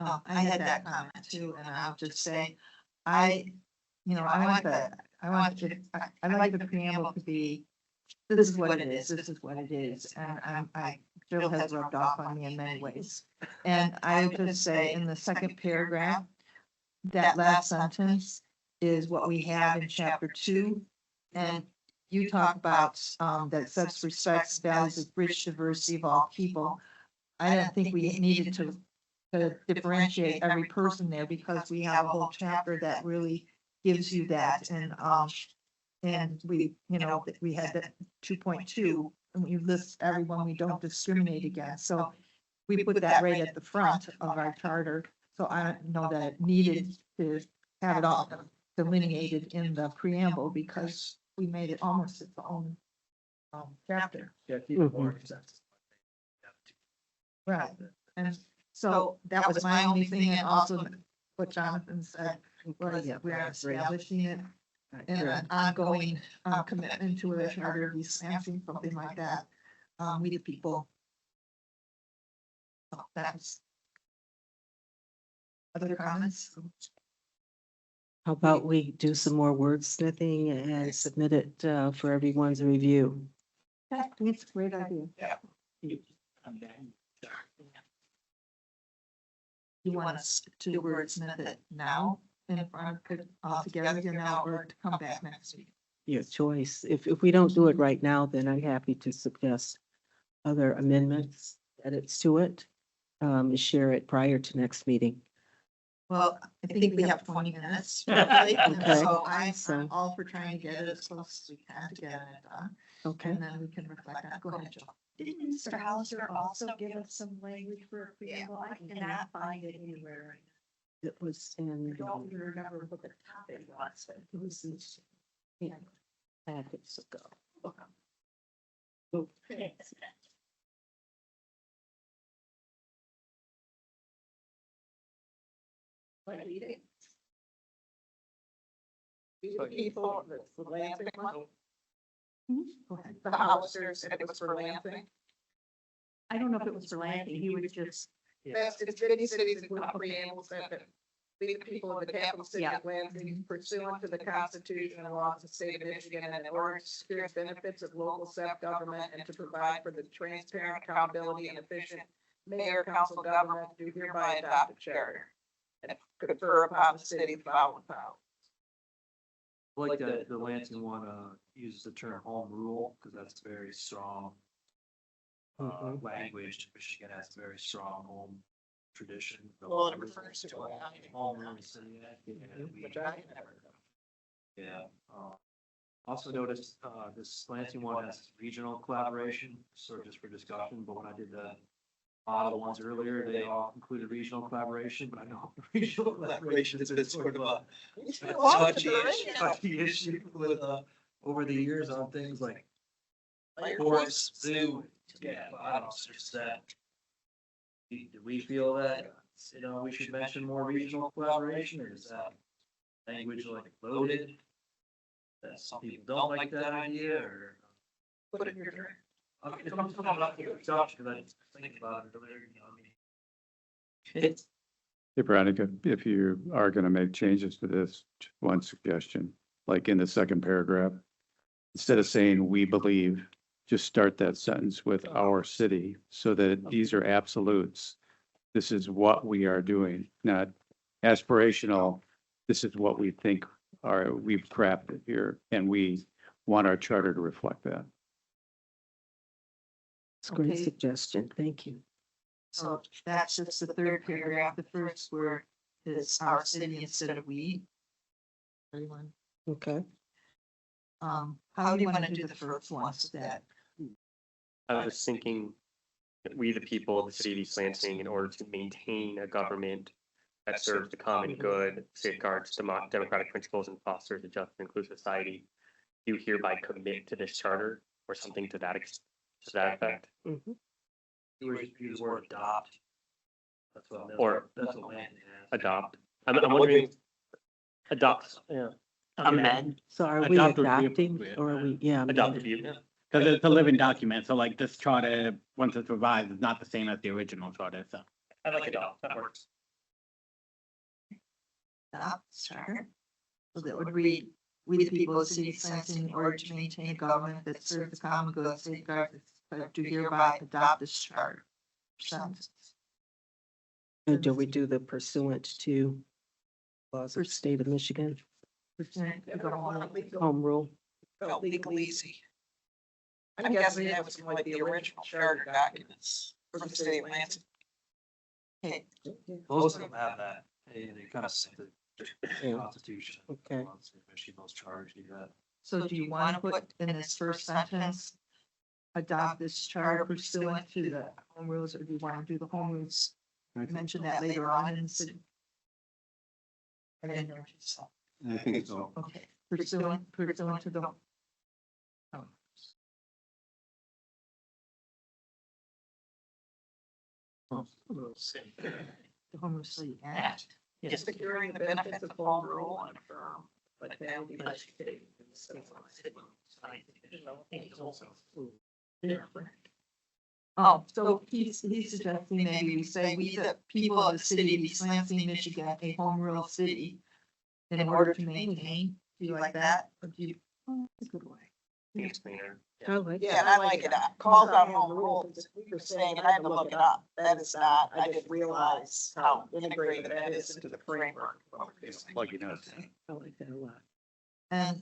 I had that comment too, and I'll just say, I like the preamble to be, this is what it is, this is what it is, and Jill has rubbed off on me in many ways. And I would just say in the second paragraph, that last sentence is what we have in chapter 2. And you talk about, that such respects, values of rich diversity of all people. I don't think we needed to differentiate every person there because we have a whole chapter that really gives you that. And we, we had that 2.2 and we list everyone we don't discriminate against. So we put that right at the front of our charter. So I don't know that it needed to have it all delineated in the preamble because we made it almost its own chapter. Yeah, keep Mhm. more sense. Right. And so that was my only thing, and also what Jonathan said, was we're establishing it in an ongoing commitment to a charter of East Lansing, something like that. We the people. So that's. Other comments? How about we do some more wordsmithing and submit it for everyone's review? I think it's a great idea. You want us to wordsmith it now in front of it all together here now, or to come back next week? Your choice. If we don't do it right now, then I'm happy to suggest other amendments, edits to it. Share it prior to next meeting. Well, I think we have 20 minutes. roughly, and Okay. So So- I'm all for trying to get it as close as we can to getting it done, Okay. and then we can reflect on it. Go ahead, Jill. Didn't Mr. Hollister also give us some language for a preamble? I cannot find it anywhere. It was in. I don't even remember what the topic was, but It was in. Yeah. Packets ago. okay. People, the Lansing one, Go ahead. the Hollister said it was for Lansing. I don't know if it was for Lansing, he was just, That's, it's many cities include preambles that we the people of the capital city Yeah. of Lansing pursuant to the Constitution and laws of the state of Michigan and in order to secure the benefits of local self-government and to provide for the transparent accountability and efficient mayor council government do hereby adopt a charter and confer upon the city the following powers. I like that the Lansing one, uses the term home rule, because that's very strong. Language, Michigan has a very strong home tradition. Well, it refers to it. Home rule city act, yeah, Which I never know. yeah. Also noticed, this Lansing one has regional collaboration, sort of just for discussion, but when I did the model ones earlier, they all included regional collaboration, but I know regional collaboration has been sort of a touchy issue with, over the years on things like courts, zoo. Yeah, I don't know, it's just that. Do we feel that, we should mention more regional collaboration, or is that language like loaded? That some people don't like that idea, or? Put it in your drink. Okay, I'm talking about the adoption, because I was thinking about it earlier, It's, Hey, Veronica, if you are gonna make changes to this, one suggestion, like in the second paragraph, instead of saying "we believe," just start that sentence with "our city," so that these are absolutes. This is what we are doing, not aspirational. This is what we think we've crafted here, and we want our charter to reflect that. It's a great Okay. suggestion. Thank you. So that's just the third paragraph. The first word is our city instead of we. Everyone. Okay. How do you want to do the first one so that? I was thinking, that we, the people of the city of East Lansing, in order to maintain a government that serves the common good, safeguards democratic principles, and fosters a just and inclusive society, do hereby commit to this charter or something to that to that effect, Mhm. Use the word adopt. That's what. or That's what Landon has. adopt. I'm wondering, adopt, yeah, Amend. So are we Adopt would be adopting appropriate. or are we, yeah. adopt amending? review, yeah. Because it's a living document, so like this charter, once it's revised, is not the same as the original charter, so. I like adopt, that works. Charter. So that would read, we the people of the city of Lansing, in order to maintain a government that serves the common good, safeguards, do hereby adopt this charter. Sentence. And do we do the pursuant to laws of the state of Michigan, Pursuant to the whole- home rule? Felt legal easy. I'm guessing that was like the original charter documents for the city of Lansing. Okay, Most of them have that. They kind of say the Yeah. Constitution. Okay. Michigan, those charters do that. so do you want to put in this first sentence, adopt this charter pursuant to the home rules, or do you want to do the home rules? Mention that later on in the city. I didn't know what you said. I think so. Okay, pursuant to the. Oh. The Home Rule City Act. Yes. Securing the benefits of home rule and but then Oh, so he's suggesting maybe we say, we the people of the city of East Lansing, Michigan, a home rule city. In order to maintain, do you like that? Or do you? Oh, that's a good way. I think it's cleaner. I like Yeah, and I like it. Calls out home rule. You're saying, and I had to look it up. That is not, I didn't realize how integrated that is into the framework. Plug your nose. I like that a lot. And,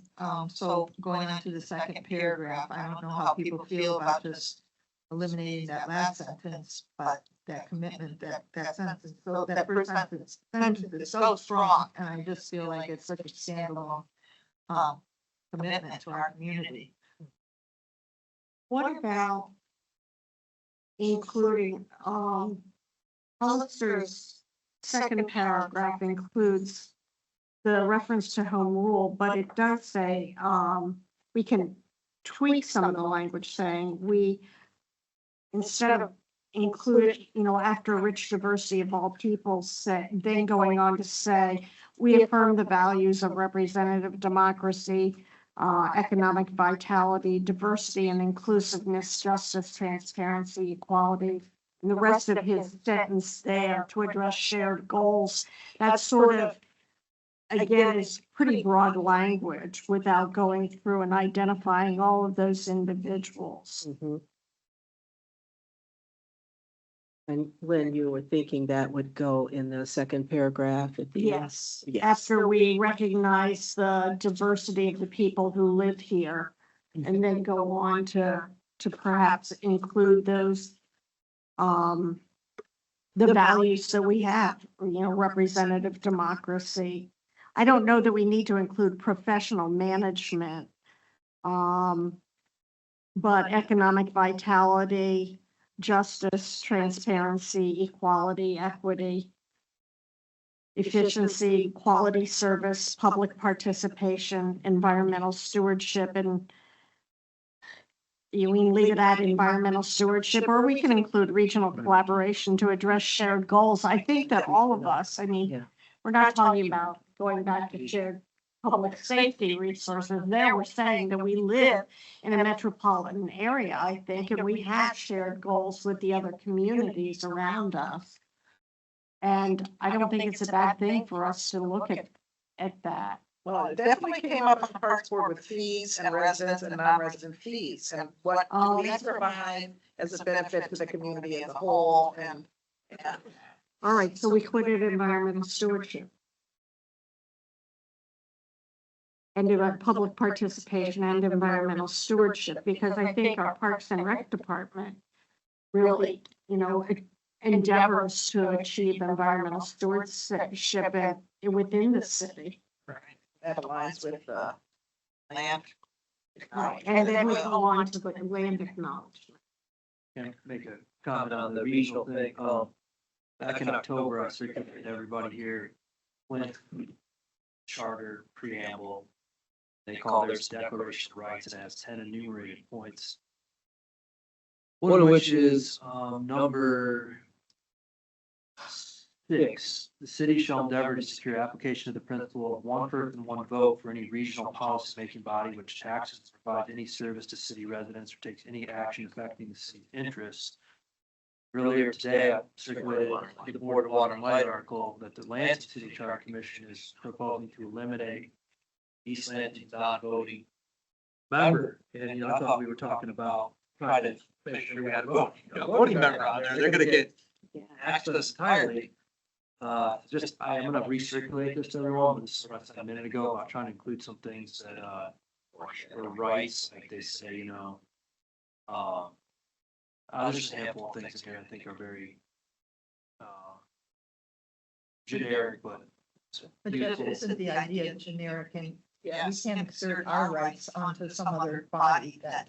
so going on to the second paragraph, I don't know how people feel about just eliminating that last sentence, but that commitment, that sentence, so that first sentence is so strong, and I just feel like it's such a standalone, commitment to our community. What about including, Hollister's second paragraph includes the reference to home rule, but it does say, we can tweak some of the language saying we, instead of include, after rich diversity of all peoples, say, then going on to say, we affirm the values of representative democracy, economic vitality, diversity and inclusiveness, justice, transparency, equality. And the rest of his sentence there to address shared goals, that sort of, again, is pretty broad language without going through and identifying all of those individuals. Mhm. And when you were thinking that would go in the second paragraph at the end? Yes, Yes. after we recognize the diversity of the people who live here, and then go on to perhaps include those, the values that we have, representative democracy. I don't know that we need to include professional management, but economic vitality, justice, transparency, equality, equity, efficiency, quality service, public participation, environmental stewardship, and you can leave it at environmental stewardship, or we can include regional collaboration to address shared goals. I think that all of us, Yeah. we're not talking about going back to shared public safety resources. There, we're saying that we live in a metropolitan area, I think, and we have shared goals with the other communities around us. And I don't think it's a bad thing for us to look at that. Well, it definitely came up on the Parks Board with fees and residents and non-resident fees and what Oh, we that's provide as a benefit to the community as a whole and. All right, so we quit it environmental stewardship. and about public participation and environmental stewardship, because I think our Parks and Rec department really, endeavors to achieve environmental stewardship within the city. That aligns with the land. And then we go on to the land acknowledgement. Can I make a comment on the regional thing? Back in October, I circulated to everybody here, Flint Charter Preamble. They call theirs Declaration of Rights. It has 10 enumerated points. One of which is, number 6, the city shall endeavor to secure application of the principle of one person, one vote for any regional policy-making body which taxes or provides any service to city residents or takes any action affecting the city's interests. Earlier today, I circulated the Board of Water and Light article that the Lansing City Charter Commission is proposing to eliminate East Lansing's non-voting member. And, I thought we were talking about trying to make sure we had a voting member on there. They're gonna get access entirely. I'm gonna recirculate this to everyone, but this is what I said a minute ago about trying to include some things that, are rights, like they say, there's just a handful of things in here I think are very, generic, but. But Jeff, isn't the idea generic and we can't exert our rights onto some other body that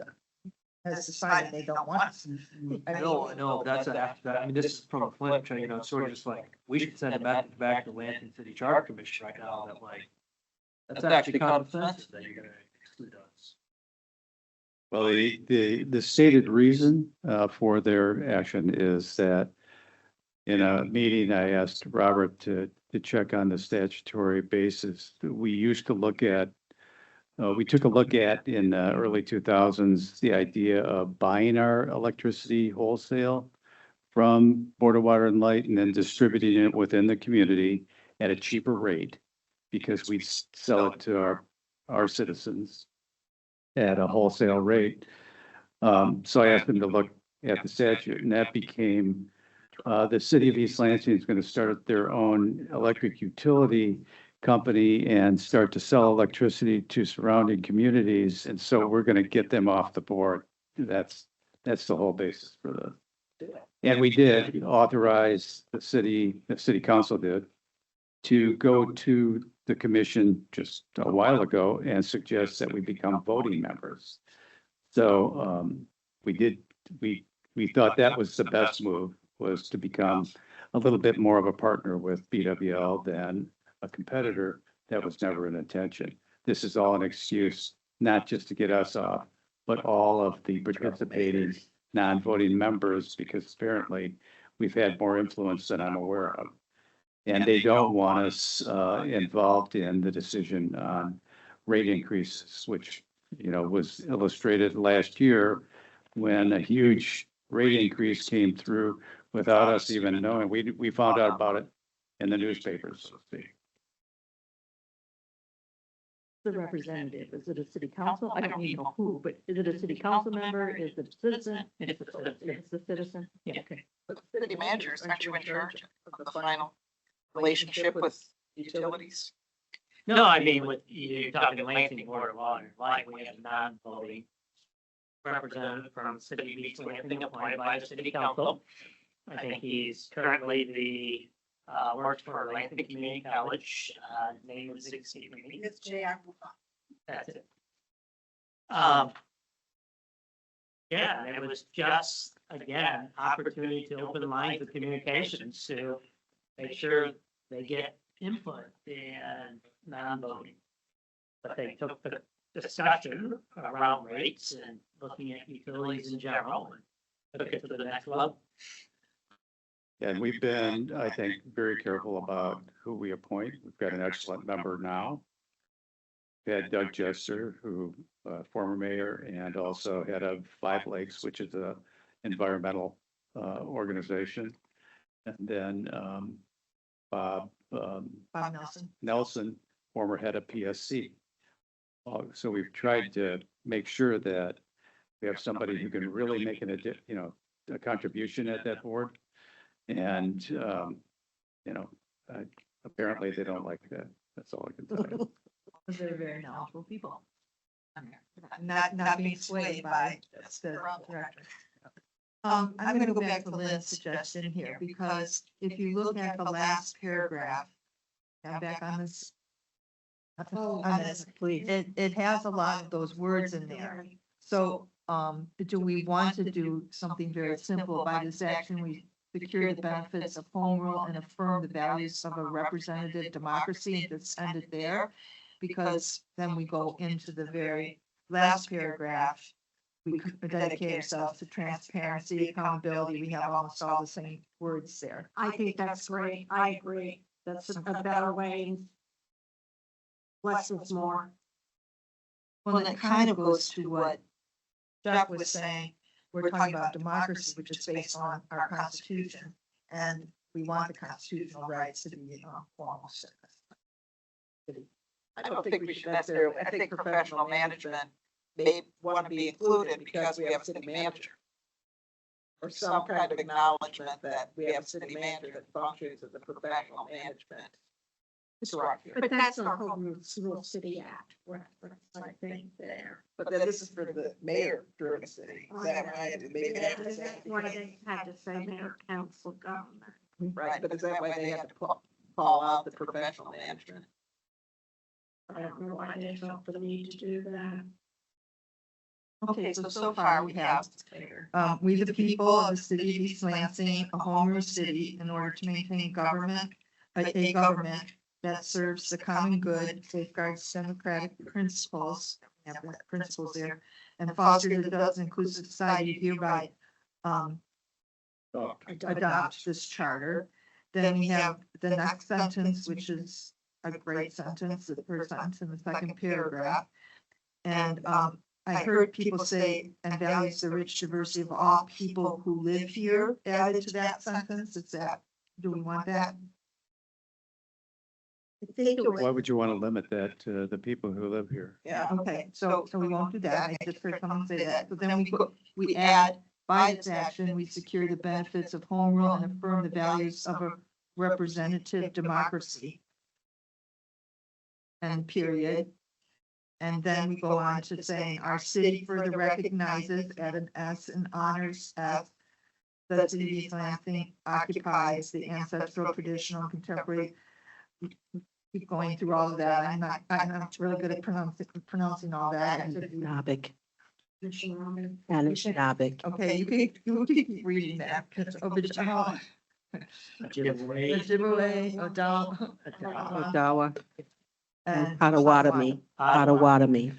has decided they don't want us. I know, but this is from Flint, sort of just like, we should send a message back to Lansing City Charter Commission right now that like, that's actually common sense that you're gonna exclude us. Well, the stated reason for their action is that in a meeting, I asked Robert to check on the statutory basis. We used to look at, we took a look at in early 2000s, the idea of buying our electricity wholesale from Board of Water and Light and then distributing it within the community at a cheaper rate because we sell it to our citizens at a wholesale rate. So I asked them to look at the statute, and that became the city of East Lansing is going to start their own electric utility company and start to sell electricity to surrounding communities. And so we're going to get them off the board. That's the whole basis for and we did authorize the city council did to go to the commission just a while ago and suggest that we become voting members. So we thought that was the best move, was to become a little bit more of a partner with BWL than a competitor. That was never an intention. This is all an excuse, not just to get us off, but all of the participating non-voting members, because apparently we've had more influence than I'm aware of. And they don't want us involved in the decision on rate increases, which, was illustrated last year when a huge rate increase came through without us even knowing. We found out about it in the newspapers, so to speak. The representative, is it a city council? I don't even know who, but is it a city council member? Is it a citizen? It's the citizen? Yeah, okay. But the city managers, aren't you in charge of the final relationship with utilities? No, I mean, with you talking Lansing Board of Water, like we have a non-voting representative from the city of East Lansing appointed by the city council. I think he's currently the, works for Lansing Community College, name was escaping me. It's J.R. That's it. Yeah, and it was just, again, opportunity to open lines of communications to make sure they get input and non-voting. But they took the discussion around rates and looking at utilities in general and took it to the next level. And we've been, I think, very careful about who we appoint. We've got an excellent member now. We had Doug Jester, who, former mayor, and also head of Five Lakes, which is a environmental organization. And then Bob Nelson, former head of PSC. So we've tried to make sure that we have somebody who can really make a contribution at that board. And, apparently they don't like that. That's all I can tell you. Because they're very knowledgeable people. Not being swayed by the director. I'm gonna go back to Lynn's suggestion here, because if you look at the last paragraph, I'm back on this. On this, Please. it has a lot of those words in there. So, do we want to do something very simple? By this action, we secure the benefits of home rule and affirm the values of a representative democracy, and just end it there. Because then we go into the very last paragraph. We could dedicate ourselves to transparency, accountability. We have almost all the same words there. I think that's great. I agree. That's a better way. Less is more. Well, and it kind of goes to what Jeff was saying. We're talking about democracy, which is based on our Constitution, and we want the constitutional rights to be formal citizens. I don't think we should necessarily, I think professional management may want to be included because we have a city manager. Or some kind of acknowledgement that we have a city manager that functions as a professional management. Structure. But that's our home rule city act. I think there. But then this is for the mayor driven city. Is that right? Maybe they have to say- That's why they had to say mayor, council, government. Right, but is that why they have to call out the professional management? I don't know why they felt the need to do that. Okay, so far we have, we the people of the city of East Lansing, a home rule city, in order to maintain government, a government that serves the common good, safeguards democratic principles, we have that principles there, and fosters a just and inclusive society, hereby adopt this charter. Then we have the next sentence, which is a great sentence, the first sentence in the second paragraph. And I heard people say, and values the rich diversity of all people who live here, added to that sentence. Is that, do we want that? Why would you want to limit that to the people who live here? Yeah. Okay, so we won't do that. I just heard someone say that. So then we add, by this action, we secure the benefits of home rule and affirm the values of a representative democracy. And period. And then we go on to saying our city further recognizes, add an S, and honors as the city of East Lansing occupies the ancestral, traditional, and contemporary. Keep going through all of that. I'm not really good at pronouncing all that. Nabic. Anishinaabe. Okay, you can keep reading that. Ojibwe, Odawa. and Potawatomi. Potawatomi.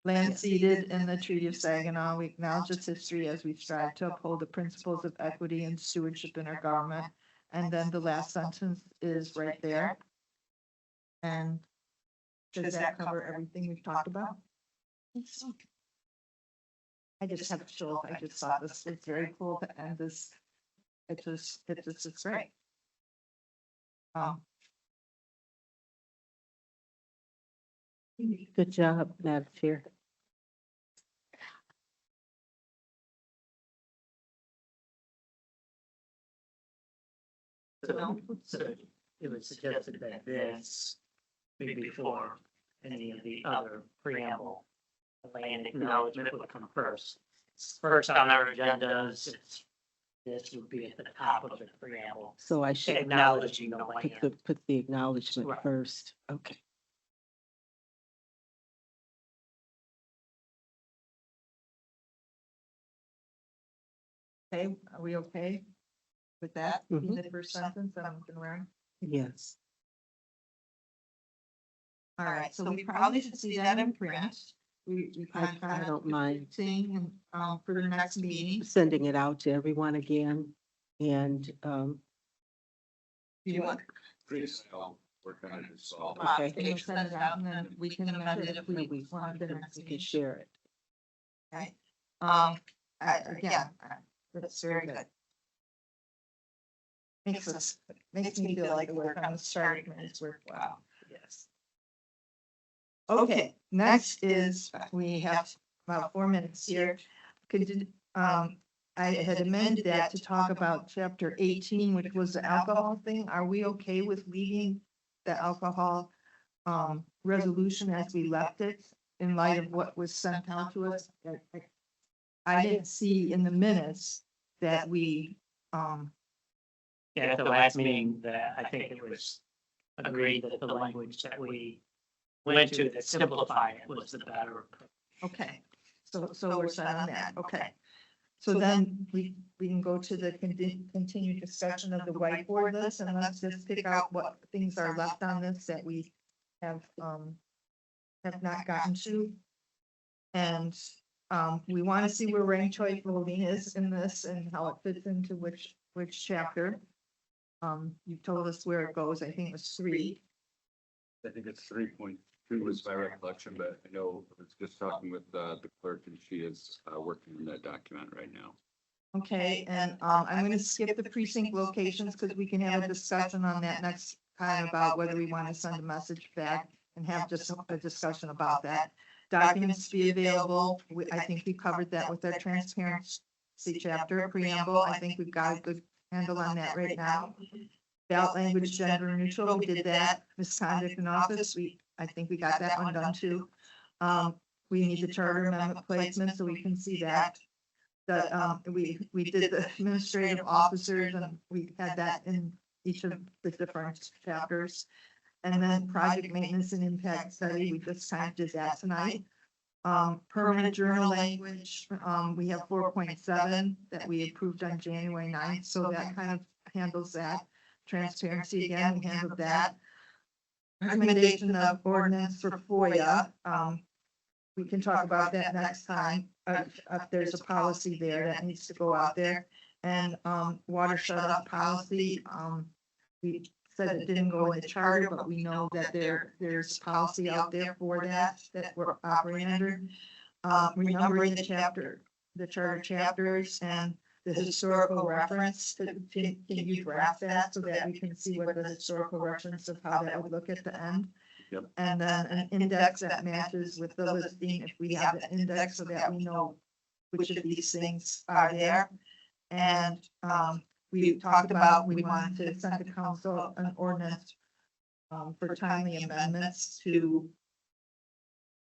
land ceded in the Treaty of Saginaw. We acknowledge its history as we strive to uphold the principles of equity and stewardship in our government. And then the last sentence is right there. And does that cover everything we've talked about? I just have to show, I just thought this was very cool to end this. It just is great. Good job, Madam Chair. So it was suggested that this be before any of the other preamble. The land acknowledgement would come first. It's first on our agendas, this would be at the top of the preamble, So I should acknowledging the land. put the acknowledgement Right. first. Okay. Okay, are we okay with that? In Mhm. the first sentence that I'm looking around? Yes. All right, so we probably should see that in print. We I don't mind seeing, and, for the next meeting. sending it out to everyone again. And, Do you want? Chris, I'll work on it as well. okay. We'll send it out, and then we can amend it if we want the next We can meeting. share it. Okay, again, that's very good. Makes me feel like the work on the starting is worthwhile. Yes. Okay, next is, we have about 4 minutes here. I had amended that to talk about chapter 18, which was the alcohol thing. Are we okay with leaving the alcohol resolution as we left it in light of what was sent out to us. I didn't see in the minutes that we, Yeah, at the last meeting, that I think it was agreed that the language that we went to that simplified it was the better. okay, so we're set on that, okay. So then we can go to the continued discussion of the whiteboard list, and let's just pick out what things are left on this that we have not gotten to. And, we want to see where ranked choice voting is in this and how it fits into which chapter. You told us where it goes, I think it was 3. I think it's 3.2 was my recollection, but I know I was just talking with the clerk and she is working on that document right now. Okay, and, I'm gonna skip the precinct locations because we can have a discussion on that next time about whether we want to send a message back and have just a discussion about that. Documents to be available, I think we covered that with our transparency chapter preamble. I think we've got a good handle on that right now. Ballot language gender neutral, we did that. Misconduct in office, I think we got that one done too. We need the charter amendment placement so we can see that. We did the administrative officers and we had that in each of the different chapters. And then project maintenance and impact study, we just kind of did that tonight. Permanent journal language, we have 4.7 that we approved on January 9th, so that kind of handles that. Transparency, again, we handled that. Recommendation of ordinance for FOIA, we can talk about that next time, if there's a policy there that needs to go out there. And, water shut off policy, we said it didn't go in the charter, but we know that there's policy out there for that we're operating under. Renumbering the charter chapters and the historical reference, can you draft that so that we can see what the historical reference of how that would look at the end? Yep. And then an index that matches with the listing, if we have the index so that we know which of these things are there. And, we talked about, we wanted to send to council an ordinance for timely amendments to,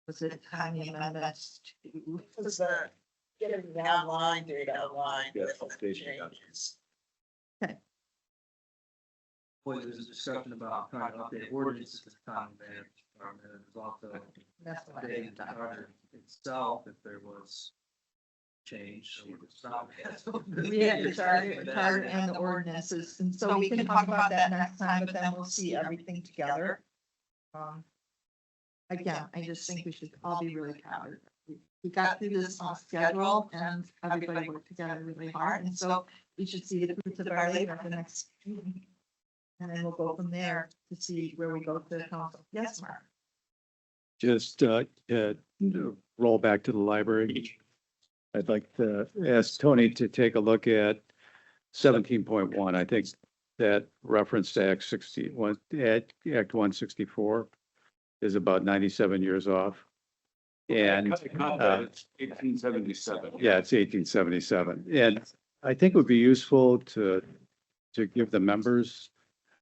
was it timely amendments to? Was that getting the online data online Yes, with data. changes? Boy, there's a discussion about trying to update ordinances at the time, and there's also That's what I updating the charter itself if there was change. So it's not- We had the charter and the ordinances, and so we can talk about that next time, but then we'll see everything together. Again, I just think we should all be really proud. We got through this on schedule and everybody worked together really hard, and so we should see the fruits of our labor at the next meeting. And then we'll go from there to see where we go to the council. Yes, Mark? Just roll back to the library. I'd like to ask Tony to take a look at 17.1. I think that reference to Act 164 is about 97 years off. And It's 1877. yeah, it's 1877. And I think it would be useful to give the members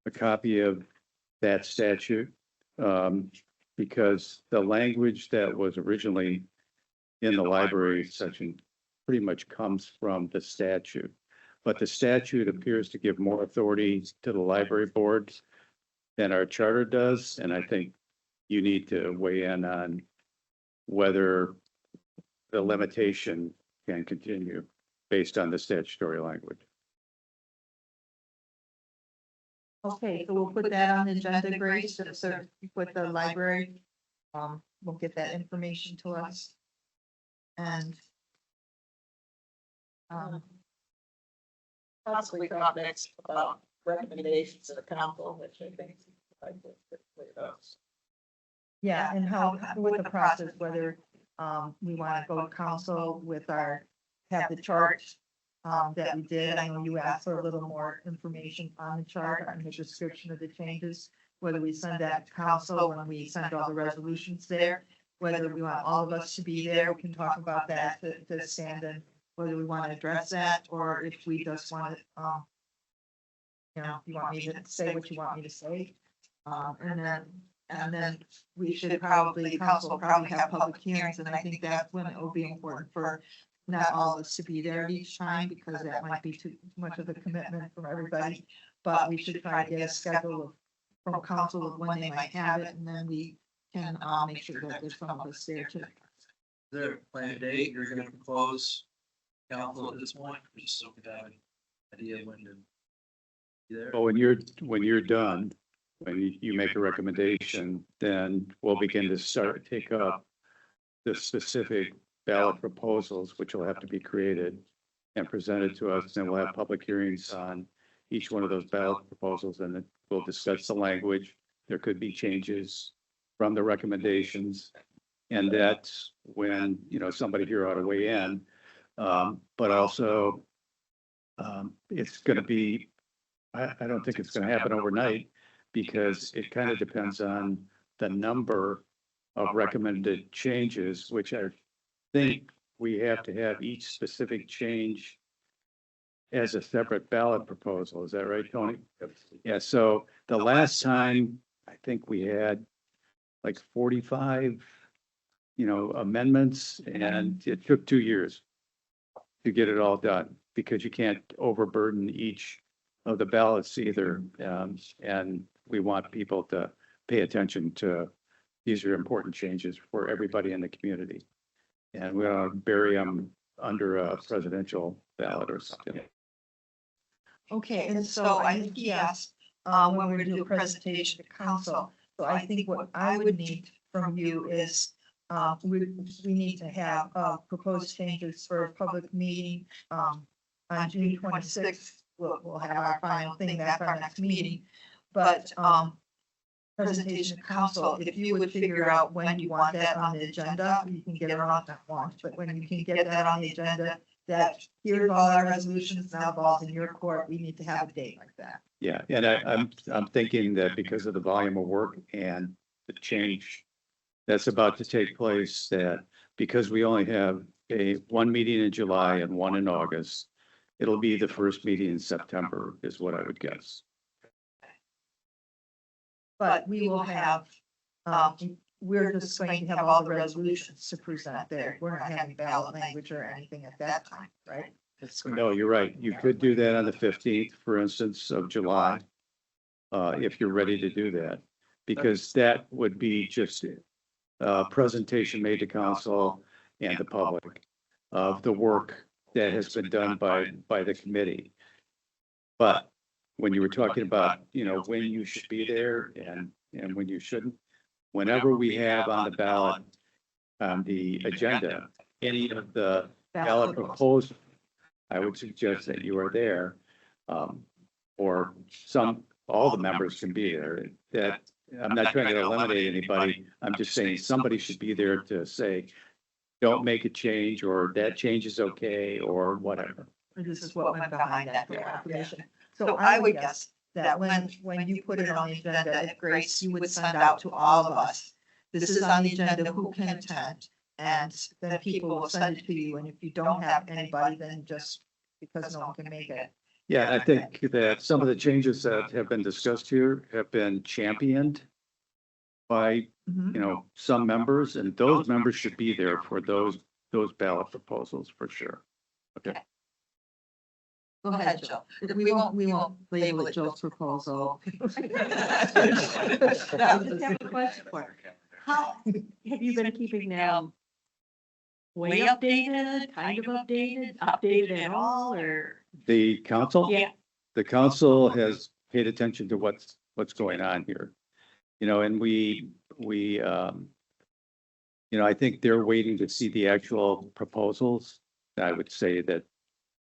a copy of that statute. Because the language that was originally in the library section pretty much comes from the statute. But the statute appears to give more authority to the library board than our charter does. And I think you need to weigh in on whether the limitation can continue based on the statutory language. Okay, so we'll put that on the agenda, Grace, so you put the library, we'll get that information to us. And Possibly talk next about recommendations to the council, which I think. yeah, and how, with the process, whether, we want to go to council with have the chart, that we did. I know you asked for a little more information on the chart and the description of the changes, whether we send that to council when we send all the resolutions there, whether we want all of us to be there, we can talk about that to stand in, whether we want to address that, or if we just want to, you want me to say what you want me to say. And then And then we should probably, council will probably have public hearings, and I think that's when it will be important for not all of us to be there each time, because that might be too much of a commitment from everybody. But we should try to get a schedule of, from council of when they might have it, and then we can, make sure that there's some of us there too. Is there a planned date you're gonna propose council at this point? Just so we have an idea when to be there. But when you're done, when you make a recommendation, then we'll begin to take up the specific ballot proposals, which will have to be created and presented to us, and we'll have public hearings on each one of those ballot proposals, and then we'll discuss the language. There could be changes from the recommendations, and that's when, somebody here ought to weigh in. But also, it's gonna be, I don't think it's gonna happen overnight, because it kind of depends on the number of recommended changes, which I think we have to have each specific change as a separate ballot proposal. Is that right, Tony? Yeah, so the last time, I think we had like 45, amendments, and it took 2 years to get it all done, because you can't overburden each of the ballots either. And we want people to pay attention to, these are important changes for everybody in the community. And we want to bury them under a presidential ballot or something. Okay, and so I think he asked, when we're gonna do a presentation to council, so I think what I would need from you is, we need to have, proposed changes for a public meeting, on June 26th. We'll have our final thing, that's our next meeting, but, presentation to council, if you would figure out when you want that on the agenda, you can get it on that once, but when you can get that on the agenda, that here's all our resolutions, now balls in your court, we need to have a date like that. Yeah, and I'm thinking that because of the volume of work and the change that's about to take place, that because we only have one meeting in July and one in August, it'll be the first meeting in September is what I would guess. But we will have, we're just going to have all the resolutions to present there. We're not having ballot language or anything at that time, right? No, you're right. You could do that on the 15th, for instance, of July, if you're ready to do that, because that would be just a presentation made to council and the public of the work that has been done by the committee. But when you were talking about, when you should be there and when you shouldn't, whenever we have on the ballot, the agenda, any of the ballot proposals, I would suggest that you are there, or all the members can be there. That, I'm not trying to eliminate anybody. I'm just saying somebody should be there to say, don't make a change, or that change is okay, or whatever. This is what went behind that proclamation. So I would guess that when you put it on the agenda, if Grace, you would send out to all of us, this is on the agenda, who can attend? And then people will send it to you, and if you don't have anybody, then just because no one can make it. Yeah, I think that some of the changes that have been discussed here have been championed by, Mhm. some members, and those members should be there for those ballot proposals for sure. Okay. Go ahead, Jill. We won't label it Jill's proposal. I just have a question for her. How, have you been keeping them way updated, kind of updated at all, or? The council? Yeah, The council has paid attention to what's going on here. And we, I think they're waiting to see the actual proposals. I would say that,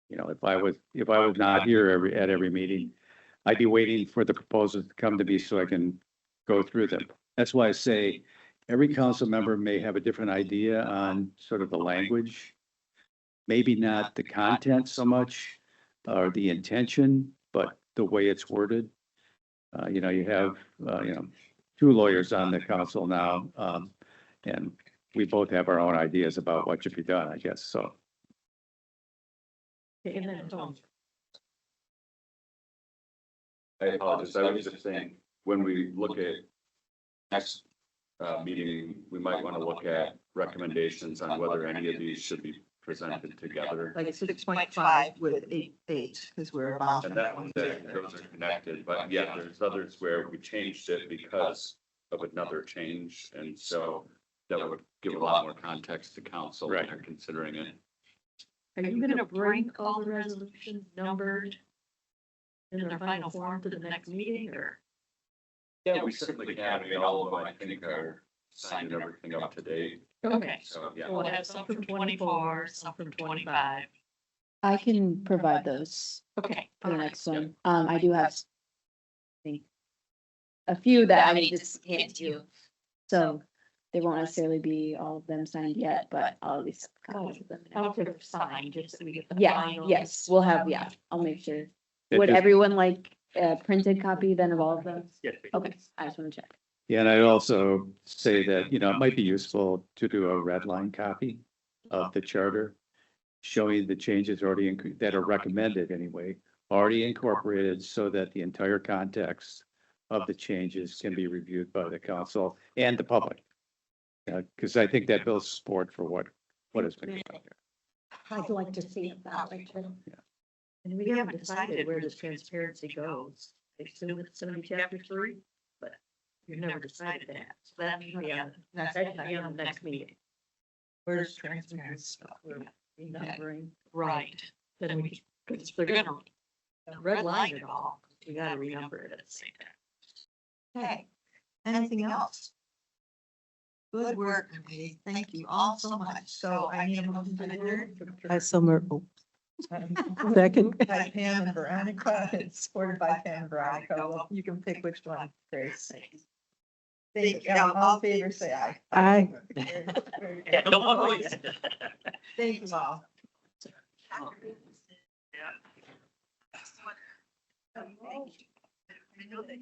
if I was not here at every meeting, I'd be waiting for the proposals to come to me so I can go through them. That's why I say every council member may have a different idea on sort of the language. Maybe not the content so much, or the intention, but the way it's worded. You have, 2 lawyers on the council now, and we both have our own ideas about what should be done, I guess, so. and then, I apologize. I was just saying, when we look at next meeting, we might want to look at recommendations on whether any of these should be presented together. Like 6.5 with 8, because we're about. And that one, those are connected, but yeah, there's others where we changed it because of another change. And so that would give a lot more context to council when Right. they're considering it. Are you gonna bring all the resolutions numbered in their final form to the next meeting, or? Yeah, we certainly can. I mean, all of them, I think, are signed and everything up to date. Okay, So, yeah. we'll have some from 24, some from 25. I can provide those Okay. for the next one. I do have a few that I need to hand to you. So they won't necessarily be all of them signed yet, but I'll at least have copies of them. After they're signed, just so we get the Yeah, final. yes, we'll have, yeah, I'll make sure. It Would just- everyone like a printed copy then of all of them? Yes, please. Okay, I just want to check. Yeah, and I'd also say that, you know, it might be useful to do a red line copy of the charter, showing the changes already that are recommended anyway, already incorporated so that the entire context of the changes can be reviewed by the council and the public. Because I think that builds support for what has been. I'd like to see it that way too. And we haven't decided where this transparency goes. I assume it's gonna be chapter 3, but we've never decided that. So that should be on, that should be on the next meeting. Where's transparency? Renumbering. Right. Then we, because they're gonna redline it all. We gotta renumber it at the same time. Okay, anything else? Good work, committee. Thank you all so much. So I need a motion to adjourn. I so moved. Second. By Pam and Veronica, it's supported by Pam and Veronica. Well, you can pick which one, Grace. Thank you. All in favor, say aye. Aye. Yeah, don't worry. Thank you all. Yeah. I know that